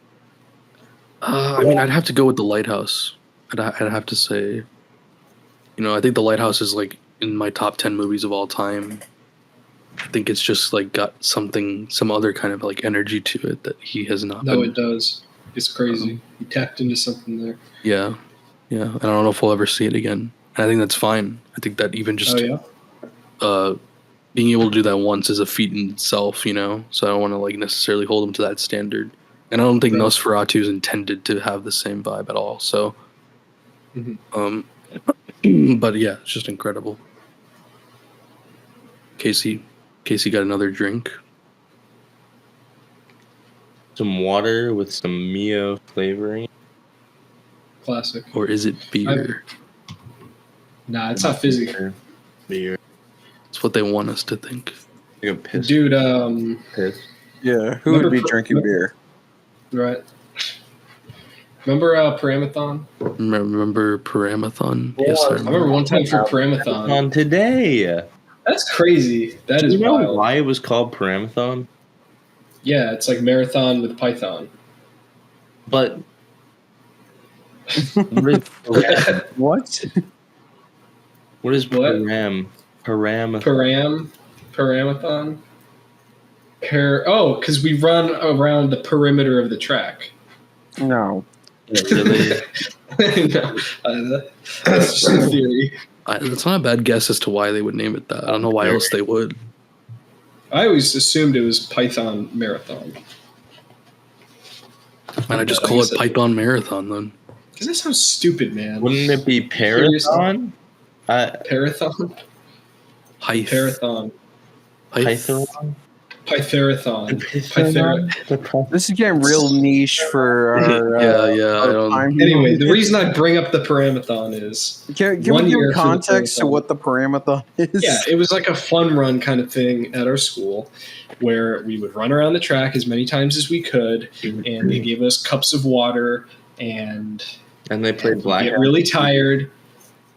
I mean, I'd have to go with The Lighthouse. I'd have to say, I think The Lighthouse is like in my top 10 movies of all time. I think it's just like got some other kind of like energy to it that he has not. No, it does. It's crazy. He tapped into something there. Yeah. And I don't know if we'll ever see it again. And I think that's fine. I think that even just being able to do that once is a feat in itself, So I don't want to like necessarily hold him to that standard. And I don't think Nosferatu is intended to have the same vibe at all. So, but yeah, it's just incredible. Casey got another drink. Some water with some Mio flavoring. Classic. Or is it beer? Nah, it's not fizzy. Beer. It's what they want us to think. Like a piss. Dude, Piss. Yeah, who would be drinking beer? right. Remember Paramathon? Remember Paramathon? Yes, I remember one time for Paramathon. On today. That's crazy. That Do is you know wild. why it was called Paramathon? Yeah, it's like marathon with Python. But what is What? what is What? Paramathon? Paramathon? Because we run around the perimeter of the track. No. Really? No, that's just a theory. That's not a bad guess as to why they would name it that. I don't know why else they would. I always assumed it was Python Marathon. And I just call it Python Marathon then. Because that sounds stupid, man. Wouldn't it be Parathon? Parathon? Python. Python? Pytharathon. This is getting real niche for our. Yeah. I don't. Anyway, the reason I bring up the Paramathon is Can one we year give for the context to Paramathon. what the Paramathon is? Yeah, it was like a fun run kind of thing at our school where we would run around the track as many times as we could, and they gave us cups of water, and they played we'd Black. get really tired.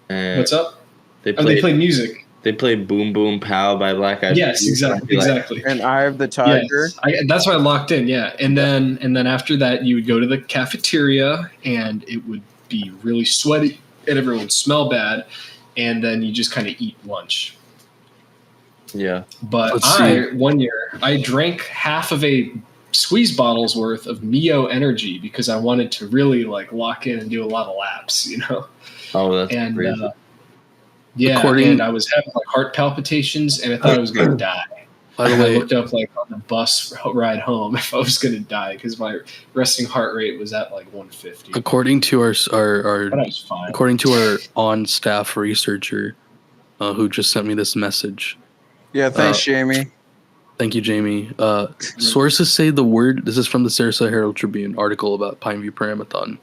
And What's up? They Oh, they played. played music. They played Boom Boom Pow by Black Eyed Yes, Peas. exactly. And Eye of the Tiger. Yes. That's why I locked in. Yeah, and then after that, you would go to the cafeteria, and it would be really sweaty, and everyone would smell bad, and then you just kind of eat lunch. Yeah. But Let's one year, I drank half of a squeeze bottle's worth of Mio Energy because I wanted to really like lock in and do a lot of laps, Oh, that's And crazy. and I was having like heart palpitations, and I thought I was going to die. By the I way, looked up like on the bus ride home if I was going to die because my resting heart rate was at like 150. according to our But I was fine. according to our on-staff researcher, who just sent me this message. Yeah, thanks, Jamie. Thank you, Jamie. Sources say the word. This is from the Sarasota Herald Tribune article about Pineview Paramathon.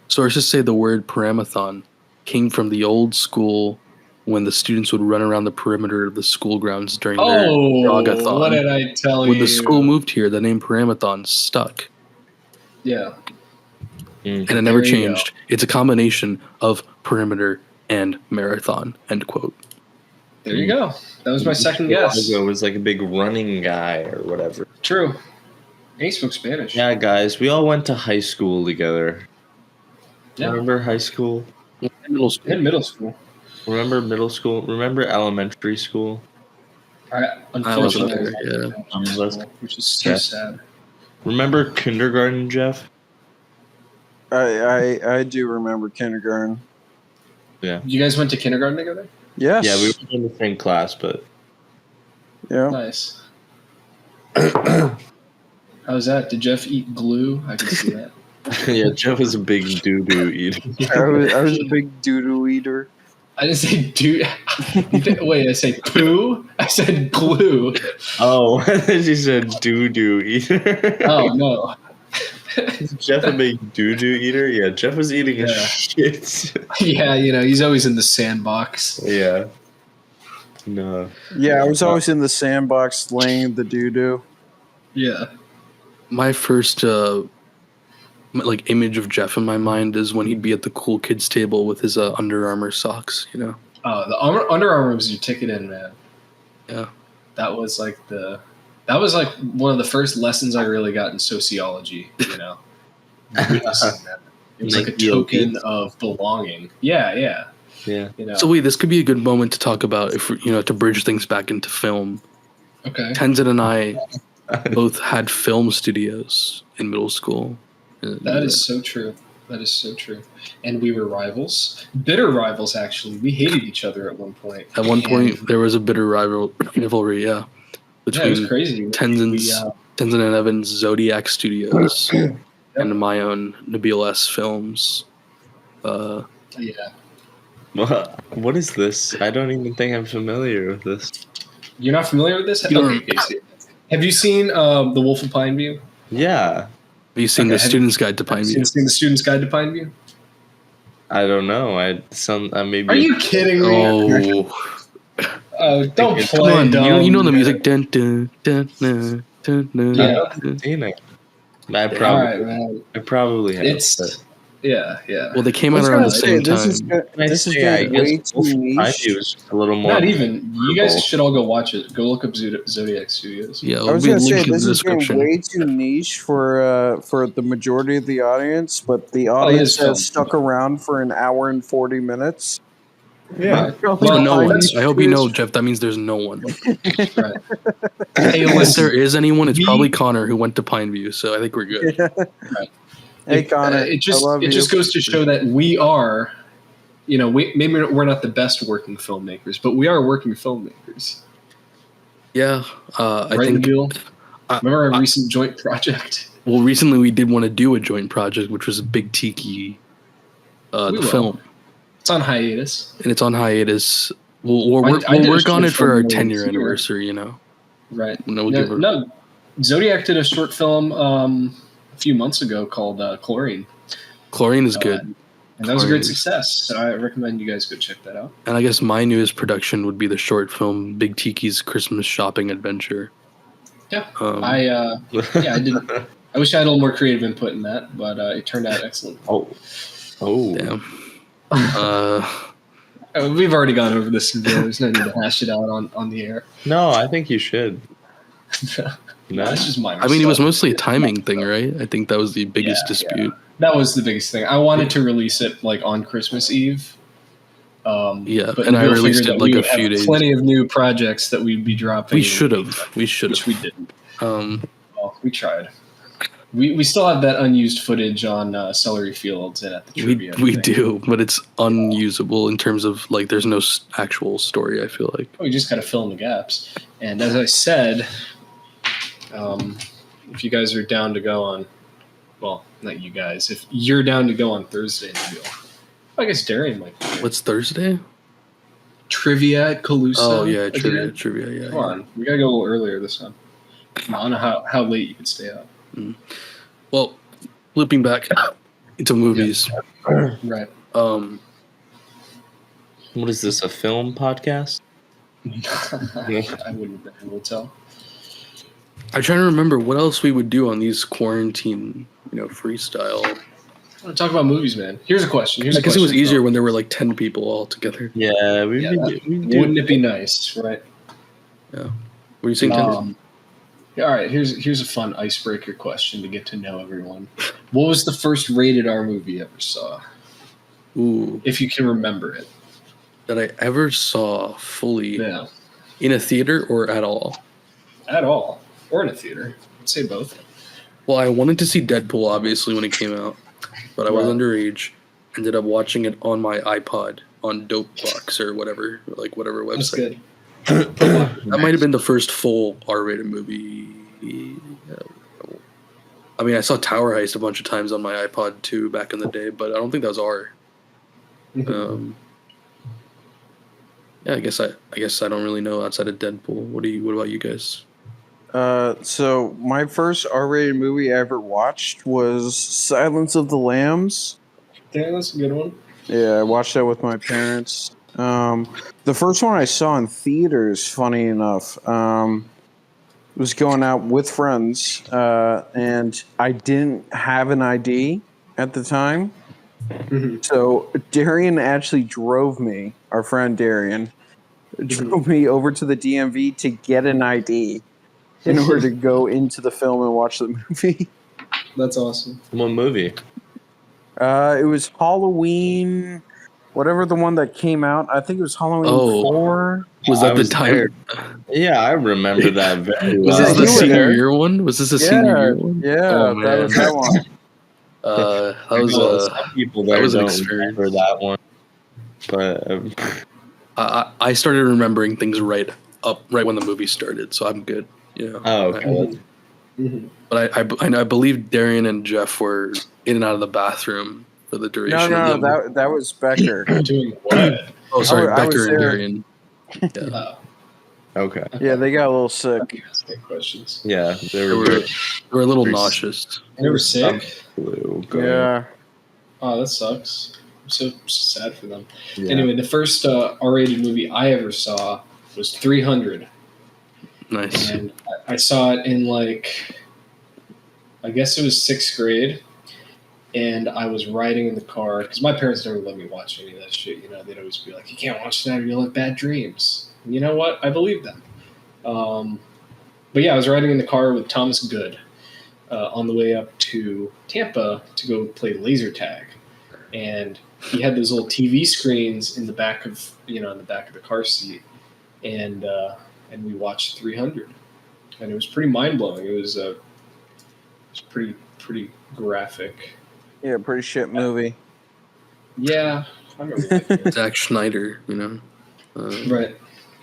Sources say the word Paramathon came from the old school when the students would run around the perimeter of the school grounds during their jogathon. What did I tell you? When the school moved here, the name Paramathon stuck. Yeah. and it never changed. It's a combination of perimeter and marathon. End quote. There you go. That was my second guess. It was like a big running guy or whatever. True. And he spoke Spanish. Yeah, guys, we all went to high school together. Yeah. Remember high school? Middle school. In middle school. Remember middle school? Remember elementary school? Unfortunately, yeah. Which is so sad. Remember kindergarten, Jeff? I do remember kindergarten. Yeah. You guys went to kindergarten together? Yes. Yeah, we were in the same class, but Yeah. Nice. How was that? Did Jeff eat glue? I can see that. yeah, Jeff was a big doo-doo eater. I was a big doo-doo eater. I didn't say dude. Wait, I say poo? I said glue. Oh, she said doo-doo eater. Oh, no. Is Jeff a big doo-doo eater? Yeah, Jeff was eating his shit. Yeah, he's always in the sandbox. Yeah. No. Yeah, I was always in the sandbox laying the doo-doo. Yeah. My first image of Jeff in my mind is when he'd be at the cool kids table with his Under Armour socks, Oh, the Under Armour was your ticket in, man. Yeah. That was like one of the first lessons I really got in sociology, Witnessing that. It was like a token of belonging. Yeah. Yeah. So wait, this could be a good moment to talk about to bridge things back into film. Okay. Tenzin and I both had film studios in middle school. That is so true. That is so true. And we were rivals. Bitter rivals, actually. We hated each other at one point. At one point, there was a bitter rivalry, Yeah, it between was crazy. Tenzin and Evan's Zodiac Studios and my own Nabil S. Films. Yeah. What is this? I don't even think I'm familiar with this. You're not familiar with this? Okay, Casey. Have you seen The Wolf of Pineview? Yeah. Have you seen the Student's Guide to Pineview? Have you seen the Student's Guide to Pineview? I don't know. Maybe. Are you kidding me? Oh, don't come play on! dumb. You know the music. Dun, dun, dun, dun, dun, dun, Yeah. dun. I probably have. It's yeah. Well, they came out around the same time. This is way too niche. It was a little more. Not even. You guys should all go watch it. Go look up Zodiac Studios. Yeah, I was going to say this is getting way too niche for the majority of the audience, but the audience has stuck around for an hour and 40 minutes. Yeah. Well, no one. I hope you know, Jeff. That means there's no one. Right. Hey, if there is anyone, it's probably Connor who went to Pineview. So I think we're good. Right. Hey, Connor. It just goes to show that we are, maybe we're not the best working filmmakers, but we are working filmmakers. Yeah, I right, think. Nabil? Remember our recent joint project? Well, recently we did want to do a joint project, which was a Big Tiki, film. It's on hiatus. And it's on hiatus. We'll work on it for our 10-year anniversary, Right. No, Zodiac did a short film a few months ago called Chlorine. Chlorine is good. And that was a great success. So I recommend you guys go check that out. And I guess my newest production would be the short film Big Tiki's Christmas Shopping Adventure. Yeah. I didn't. I wish I had a little more creative input in that, but it turned out excellent. Oh. Damn. We've already gone over this. There's no need to hash it out on the air. No, I think you should. No, that's just my. I mean, it was mostly a timing thing, right? I think that was the biggest dispute. Yeah. That was the biggest thing. I wanted to release it on Christmas Eve. But I released it a few days. Plenty of new projects that we'd be dropping. We should have. Which we didn't. Well, we tried. We still have that unused footage on Celery Fields and at the trivia. We do, but it's unusable in terms of there's no actual story. I feel like we just got to fill in the gaps. And as I said, if you guys are down to go on, well, not you guys, if you're down to go on Thursday, I guess Darian might be there. What's Thursday? Trivia at Calusa. Oh yeah, trivia. Yeah. Come on, we gotta go a little earlier this time. I don't know how late you could stay up. Well, looping back into movies. Yeah. Right. What is this, a film podcast? I wouldn't be able to tell. I'm trying to remember what else we would do on these quarantine, freestyle Talk about movies, man. Here's a question. I guess it was easier when there were like 10 people all together. Yeah, wouldn't it be nice, right? Yeah. Were you saying Tenzin? All right, here's a fun icebreaker question to get to know everyone. What was the first rated R movie you ever saw? Ooh. If you can remember it. That I ever saw fully in a theater or at all? At all. Or in a theater. I'd say both. Well, I wanted to see Deadpool, obviously, when it came out. But I was underage. Ended up watching it on my iPod on Dopebox or whatever website. That's good. That might have been the first full R-rated movie. I mean, I saw Tower Heist a bunch of times on my iPod too back in the day, but I don't think that was R. Yeah, I guess I don't really know outside of Deadpool. What about you guys? So my first R-rated movie I ever watched was Silence of the Lambs. Yeah, that's a good one. Yeah, I watched that with my parents. The first one I saw in theaters, funny enough, was going out with friends, and I didn't have an ID at the time. So Darian actually drove me, our friend Darian, drove me over to the DMV to get an ID in order to go into the film and watch the movie. That's awesome. What movie? It was Halloween, whatever the one that came out. I think it was Halloween 4. Was that the time? Yeah, I remember that very well. Was this the senior year one? Was this a senior year one? Yeah, that was that one. That was some people there don't remember that one, but I started remembering things right when the movie started, so I'm good. Yeah. Oh, okay. But I believe Darian and Jeff were in and out of the bathroom for the duration. No, that was Becker. Doing what? Oh, sorry, Becker and Darian. Yeah. Okay. Yeah, they got a little sick. Asking questions. Yeah, they were a little nauseous. They were sick. Yeah. Oh, that sucks. I'm so sad for them. Yeah. Anyway, the first R-rated movie I ever saw was 300. Nice. And I saw it in I guess it was 6th grade. And I was riding in the car because my parents never let me watch any of that shit. You know, they'd always be like, "You can't watch that, or you'll have bad dreams." And you know what? I believe them. But yeah, I was riding in the car with Thomas Good on the way up to Tampa to go play laser tag, and he had those little TV screens in the back of the car seat, and we watched 300, and it was pretty mind blowing. It was pretty graphic. Yeah, pretty shit movie. Yeah, I remember that. Zack Schneider, you know. Right.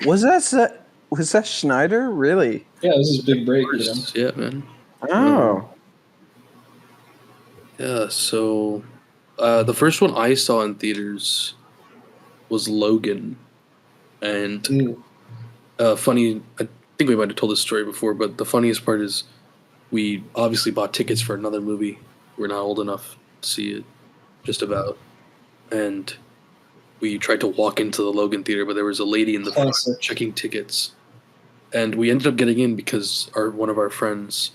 Was that Schneider? Really? Yeah, this is a big break. You know? Yeah, man. Oh. Yeah, so the first one I saw in theaters was Logan. And funny, I think we might have told this story before, but the funniest part is we obviously bought tickets for another movie. We're not old enough to see it, just about. And we tried to walk into the Logan theater, but there was a lady in the front checking tickets. And we ended up getting in because one of our friends,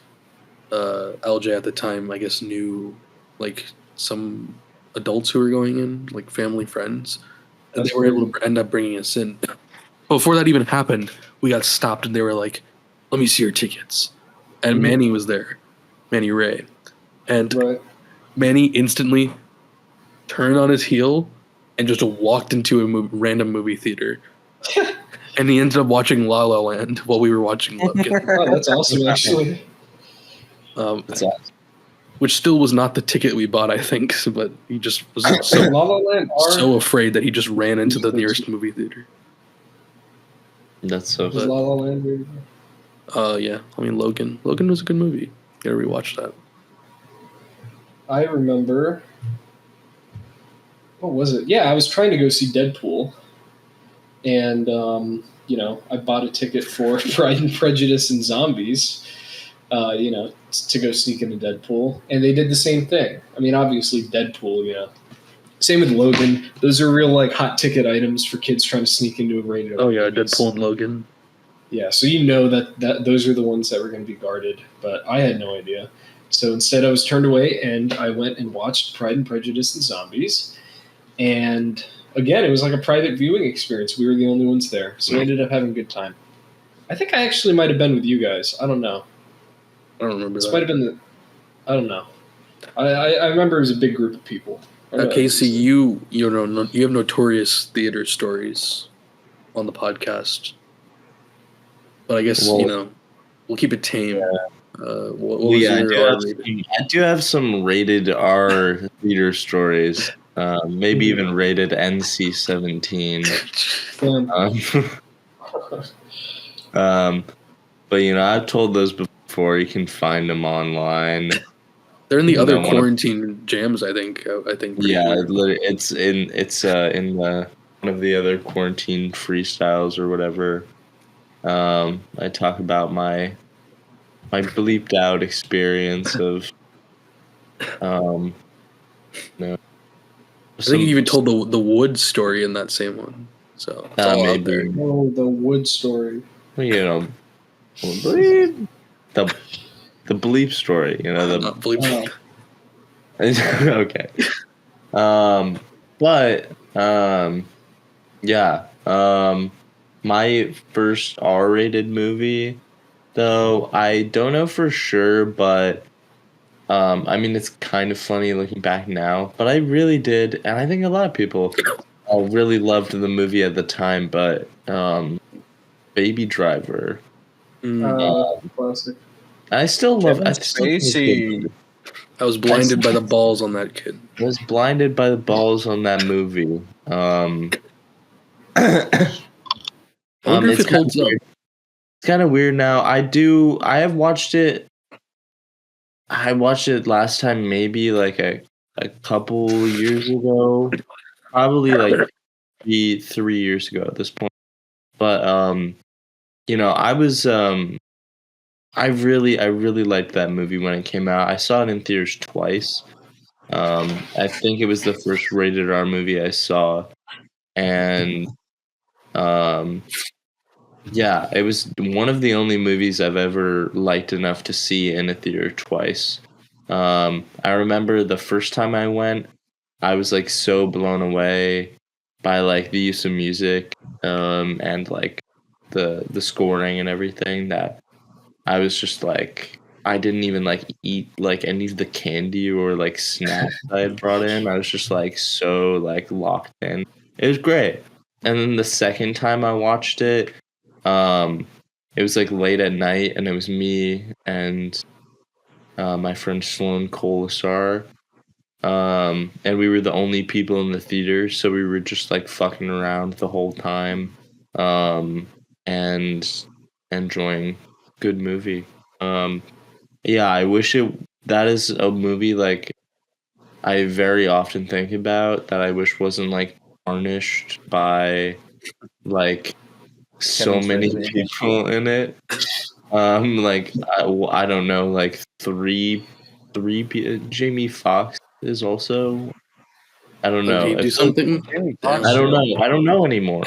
LJ at the time, I guess knew some adults who were going in, family friends. And they were able to end up bringing us in. Before that even happened, we got stopped and they were like, "Let me see your tickets." And Manny was there, Manny Ray. And Manny instantly turned on his heel and just walked into a random movie theater. And he ended up watching La La Land while we were watching Logan. Oh, that's awesome, actually. That's awesome. Which still was not the ticket we bought, I think. But he just was so afraid that he just ran into the nearest movie theater. That's so was La La Land movie? Yeah. I mean, Logan. Logan was a good movie. Gotta rewatch that. I remember. What was it? Yeah, I was trying to go see Deadpool. And, I bought a ticket for Pride and Prejudice and Zombies, to go sneak into Deadpool. And they did the same thing. I mean, obviously, Deadpool, Same with Logan. Those are real, hot ticket items for kids trying to sneak into a rated R. Oh, yeah, Deadpool and Logan. Yeah, so you know that those are the ones that were going to be guarded. But I had no idea. So instead, I was turned away, and I went and watched Pride and Prejudice and Zombies. And again, it was like a private viewing experience. We were the only ones there, so we ended up having a good time. I think I actually might have been with you guys. I don't know. I don't remember This that. might have been I don't know. I remember it was a big group of people. Casey, you have notorious theater stories on the podcast, but I guess we'll keep it tame. Yeah. What was your R-rated? I do have some rated R theater stories. Maybe even rated NC-17. But I've told those before. You can find them online. They're in the other quarantine jams, I think. Yeah, it's in the one of the other quarantine freestyles or whatever. I talk about my bleeped out experience of I think you even told the wood story in that same one. So it's all out there. Oh, the wood story. The bleep story, Not bleep. Okay. My first R-rated movie, though, I don't know for sure, but it's kind of funny looking back now, but I really did, and I think a lot of people really loved the movie at the time, but Baby Driver. Classic. I still love Spacey. I was blinded by the balls on that kid. I was blinded by the balls on that movie. I wonder if it holds up. It's kind of weird now. I have watched it. I watched it last time maybe like a couple years ago. Probably like 3 years ago at this point. But I was I really liked that movie when it came out. I saw it in theaters twice. I think it was the first rated R movie I saw, and it was one of the only movies I've ever liked enough to see in a theater twice. I remember the first time I went, I was like so blown away by like the use of music and like the scoring and everything that I was just like, I didn't even like eat like any of the candy or like snacks I had brought in. I was just like so like locked in. It was great. And then the second time I watched it, it was like late at night, and it was me and my friend Sloan Colasar. And we were the only people in the theater, so we were just like fucking around the whole time, and enjoying good movie. I wish that is a movie like I very often think about that I wish wasn't like tarnished by like so many people in it. Like I don't know, like three Jamie Foxx is also. I don't know. Do something. I don't know anymore.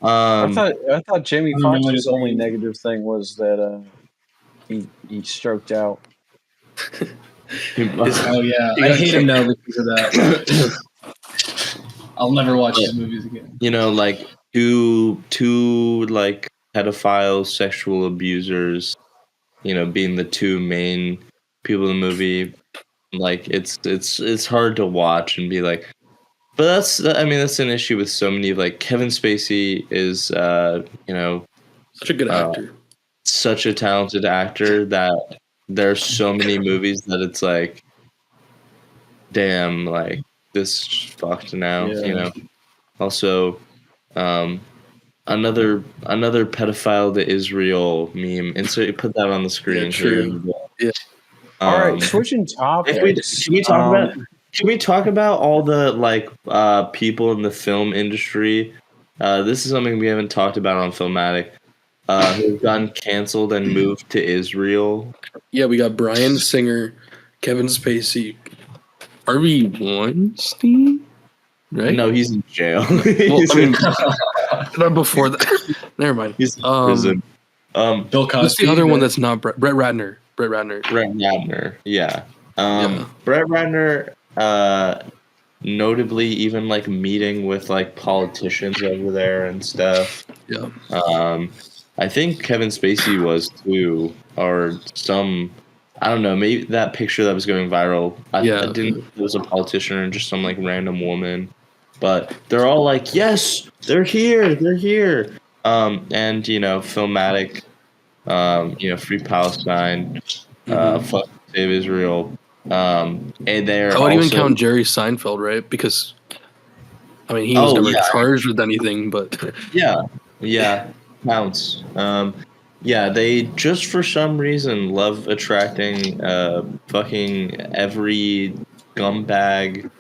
I thought Jamie Foxx's only negative thing was that he stroked out. Oh yeah, I hate him now because of that. I'll never watch his movies again. Like two like pedophile sexual abusers, being the two main people in the movie. Like it's hard to watch and be like, but that's an issue with so many. Like Kevin Spacey is such a good actor, such a talented actor that there's so many movies that it's like, damn, like this fucked now. Also, another pedophile to Israel meme. Insert, put that on the screen. Yeah, true. Yeah. All right, switching topics. Can we talk about all the like people in the film industry? This is something we haven't talked about on Filmatic. Who've gotten canceled and moved to Israel. Yeah, we got Bryan Singer, Kevin Spacey, Harvey Weinstein, right? No, he's in jail. Not before that. Never mind. He's in prison. Bill Cosby. What's the other one that's not Brett Ratner? Brett Ratner. Brett Ratner, yeah. Yeah. Brett Ratner, notably even like meeting with like politicians over there and stuff. Yeah. I think Kevin Spacey was too, or some. I don't know. Maybe that picture that was going viral. I didn't know it was a politician or just some like random woman, but they're all like, "Yes, they're here, they're here." And Filmatic, Free Palestine, fuck Save Israel. And they're I would even also count Jerry Seinfeld, right? Because I mean, he was never charged with anything, but yeah, counts. Yeah, they just for some reason love attracting fucking every scumbag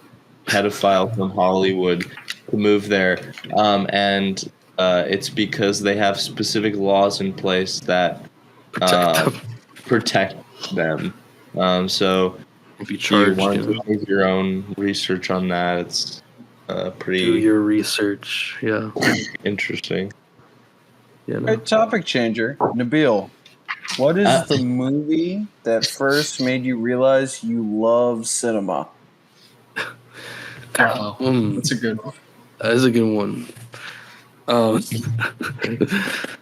pedophile from Hollywood to move there. And it's because they have specific laws in place that protect them. So if you if you charge, want to do your own research on that, it's pretty do your research. Yeah. interesting. Yeah. No. Right, topic changer. Nabil, what is the movie that first made you realize you love cinema? Wow, that's a good one. That is a good one.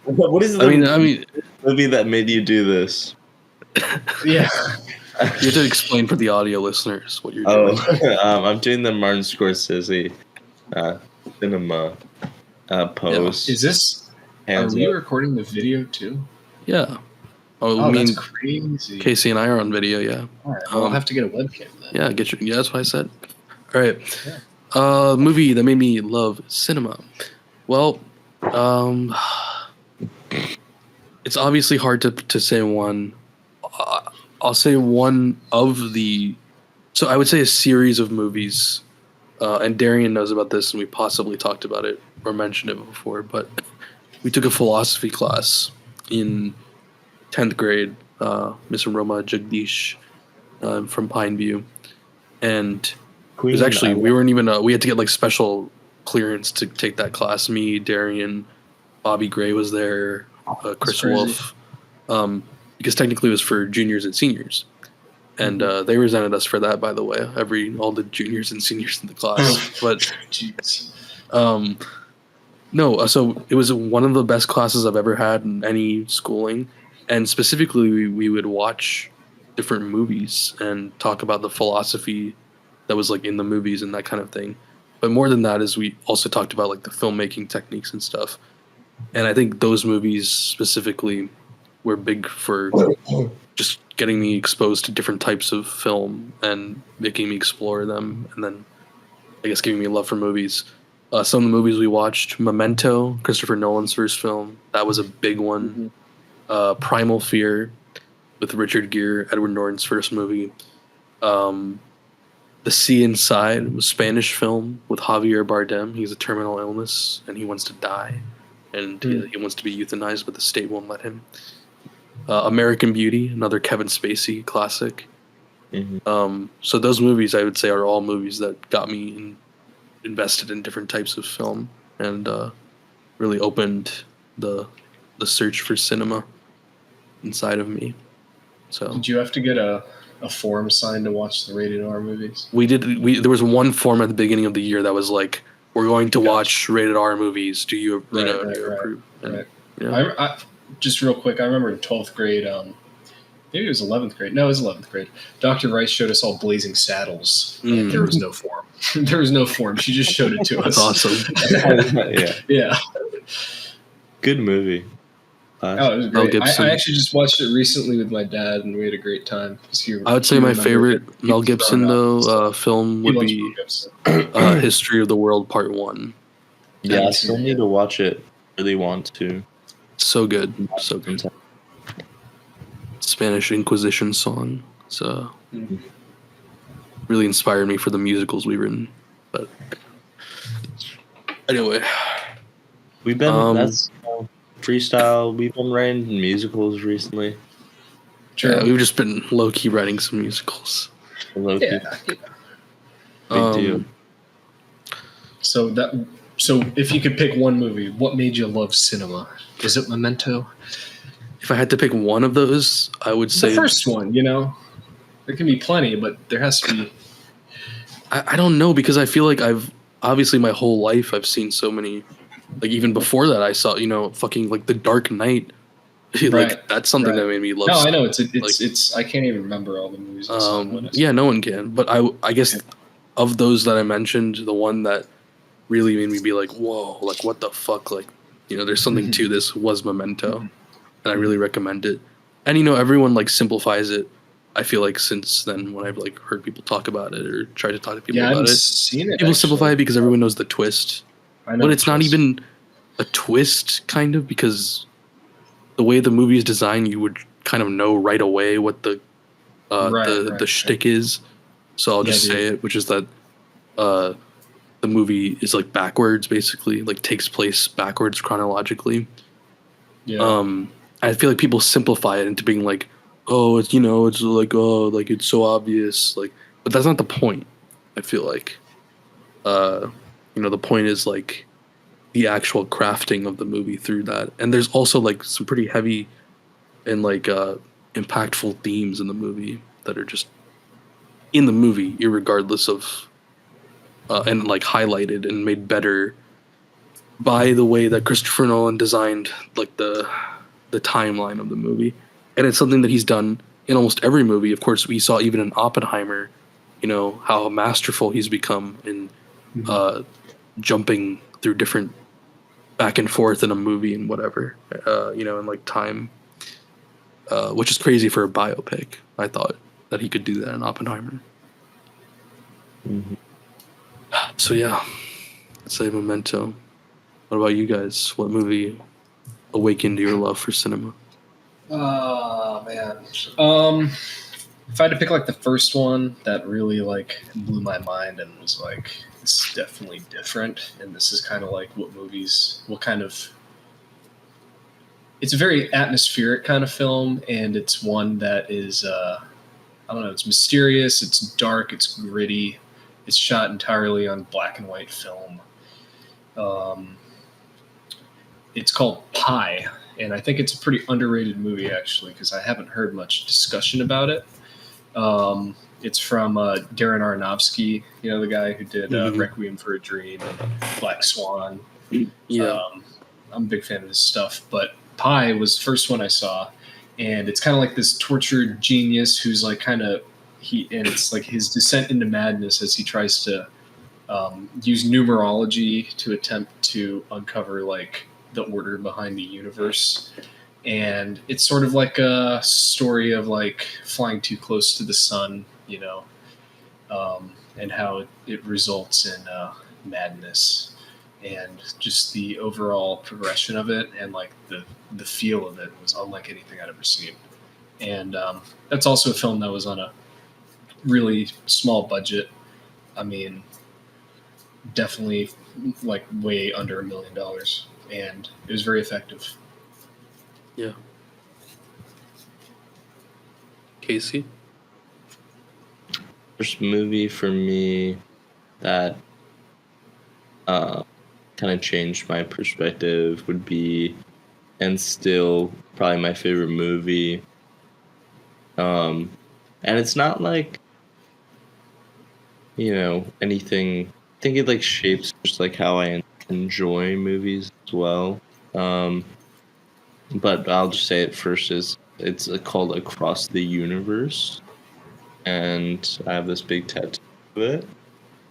What is the movie that made you do this? Yeah. You have to explain for the audio listeners what you're doing. I'm doing the Martin Scorsese cinema pose. Is this? Are we recording the video too? Yeah. That's crazy. Casey and I are on video. Yeah. All right. I'll have to get a webcam then. Yeah. Yeah. That's what I said. All right. Yeah. Movie that made me love cinema. Well, it's obviously hard to say one. I'll say one of the. So I would say a series of movies, and Darian knows about this, and we possibly talked about it or mentioned it before. But we took a philosophy class in 10th grade. Miss Roma Jagdish from Pineview, and it was actually we weren't even we had to get like special clearance to take that class. Me, Darian, Bobby Gray was there, Chris Wolf, because technically it was for juniors and seniors, and they resented us for that. By the way, all the juniors and seniors in the class, but no. So it was one of the best classes I've ever had in any schooling, and specifically we would watch different movies and talk about the philosophy that was like in the movies and that kind of thing. But more than that is we also talked about like the filmmaking techniques and stuff. And I think those movies specifically were big for just getting me exposed to different types of film and making me explore them. And then I guess giving me a love for movies. Some of the movies we watched, Memento, Christopher Nolan's first film. That was a big one. Primal Fear with Richard Gere, Edward Norton's first movie. The Sea Inside was a Spanish film with Javier Bardem. He has a terminal illness and he wants to die, and he wants to be euthanized, but the state won't let him. American Beauty, another Kevin Spacey classic. So those movies, I would say, are all movies that got me invested in different types of film and really opened the search for cinema inside of me. So did you have to get a form signed to watch the rated R movies? We did. There was one form at the beginning of the year that was like, "We're going to watch rated R movies. Do you approve?" Right. Yeah. I just real quick, I remember in 12th grade, maybe it was 11th grade. No, it was 11th grade. Dr. Rice showed us all Blazing Saddles. There was no form. There was no form. She just showed it to us. That's awesome. Yeah. Good movie. It was great. I actually just watched it recently with my dad, and we had a great time. I would say my favorite Mel Gibson film would be History of the World Part 1. Yeah, I still need to watch it. Really want to. So good. So good. Spanish Inquisition song. So really inspired me for the musicals we've written. But anyway. We've been that's freestyle. We've been writing musicals recently. Sure. Yeah, we've just been low key writing some musicals. Low key. Yeah. Big deal. So if you could pick one movie, what made you love cinema? Is it Memento? if I had to pick one of those, I would say the first one. You know, there can be plenty, but there has to be. I don't know, because I feel like I've obviously my whole life I've seen so many. Like even before that, I saw fucking like The Dark Knight. Like Right, that's something right. that made me love. No, I know like, it's. I can't even remember all the movies I saw. When I saw yeah, no one can. But I guess of those that I mentioned, the one that really made me be like, whoa, like what the fuck, like there's something to this was Memento, and I really recommend it. And everyone like simplifies it. I feel like since then, when I've like heard people talk about it or tried to talk to people I about haven't it, seen it. people simplify it because everyone knows the twist. I know But it's not even a twist, kind of, because the way the movie is designed, you would kind of know right away what the shtick is. So I'll just say it, which is that the movie is like backwards, basically, like takes place backwards chronologically. Yeah. I feel like people simplify it into being like, oh, it's it's like, oh, like it's so obvious, like, but that's not the point. I feel like, the point is like the actual crafting of the movie through that. And there's also like some pretty heavy and like impactful themes in the movie that are just in the movie, irregardless of and like highlighted and made better by the way that Christopher Nolan designed like the timeline of the movie. And it's something that he's done in almost every movie. Of course, we saw even in Oppenheimer, how masterful he's become in jumping through different back and forth in a movie and whatever, in like time, which is crazy for a biopic. I thought that he could do that in Oppenheimer. Mm-hmm. So yeah, I'd say Memento. What about you guys? What movie awakened your love for cinema? Oh man. If I had to pick like the first one that really like blew my mind and was like, it's definitely different, and this is kind of like it's a very atmospheric kind of film, and it's one that is I don't know, it's mysterious, it's dark, it's gritty, it's shot entirely on black and white film. It's called Pi, and I think it's a pretty underrated movie actually, because I haven't heard much discussion about it. It's from Darren Aronofsky, the guy who did Requiem for a Dream and Black Swan. Yeah. I'm a big fan of his stuff, but Pi was the first one I saw, and it's kind of like this tortured genius who's like and it's like his descent into madness as he tries to use numerology to attempt to uncover like the order behind the universe. And it's sort of like a story of like flying too close to the sun, and how it results in madness, and just the overall progression of it, and like the feel of it was unlike anything I'd ever seen. And that's also a film that was on a really small budget. I mean, definitely like way under $1 million, and it was very effective. Yeah. Casey? First movie for me that kind of changed my perspective would be, and still probably my favorite movie. And it's not like, anything. I think it like shapes just like how I enjoy movies as well. But I'll just say it first is it's called Across the Universe, and I have this big tattoo of it.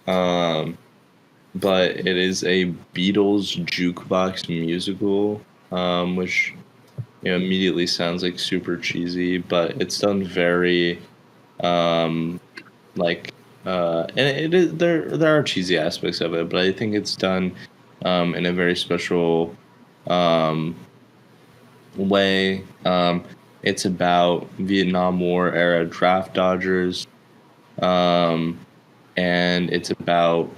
But it is a Beatles jukebox musical, which immediately sounds like super cheesy, but it's done very and it is there are cheesy aspects of it, but I think it's done in a very special way. It's about Vietnam War era draft dodgers, and it's about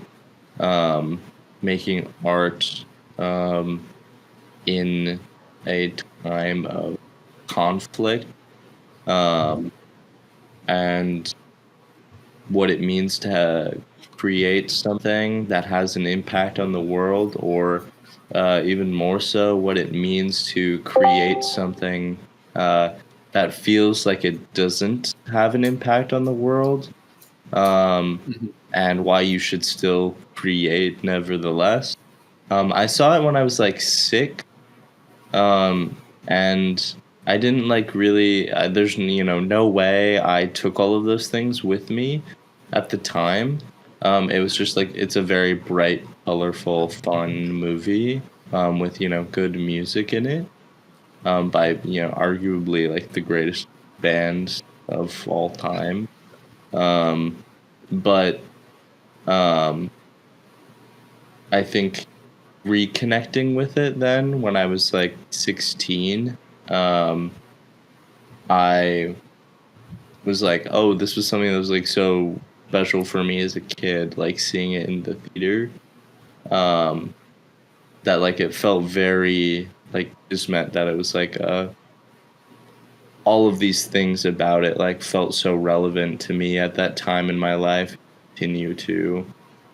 making art in a time of conflict, and what it means to create something that has an impact on the world, or even more so, what it means to create something that feels like it doesn't have an impact on the world, and why you should still create nevertheless. I saw it when I was like sick, and I didn't like really. There's no way I took all of those things with me at the time. It was just like it's a very bright, colorful, fun movie with good music in it by arguably like the greatest band of all time. But I think reconnecting with it then when I was like 16, I was like, oh, this was something that was like so special for me as a kid, like seeing it in the theater. That like it felt very like just meant that it was like all of these things about it like felt so relevant to me at that time in my life, continue to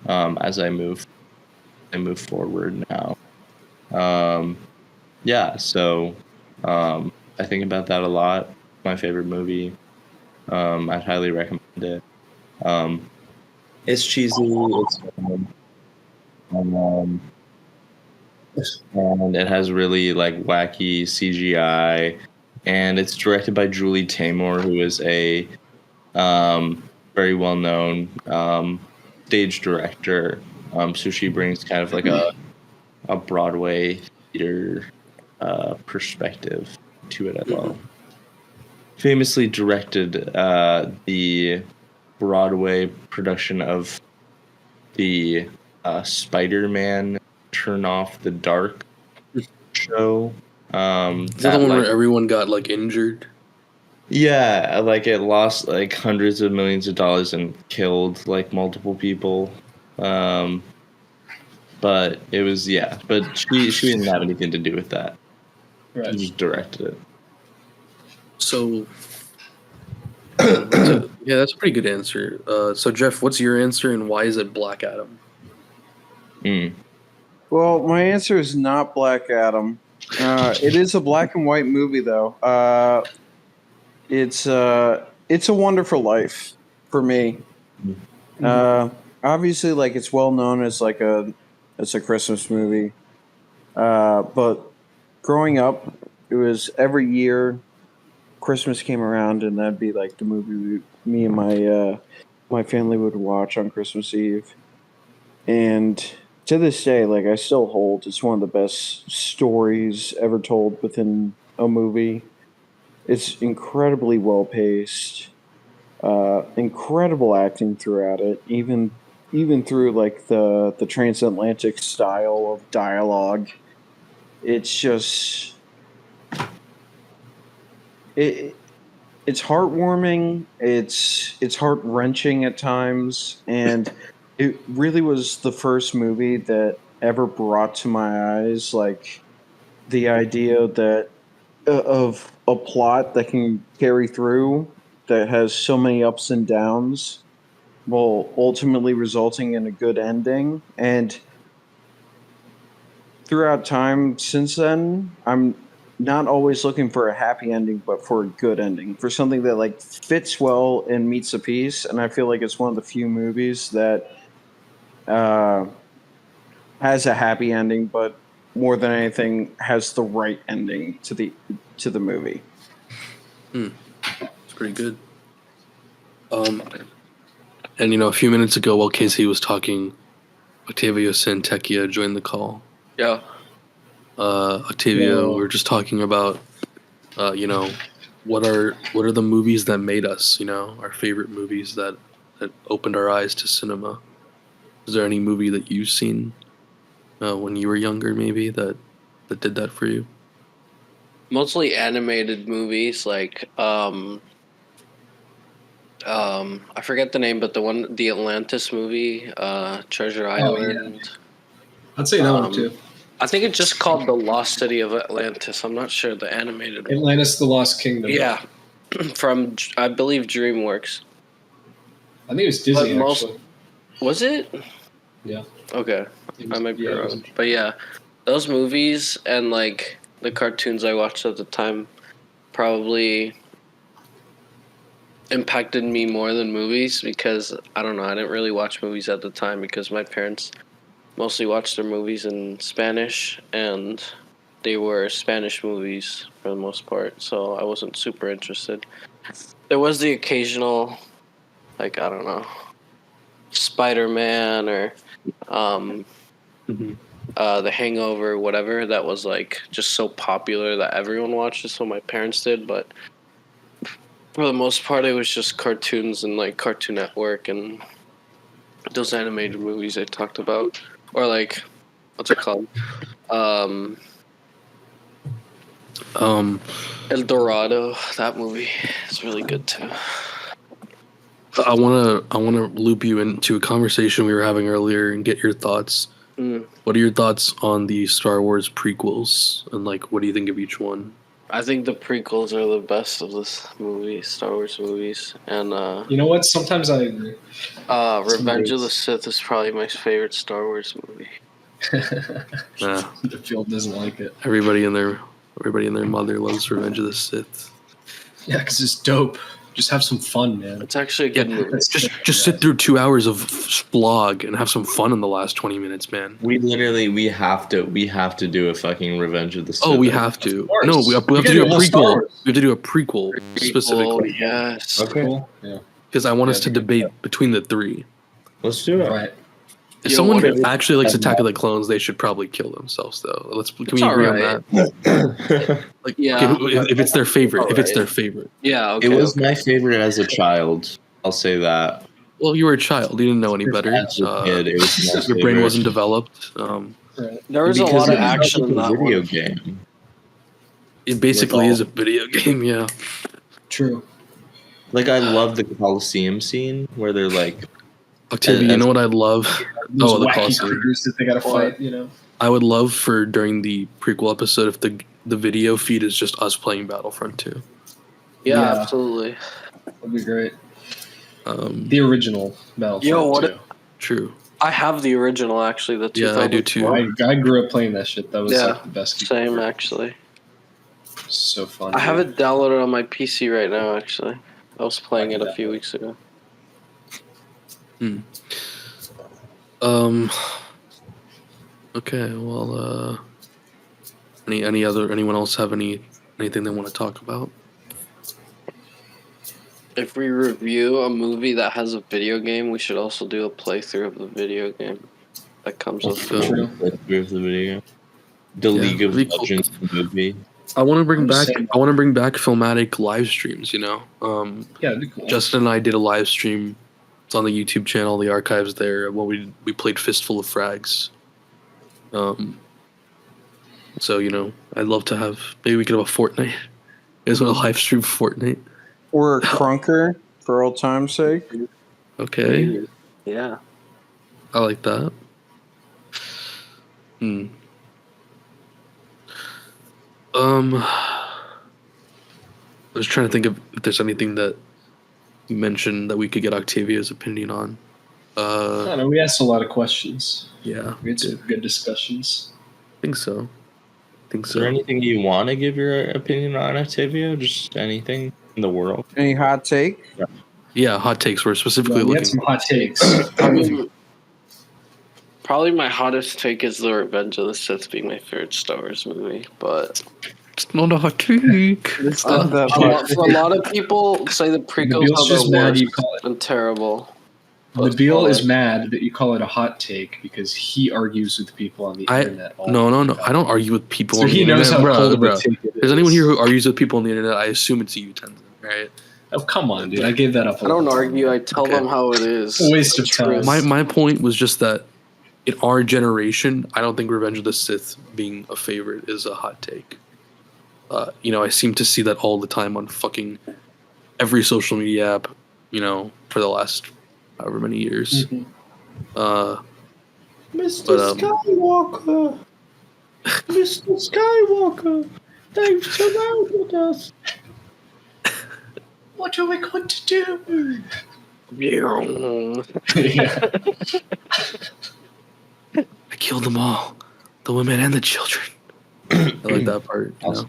as I move forward now. Yeah, so I think about that a lot. My favorite movie. I'd highly recommend it. It's cheesy. It's fun. And it has really like wacky CGI, and it's directed by Julie Taymor, who is a very well known stage director. So she brings kind of like a Broadway theater perspective to it as well. Famously directed the Broadway production of the Spider-Man Turn Off the Dark show. Is that the one where everyone got like injured? Yeah, like it lost like hundreds of millions of dollars and killed like multiple people. But it was but she didn't have anything to do with that. Right. She just directed it. So that's a pretty good answer. So Jeff, what's your answer and why is it Black Adam? Well, my answer is not Black Adam. It is a black and white movie, though. It's a Wonderful Life for me. Obviously, like it's well known as like it's a Christmas movie. But growing up, it was every year Christmas came around, and that'd be like the movie me and my family would watch on Christmas Eve. And to this day, like I still hold it's one of the best stories ever told within a movie. It's incredibly well paced, incredible acting throughout it, even through like the transatlantic style of dialogue. It's just it's heartwarming. It's heart wrenching at times, and it really was the first movie that ever brought to my eyes like the idea that of a plot that can carry through that has so many ups and downs, while ultimately resulting in a good ending. And throughout time since then, I'm not always looking for a happy ending, but for a good ending, for something that like fits well and meets a piece. And I feel like it's one of the few movies that has a happy ending, but more than anything, has the right ending to the movie. It's pretty good. And a few minutes ago, while Casey was talking, Octavio Santecchia joined the call. Yeah. Octavio, we were just talking about, what are the movies that made us, our favorite movies that opened our eyes to cinema. Is there any movie that you've seen when you were younger, maybe that did that for you? Mostly animated movies, like I forget the name, but the Atlantis movie, Treasure Island. Yeah. I'd say that one too. I think it's just called The Lost City of Atlantis. I'm not sure the animated one. Atlantis: The Lost Kingdom. Yeah, from I believe DreamWorks. I think it was Disney. Actually. Was it? Yeah. Okay, I might be wrong, but yeah, those movies and like the cartoons I watched at the time probably impacted me more than movies because I don't know, I didn't really watch movies at the time because my parents mostly watched their movies in Spanish and they were Spanish movies for the most part, so I wasn't super interested. There was the occasional, like, I don't know, Spider-Man or The Hangover, whatever, that was like just so popular that everyone watched it, so my parents did, but for the most part it was just cartoons and like Cartoon Network and those animated movies I talked about. Or like, what's it called? El Dorado, that movie is really good too. I wanna loop you into a conversation we were having earlier and get your thoughts. What are your thoughts on the Star Wars prequels and like what do you think of each one? I think the prequels are the best of this movie, Star Wars movies, and You know what? Sometimes I agree. Revenge of the Sith is probably my favorite Star Wars movie. The field doesn't like it. Everybody and their mother loves Revenge of the Sith. Yeah, because it's dope. Just have some fun, man. It's actually a good movie. Just sit through 2 hours of vlog and have some fun in the last 20 minutes, man. We have to do a fucking Revenge of the Sith. Oh, we have to. No, we have to do a prequel. We have to do a prequel specifically. Yes. Okay. Cool. Yeah. Because I want us to debate between the three. Let's do it. Right. If someone actually likes Attack of the Clones, they should probably kill themselves, though. Can we agree on that? Like, Yeah. okay, if it's their favorite, it's their favorite. Yeah, okay. It was my favorite as a child. I'll say that. Well, you were a child. You didn't know any better. As a kid, it was my Your brain favorite. wasn't developed. There was a Because lot of it was action in like a that video one. game. It basically is a video game, yeah. True. Like I love the Coliseum scene where they're like, Octavio, you know what I'd love? Those the wacky Coliseum. creatures that they gotta fight, you know? I would love for during the prequel episode if the video feed is just us playing Battlefront 2. Yeah, Yeah. absolutely. That'd be great. The original Battlefield. Yo, what 2. True. I have the original, actually. The 2000. Yeah, I do too. I grew up playing that shit. That was Yeah, like the best. Same, actually. So fun. I have it downloaded on my PC right now, actually. I was playing it a few weeks ago. Okay, well, anyone else have anything they want to talk about? If we review a movie that has a video game, we should also do a playthrough of the video game that comes with True. it. the video game. The Yeah, League of pretty cool. Legends movie. I want to bring back Same. Filmatic live streams, you know. Yeah, that'd be cool. Justin and I did a live stream. It's on the YouTube channel, the archives there. Well, we played Fistful of Frags. So, you know, I'd love to have, maybe we could have a Fortnite. You guys want to live stream Fortnite? Or a crunker, for old time's sake. Okay, Yeah. I like that. I was trying to think of if there's anything that you mentioned that we could get Octavio's opinion on. I don't know. We asked a lot of questions. Yeah, We had some good discussions. I think so. Is there anything you want to give your opinion on, Octavio? Just anything in the world? Any hot take? Yeah, hot takes. We're specifically We had looking. some hot takes. I mean, probably my hottest take is The Revenge of the Sith being my favorite Star Wars movie, but It's not a hot take. It's not that much. for a lot of people say the prequels Nabil's are just the mad worst you call it. and terrible. Nabil is mad that you call it a hot take because he argues with people on the internet. all No. the time. I don't argue with people So on the he knows internet, how cold of bro. a take it There's is. anyone here who argues with people on the internet? I assume it's you, Tenzin, right? Oh, come on, dude. I gave that up. I don't argue. I tell Okay. them how it is. A waste of The truth. time. My point was just that in our generation, I don't think Revenge of the Sith being a favorite is a hot take. You know, I seem to see that all the time on fucking every social media app, you know, for the last however many years. Mhm. Mr. Skywalker! Mr. Skywalker! They've surrounded us! What are we going to do? Yeah. Yeah. I killed them all, the women and the children. I like that part. You know?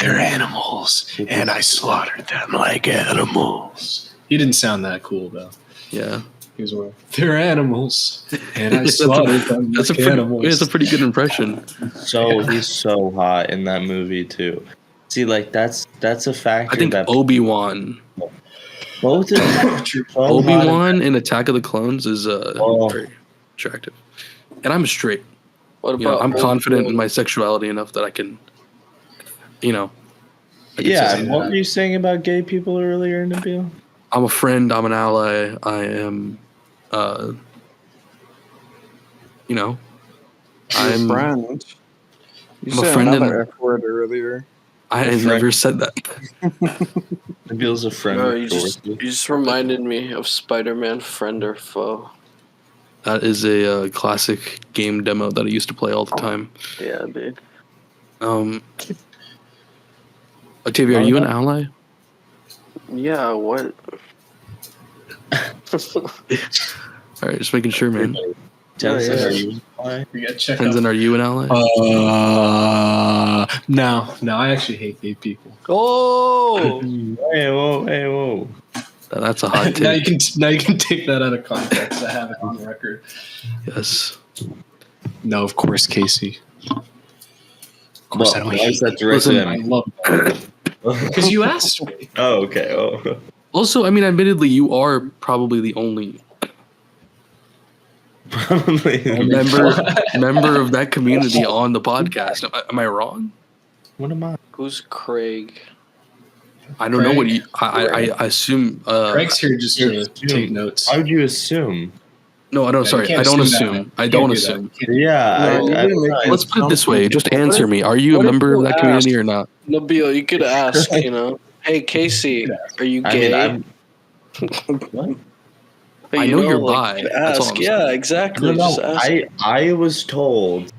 they're animals, and I slaughtered them like animals. He didn't sound that cool though. Yeah. He was more, they're animals, and I slaughtered them like animals. It's a pretty good impression. So he's so hot in that movie too. See, like that's a factor. I think that Obi-Wan. both of them so Obi-Wan in Attack of the Clones is Oh. very attractive. And I'm straight. What You know, about I'm confident in Obi-Wan? my sexuality enough that I can, I can Yeah, say what that. were you saying about gay people earlier, Nabil? I'm a friend. I'm an ally. I am, Your I'm. friend. You I'm a said friend another and- F word earlier. I A have friend. never said that. Nabil's a friend No, of you Dorothy. just reminded me of Spider-Man Friend or Foe. That is a classic game demo that I used to play all the time. Yeah, dude. Octavio, are you an ally? Yeah, what? All right, just making sure, man. Tenzin, yeah. are you? We got to check Tenzin, out. are you an ally? No, I actually hate gay people. Oh! Hey, whoa. That's a hot now take. you can take that out of context. I have it on record. Yes. No, of course, Casey. Of course, I don't Why is hate. that directed Listen, at I me? love that because you asked me. Oh, okay. Oh. Also, I mean, admittedly, you are probably the only Probably. member of that community on the podcast. Am I wrong? What am I? Who's Craig? I don't know what Craig. you. I assume. Greg's here just to Assume. take notes. How would you assume? No, I don't. Yeah, Sorry, you can't I don't assume that. assume. I Can't don't do that. assume. Yeah. No, you didn't make Let's put it this way. Just answer me. Are you a What if member you of that ask? community or not? Nabil, you could ask, Hey, Casey, are you gay? I'm. What? But I know you're like, bi. you could That's all ask. I'm Yeah, saying. exactly. No, Just ask. I was told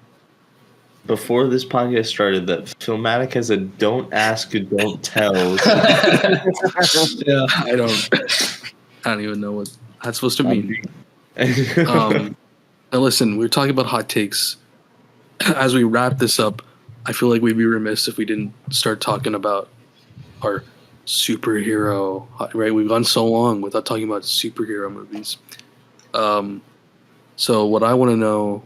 before this podcast started that Filmatic has a "don't ask, don't tell." Yeah. I don't even know what that's supposed to mean. Um, Now listen, we're talking about hot takes. As we wrap this up, I feel like we'd be remiss if we didn't start talking about our superhero. Right, we've gone so long without talking about superhero movies. So what I want to know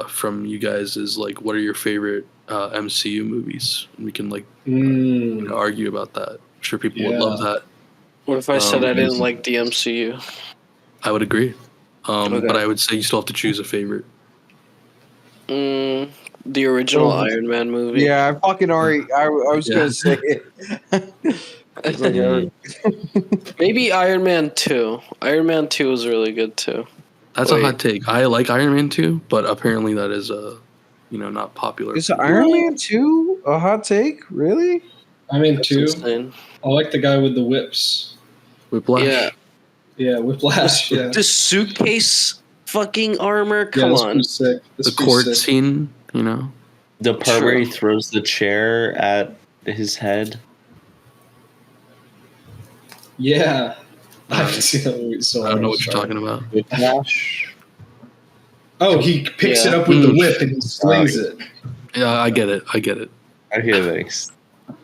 from you guys is like, what are your favorite MCU movies? We can argue about that. I'm sure people would love that. What if I said I didn't easy. like the MCU? I would agree. Okay. But I would say you still have to choose a favorite. The original Iron Man movie. Yeah, I fucking already. I was Yeah. gonna say it. It's like, Maybe Iron Man 2. Iron Man 2 was really good too. That's a hot take. I like Iron Man 2, but apparently that is not popular. is Iron Man 2 a hot take? Really? I'm in That's two. insane. I like the guy with the whips. Whiplash. Yeah. Yeah, Whiplash. Yeah. The suitcase fucking armor. Come this on. pretty sick. This The pretty court sick. scene, the part where he True. throws the chair at his head. Yeah. I haven't seen that movie so I don't know long, what you're sorry. talking about. Whiplash. Oh, he picks it up with the whip and he slings it. Yeah, I get it. Okay, thanks.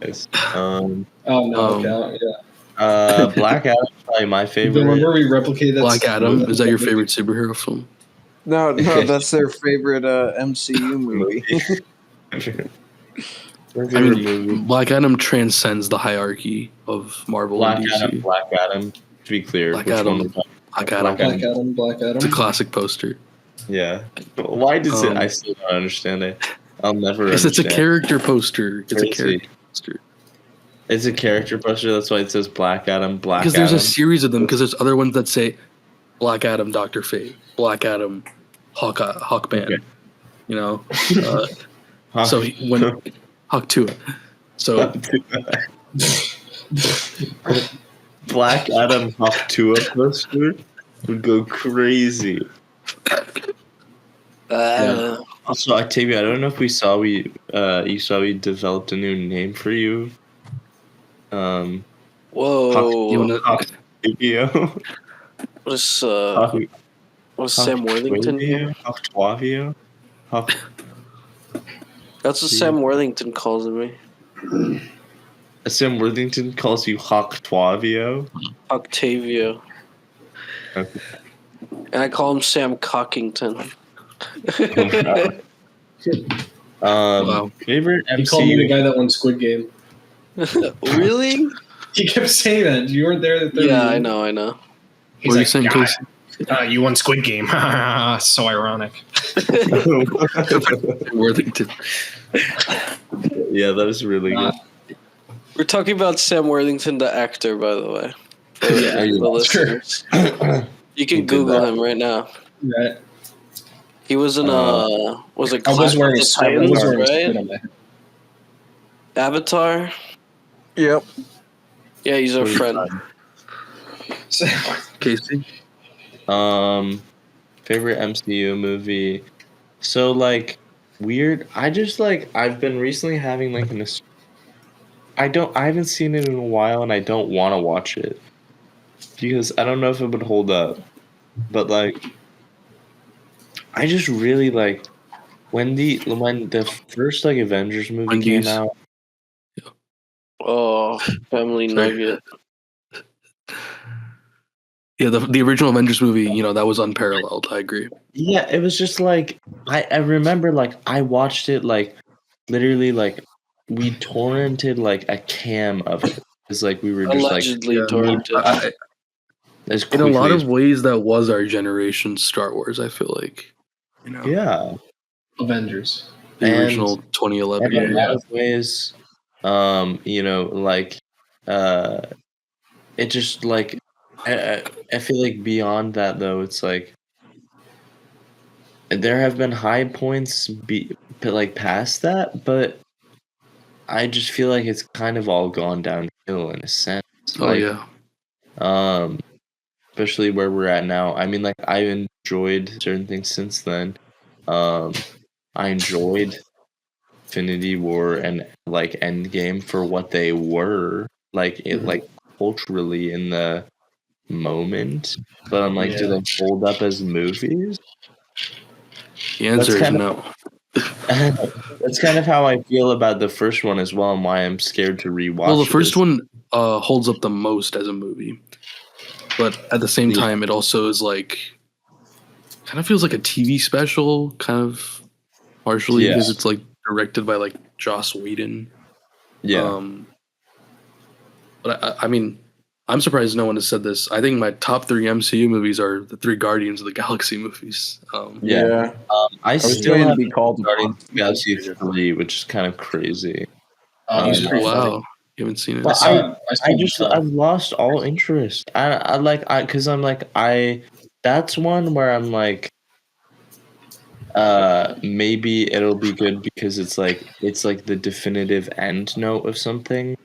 Yes. Oh no, okay, yeah. Black Adam is probably my favorite. Remember we replicated that. Black Adam, is that your favorite superhero film? No, that's their favorite MCU movie. I mean, Black Adam transcends the hierarchy of Marvel Black and DC. Adam. Black Adam. To be clear, Black which Adam. one we're talking Black Adam. Black Adam. It's a classic poster. Yeah. Why does it? Um, I still don't understand it. I'll never Because understand. it's a character poster. It's a Crazy. character poster. It's a character poster. That's why it says Black Adam. Black Because Adam. there's a series of them. Because there's other ones that say Black Adam, Dr. Fate, Black Adam, Hawkman. Huh? So when Hawk 2. So Black Adam Hawk 2 poster would go crazy. Also, Octavio, I don't know if you saw we developed a new name for you. Whoa. you wanna, Octavio. What is Sam Worthington here? Octavio. That's what Sam Worthington calls me. Sam Worthington calls you Octavio. Octavio. Okay. And I call him Sam Cockington. Wow. Favorite He called me the MCU? guy that won Squid Game. Really? He kept saying that. You weren't there. Yeah, I know. He's What are you like, saying, "God, Casey? you won Squid Game. So ironic. Worthington. Yeah, that was really good. We're talking about Sam Worthington, the actor, by the way. For Yeah, the that's true. listeners. You He can did Google that. him right now. Right. He was in was it I was Clash of wearing the a sweat. I Titans, was wearing a right? sweat on my head. Avatar. Yep. Yeah, he's our friend. Casey? Favorite MCU movie. So like weird. I've been recently having like I haven't seen it in a while and I don't want to watch it because I don't know if it would hold up. But like I just really like when the first like Avengers movie Wendy's. came out. Oh, Family Sorry. Nugget. Yeah, the original Avengers movie, that was unparalleled. I agree. Yeah, it was just like I remember like I watched it like literally like we torrented like a cam of it. It's like we were just Allegedly Yeah. torrented. as In a lot quickly of ways, that was our generation's Star Wars, I feel like. yeah. Avengers. The And- original 2011. In a Yeah. lot of ways, it just like I feel like beyond that though, it's like there have been high points like past that, but I just feel like it's kind of all gone downhill in a sense. Oh, Like, yeah. especially where we're at now. I mean, like I enjoyed certain things since then. I enjoyed Infinity War and like Endgame for what they were, like it like culturally in the moment. But I'm like, do they hold up as movies? The answer is kind no. That's kind of how I feel about the first one as well, and why I'm scared to rewatch. Well, the first it. one holds up the most as a movie. But at the same Yeah. time, it also is like, kind of feels like a TV special, kind of partially Yeah. because it's like directed by like Joss Whedon. Yeah, But I mean, I'm surprised no one has said this. I think my top 3 MCU movies are the 3 Guardians of the Galaxy movies. Yeah. I was still waiting to have be called Guardians of the Galaxy 3, which is kind of crazy. It's pretty funny. Wow, you haven't seen it. But I saw I've lost all interest. Because I'm like that's one where I'm like, maybe it'll be good because it's like the definitive end note of something.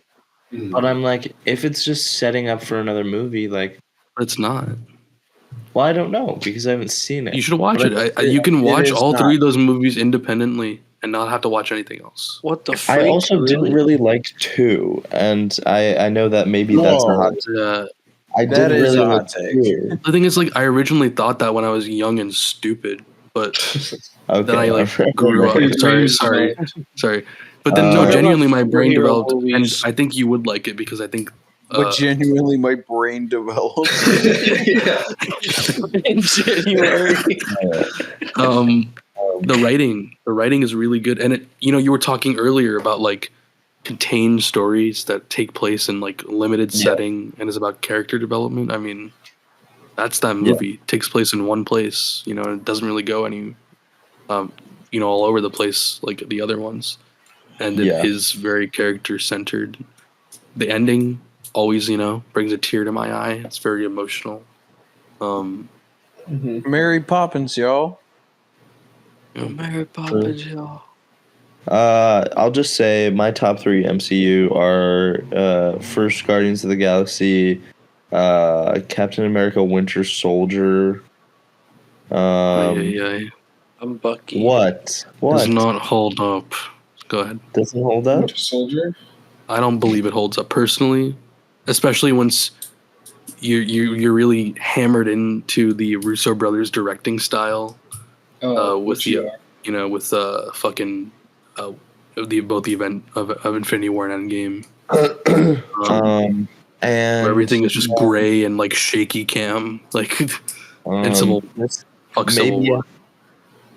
But I'm like, if it's just setting up for another movie, like, But it's not. well, I don't know because I haven't seen it. You should watch But it. You can watch is all not. 3 of those movies independently and not have to watch anything else. What the freak? I also didn't really like 2, and I know that maybe that's a No. hot. I That didn't is really a hot like take. 2. The thing is, like, I originally thought that when I was young and stupid, but Okay, then I like alright. grew up. Your Sorry. brain But then, no, Talking genuinely, my about brain superhero developed, and movies. I think you would like it because I think. But genuinely, my brain developed. In January. The writing is really good, and you were talking earlier about like contained stories that take place in like limited setting and is about character development. I mean, that's that movie. It takes place in one place, and it doesn't really go any all over the place like the other ones, and it is very character centered. The ending always brings a tear to my eye. It's very emotional. Mary Poppins, y'all. Mary Poppins, y'all. I'll just say my top 3 MCU are first Guardians of the Galaxy, Captain America: Winter Soldier. I'm Bucky. What? Does not hold up. Go ahead. Doesn't hold up? Winter Soldier. I don't believe it holds up personally, especially once you're really hammered into the Russo brothers directing style. With which the with fucking both the event of Infinity War and Endgame. And Where everything is just gray and like shaky cam, like and Civil War.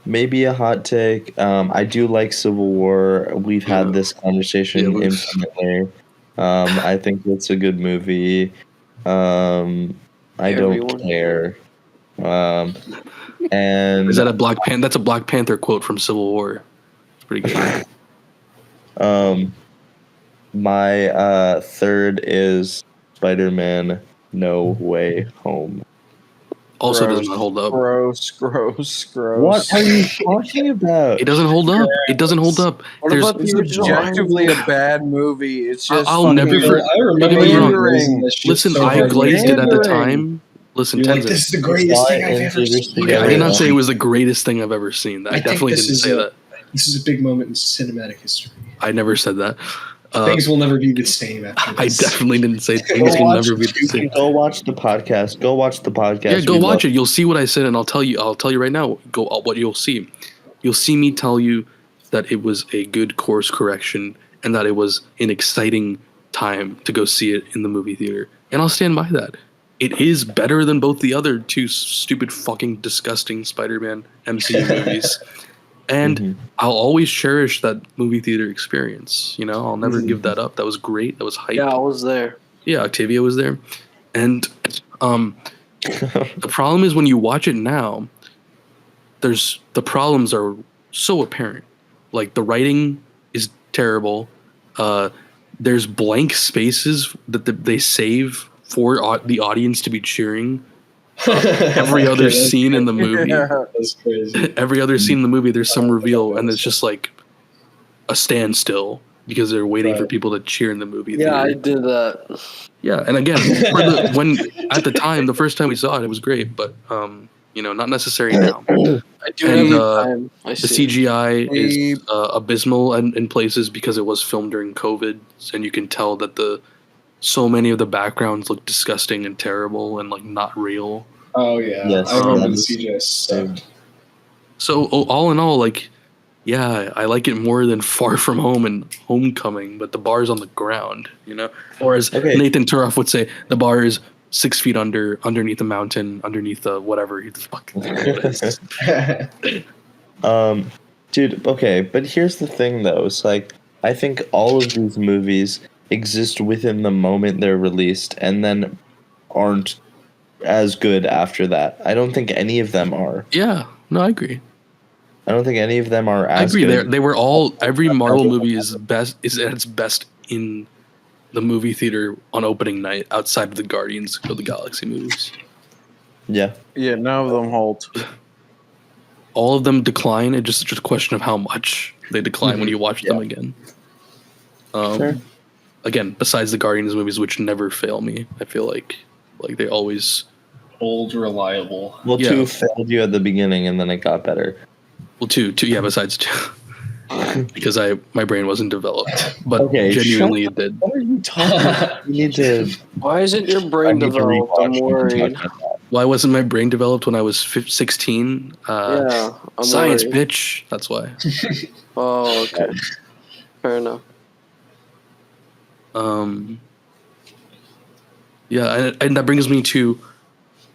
Maybe a hot take. I do like Civil War. We've had this conversation infinitely. I think it's a good movie. I don't care. And is that a Black Panther? That's a Black Panther quote from Civil War. It's pretty good. My third is Spider-Man: No Way Home. Also does not hold up. Gross. What are you talking about? It doesn't hold up. It doesn't hold up. What about the objectively a bad movie? It's just I'll never. I remember Listen, I glazed it at the time. Listen, Tenzin. This is the greatest thing I've ever seen. Okay, I did not say it was the greatest thing I've ever seen. I definitely didn't say that. This is a big moment in cinematic history. I never said that. Things will never be the same after this. I definitely didn't say things will never be the same. Go watch the podcast. Yeah, go watch it. You'll see what I said, and I'll tell you right now. What you'll see. You'll see me tell you that it was a good course correction and that it was an exciting time to go see it in the movie theater. And I'll stand by that. It is better than both the other two stupid, fucking, disgusting Spider-Man MCU movies. And I'll always cherish that movie theater experience. You know, I'll never give that up. That was great. That was hype. Yeah, I was there. Yeah, Octavio was there. And the problem is when you watch it now, the problems are so apparent. Like the writing is terrible. There's blank spaces that they save for the audience to be cheering. Every other scene in the movie, That's crazy. every other scene in the movie, there's some reveal, and it's just like a standstill because they're waiting for people to cheer in the movie. Yeah, theater. I did that. Yeah, and again, when at the time, the first time we saw it, it was great, but not necessary now. I do it every time. The CGI is abysmal in places because it was filmed during COVID, and you can tell that so many of the backgrounds look disgusting and terrible and like not real. Oh yeah, yes, I remember the CGI sucked. So all in all, like, yeah, I like it more than Far From Home and Homecoming, but the bar is on the ground, Or as Nathan Turoff would say, the bar is 6 feet underneath the mountain, underneath the whatever the fuck. Dude, okay, but here's the thing though. It's like I think all of these movies exist within the moment they're released and then aren't as good after that. I don't think any of them are. Yeah, no, I agree. I don't think any of them are as I agree. good. They were all, every Marvel movie is at its best in the movie theater on opening night outside of the Guardians of the Galaxy movies. Yeah. Yeah, none of them hold. All of them decline. It's just a question of how much they decline when you watch them again. Sure. Again, besides the Guardians movies, which never fail me, I feel like they always old, reliable. Well, 2 failed you at the beginning, and then it got better. Well, 2, yeah, besides 2, because my brain wasn't developed, but genuinely it did. What are you talking about? You need to. Why isn't your brain developed? I'm worried. Why wasn't my brain developed when I was 16? I'm science, worried. bitch. That's why. Oh, okay. Fair enough. Yeah, and that brings me to,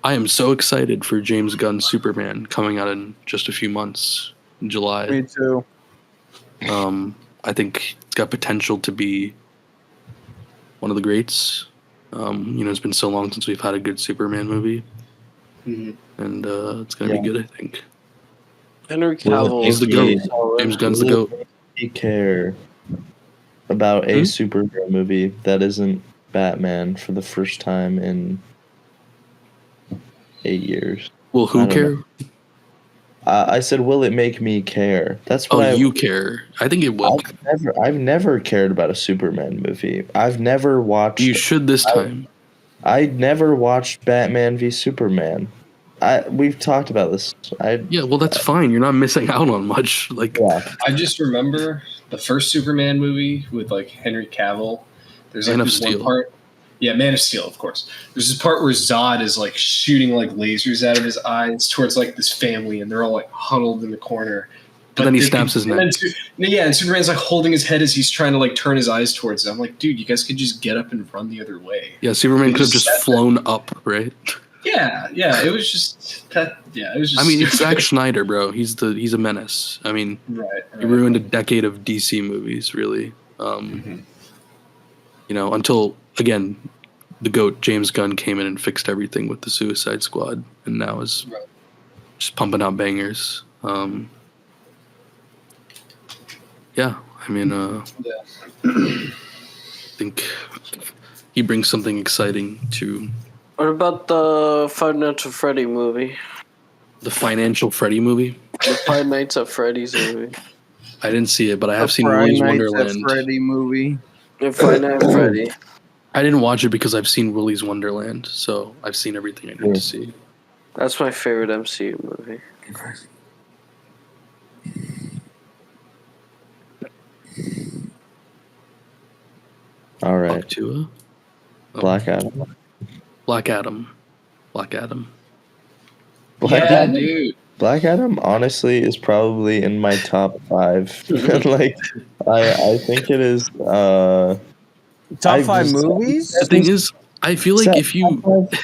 I am so excited for James Gunn's Superman coming out in just a few months in July. Me too. I think it's got potential to be one of the greats. It's been so long since we've had a good Superman movie, and it's gonna be good. I think. Henry Cavill He's the GOAT. James Gunn's the GOAT. You care about a superhero movie that isn't Batman for the first time in 8 years. Will who care? I said, will it make me care? That's what you care. I think it will. I've never cared about a Superman movie. I've never watched. You should this time. I never watched Batman v Superman. We've talked about this. Yeah, well, that's fine. You're not missing out on much. I just remember the first Superman movie with like Henry Cavill. There's like this one part. Yeah, Man of Steel, of course. There's this part where Zod is like shooting like lasers out of his eyes towards like this family, and they're all like huddled in the corner. But then he snaps his neck. And Superman's like holding his head as he's trying to like turn his eyes towards it. I'm like, dude, you guys could just get up and run the other way. Yeah, Superman could have just flown up, right? Yeah, it was just that. Yeah, it was just. I mean, it's Zack Snyder, bro. He's a menace. I mean, he ruined a decade of DC movies, really. You know, until again, the GOAT James Gunn came in and fixed everything with the Suicide Squad, and now is just pumping out bangers. Yeah, I mean, I think he brings something exciting to. What about the Five Nights at Freddy movie? The Financial Freddy movie? The Five Nights at Freddy's movie. I didn't see it, but I have seen Willy's Wonderland. Freddy movie. The Five Nights at Freddy. I didn't watch it because I've seen Willy's Wonderland, so I've seen everything I need to see. That's my favorite MCU movie. All right. Octua? Black Adam. Black Adam. Black Adam. Dude. Black Adam, honestly, is probably in my top 5. Like, I think it is. Top 5 movies? The thing is, I feel like if you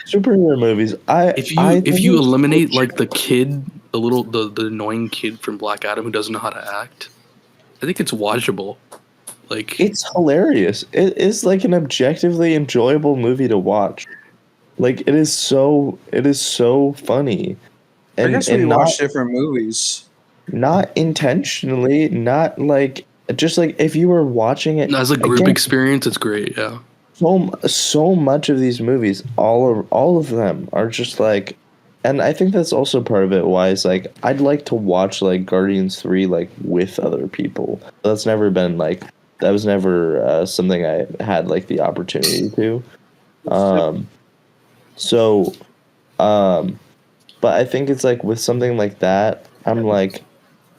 superhero movies, if you eliminate like the kid, the annoying kid from Black Adam who doesn't know how to act, I think it's watchable. Like, it's hilarious. It is like an objectively enjoyable movie to watch. Like, it is so funny. And, I guess we watch different movies. Not intentionally, not like just like if you were watching it as a group experience, it's great. Yeah. So much of these movies, all of them are just like, and I think that's also part of it. Why is like I'd like to watch like Guardians 3 like with other people. That's never been like that was never something I had like the opportunity to. But I think it's like with something like that, I'm like,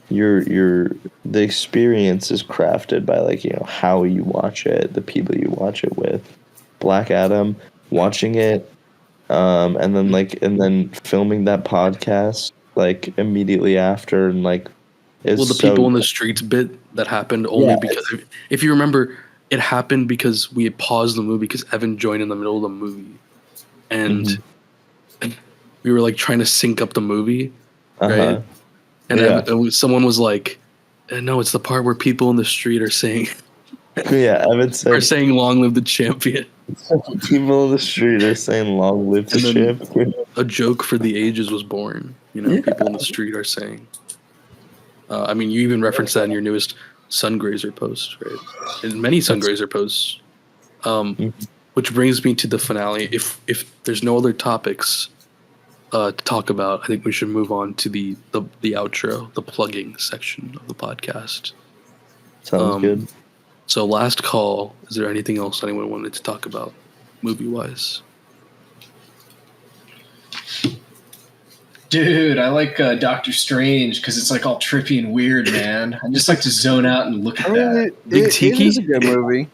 the experience is crafted by like, you know, how you watch it, the people you watch it with. Black Adam, watching it, and then filming that podcast like immediately after, and like, the people in the streets bit that happened only because if you remember, it happened because we had paused the movie because Evan joined in the middle of the movie, and we were like trying to sync up the movie, right? And someone was like, "No, it's the part where people in the street are saying." Evan said, are saying "Long live the champion." People in the street are saying "Long live the champion." A joke for the ages was born. You know, people in the street are saying. I mean, you even referenced that in your newest Sungrazer post, right? And many Sungrazer posts. Which brings me to the finale. If there's no other topics to talk about, I think we should move on to the outro, the plugging section of the podcast. Sounds good. So last call, is there anything else anyone wanted to talk about movie-wise? Dude, I like Doctor Strange because it's like all trippy and weird, man. I just like to zone out and look at that. Big Tiki? It is a good movie.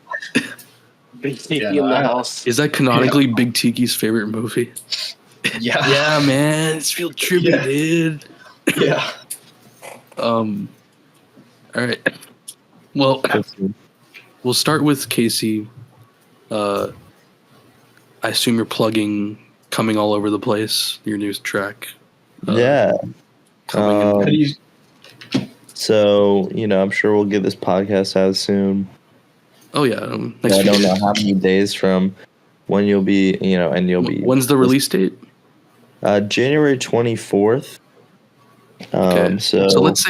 Big Tiki in the house. Is that canonically Big Tiki's favorite movie? Yeah. Yeah, man. It's real trippy, dude. Yeah. All right. Well, we'll start with Casey. I assume you're plugging Coming All Over the Place, your new track. So, you know, I'm sure we'll get this podcast out soon. Oh, yeah. I don't know how many days from when you'll be, you know, and you'll be. When's the release date? January 24th. Okay. So let's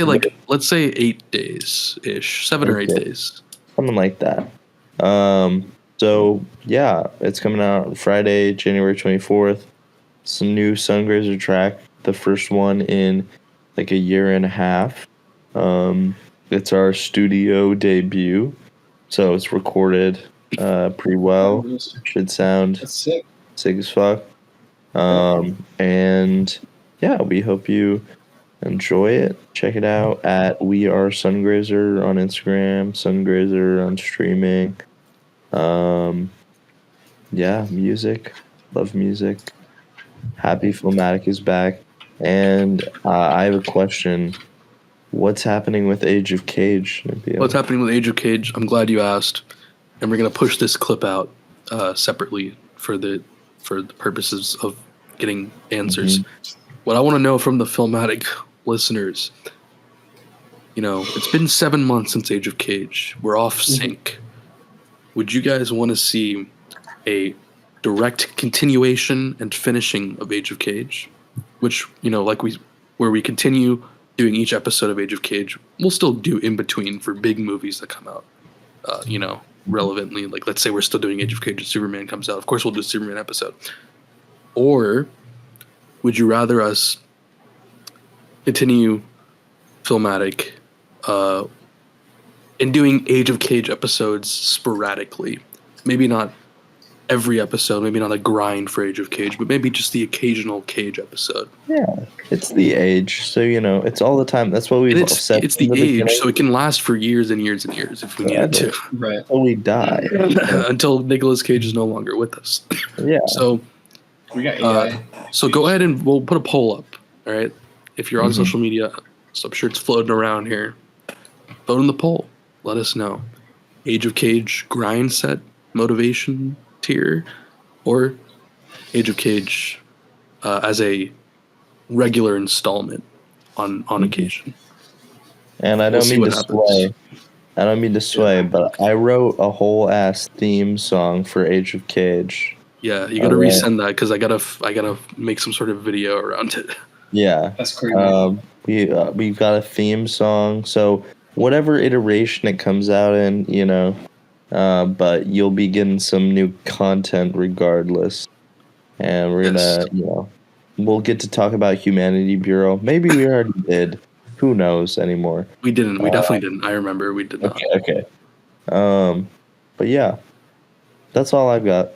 say 8 days ish, 7 or 8 days, something like that. So yeah, it's coming out Friday, January 24th. It's a new Sungrazer track, the first one in like a year and a half. It's our studio debut, so it's recorded pretty well. Should sound sick as fuck. And yeah, we hope you enjoy it. Check it out at We Are Sungrazer on Instagram, Sungrazer on streaming. Yeah, music. Love music. Happy Filmatic is back. And I have a question. what's happening with Age of Cage? What's happening with Age of Cage? I'm glad you asked, and we're gonna push this clip out separately for the purposes of getting answers. What I want to know from the Filmatic listeners, it's been 7 months since Age of Cage. We're off sync. Would you guys want to see a direct continuation and finishing of Age of Cage, which where we continue doing each episode of Age of Cage? We'll still do in between for big movies that come out, relevantly. Like, let's say we're still doing Age of Cage and Superman comes out. Of course, we'll do a Superman episode. Or would you rather us continue Filmatic and doing Age of Cage episodes sporadically? Maybe not every episode, maybe not a grind for Age of Cage, but maybe just the occasional Cage episode. Yeah, it's the age, so it's all the time. That's what we've said. It's the age, so it can last for years and years and years if we need it to. Right. Until we die. Until Nicolas Cage is no longer with us. Yeah. So we got AI. So go ahead and we'll put a poll up. All right. If you're on social media, so I'm sure it's floating around here. Vote in the poll. Let us know. Age of Cage grind set motivation tier, or Age of Cage as a regular installment on occasion. And I don't mean to sway. I don't mean to sway, but I wrote a whole ass theme song for Age of Cage. Yeah, you gotta resend that because I gotta make some sort of video around it. Yeah, that's crazy. We've got a theme song, so whatever iteration it comes out in, but you'll be getting some new content regardless. And we're gonna, we'll get to talk about Humanity Bureau. Maybe we already did. Who knows anymore? We didn't. We definitely didn't. I remember we did not. Okay. But yeah, that's all I've got.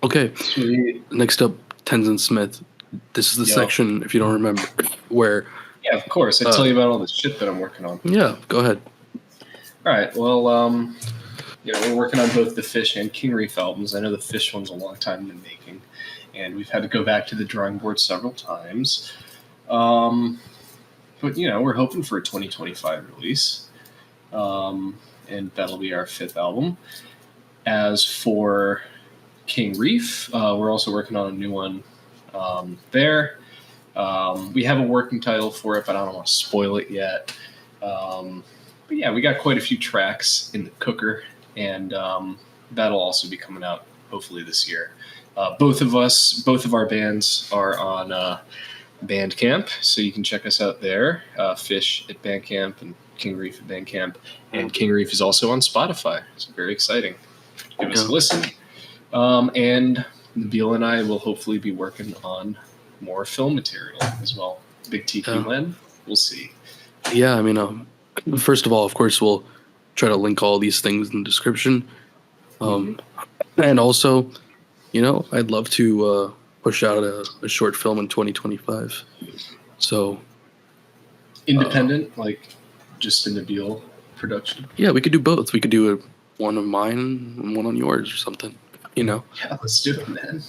Okay. Sweet. Next up, Tenzin Smith. This is the section, if you don't remember, where... Yeah, of course. I tell you about all the shit that I'm working on. Yeah, go ahead. All right. Well, we're working on both the Fish and King Reef albums. I know the Fish one's a long time in the making, and we've had to go back to the drawing board several times. But, we're hoping for a 2025 release, and that'll be our 5th album. As for King Reef, we're also working on a new one there. We have a working title for it, but I don't want to spoil it yet. But yeah, we got quite a few tracks in the cooker, and that'll also be coming out hopefully this year. Both of our bands are on Bandcamp, so you can check us out there. Fish at Bandcamp and King Reef at Bandcamp, and King Reef is also on Spotify. So very exciting. Give us a listen. And Nabil and I will hopefully be working on more film material as well. Big Tiki Len, we'll see. Yeah, I mean, first of all, of course, we'll try to link all these things in the description. And also, I'd love to push out a short film in 2025. So independent, like just a Nabil production. Yeah, we could do both. We could do one of mine and one on yours or something. Yeah, let's do it, man.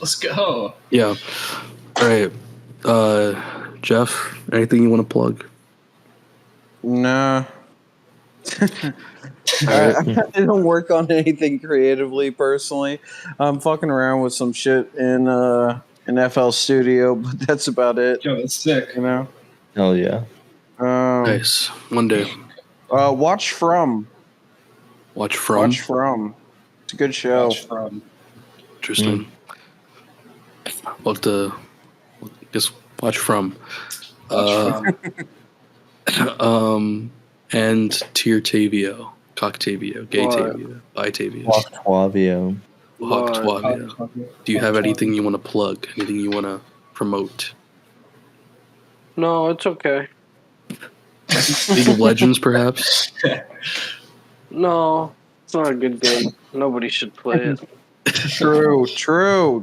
Let's go. Yeah. All right. Jeff, anything you want to plug? Nah. I don't work on anything creatively personally. I'm fucking around with some shit in FL Studio, but that's about it. Yo, that's sick. Hell yeah. Nice. One day. Watch From. Watch From? Watch From. It's a good show. Watch From. Interesting. We'll have to just watch From. And Tiertavio, Coctavio, Gaytavio, Bitavio. Octavio. Do you have anything you want to plug? Anything you want to promote? No, it's okay. League of Legends, perhaps? No, it's not a good game. Nobody should play it. True. So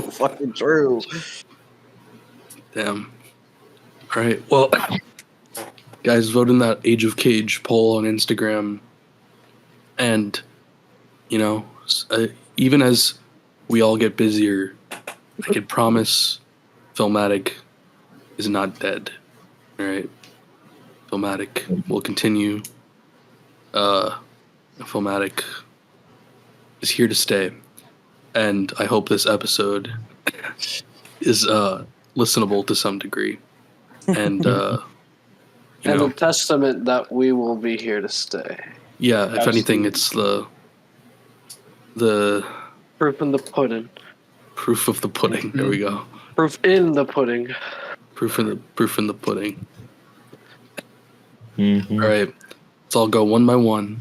fucking true. Damn. All right. Well, guys, vote in that Age of Cage poll on Instagram. And, even as we all get busier, I can promise Filmatic is not dead. All right. Filmatic will continue. Filmatic is here to stay. And I hope this episode is listenable to some degree. And, you And know, a testament that we will be here to stay. yeah, if anything, it's the Proof in the pudding. proof of the pudding. There we go. Proof in the pudding. Proof in the pudding. Mhm. All right. Let's all go one by one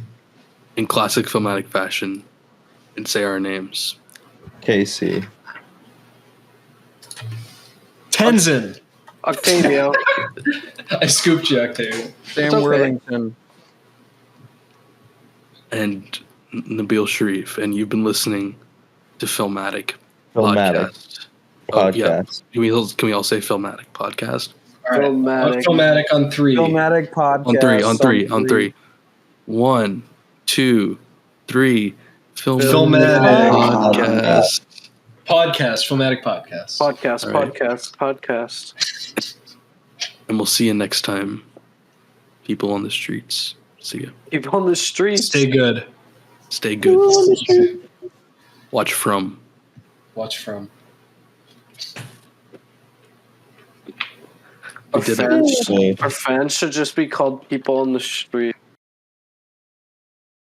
in classic Filmatic fashion and say our names. Casey. Tenzin. Octavio. I scooped you, Octavio. Sam It's okay. Worthington. And Nabil Sharif, and you've been listening to Filmatic Filmatic Podcast. Oh, yeah. podcast. Can we all say Filmatic Podcast? All right. Filmatic. Filmatic on 3. Filmatic podcast. On three. 1, 2, 3. Filmatic. Podcast. Podcast. Filmatic podcast. Podcast, All right. podcast. And we'll see you next time. People on the streets. See ya. Keep on the streets. Stay good. Stay good. Watch from. Watch from. We did it. Our fans should just be called people on the street.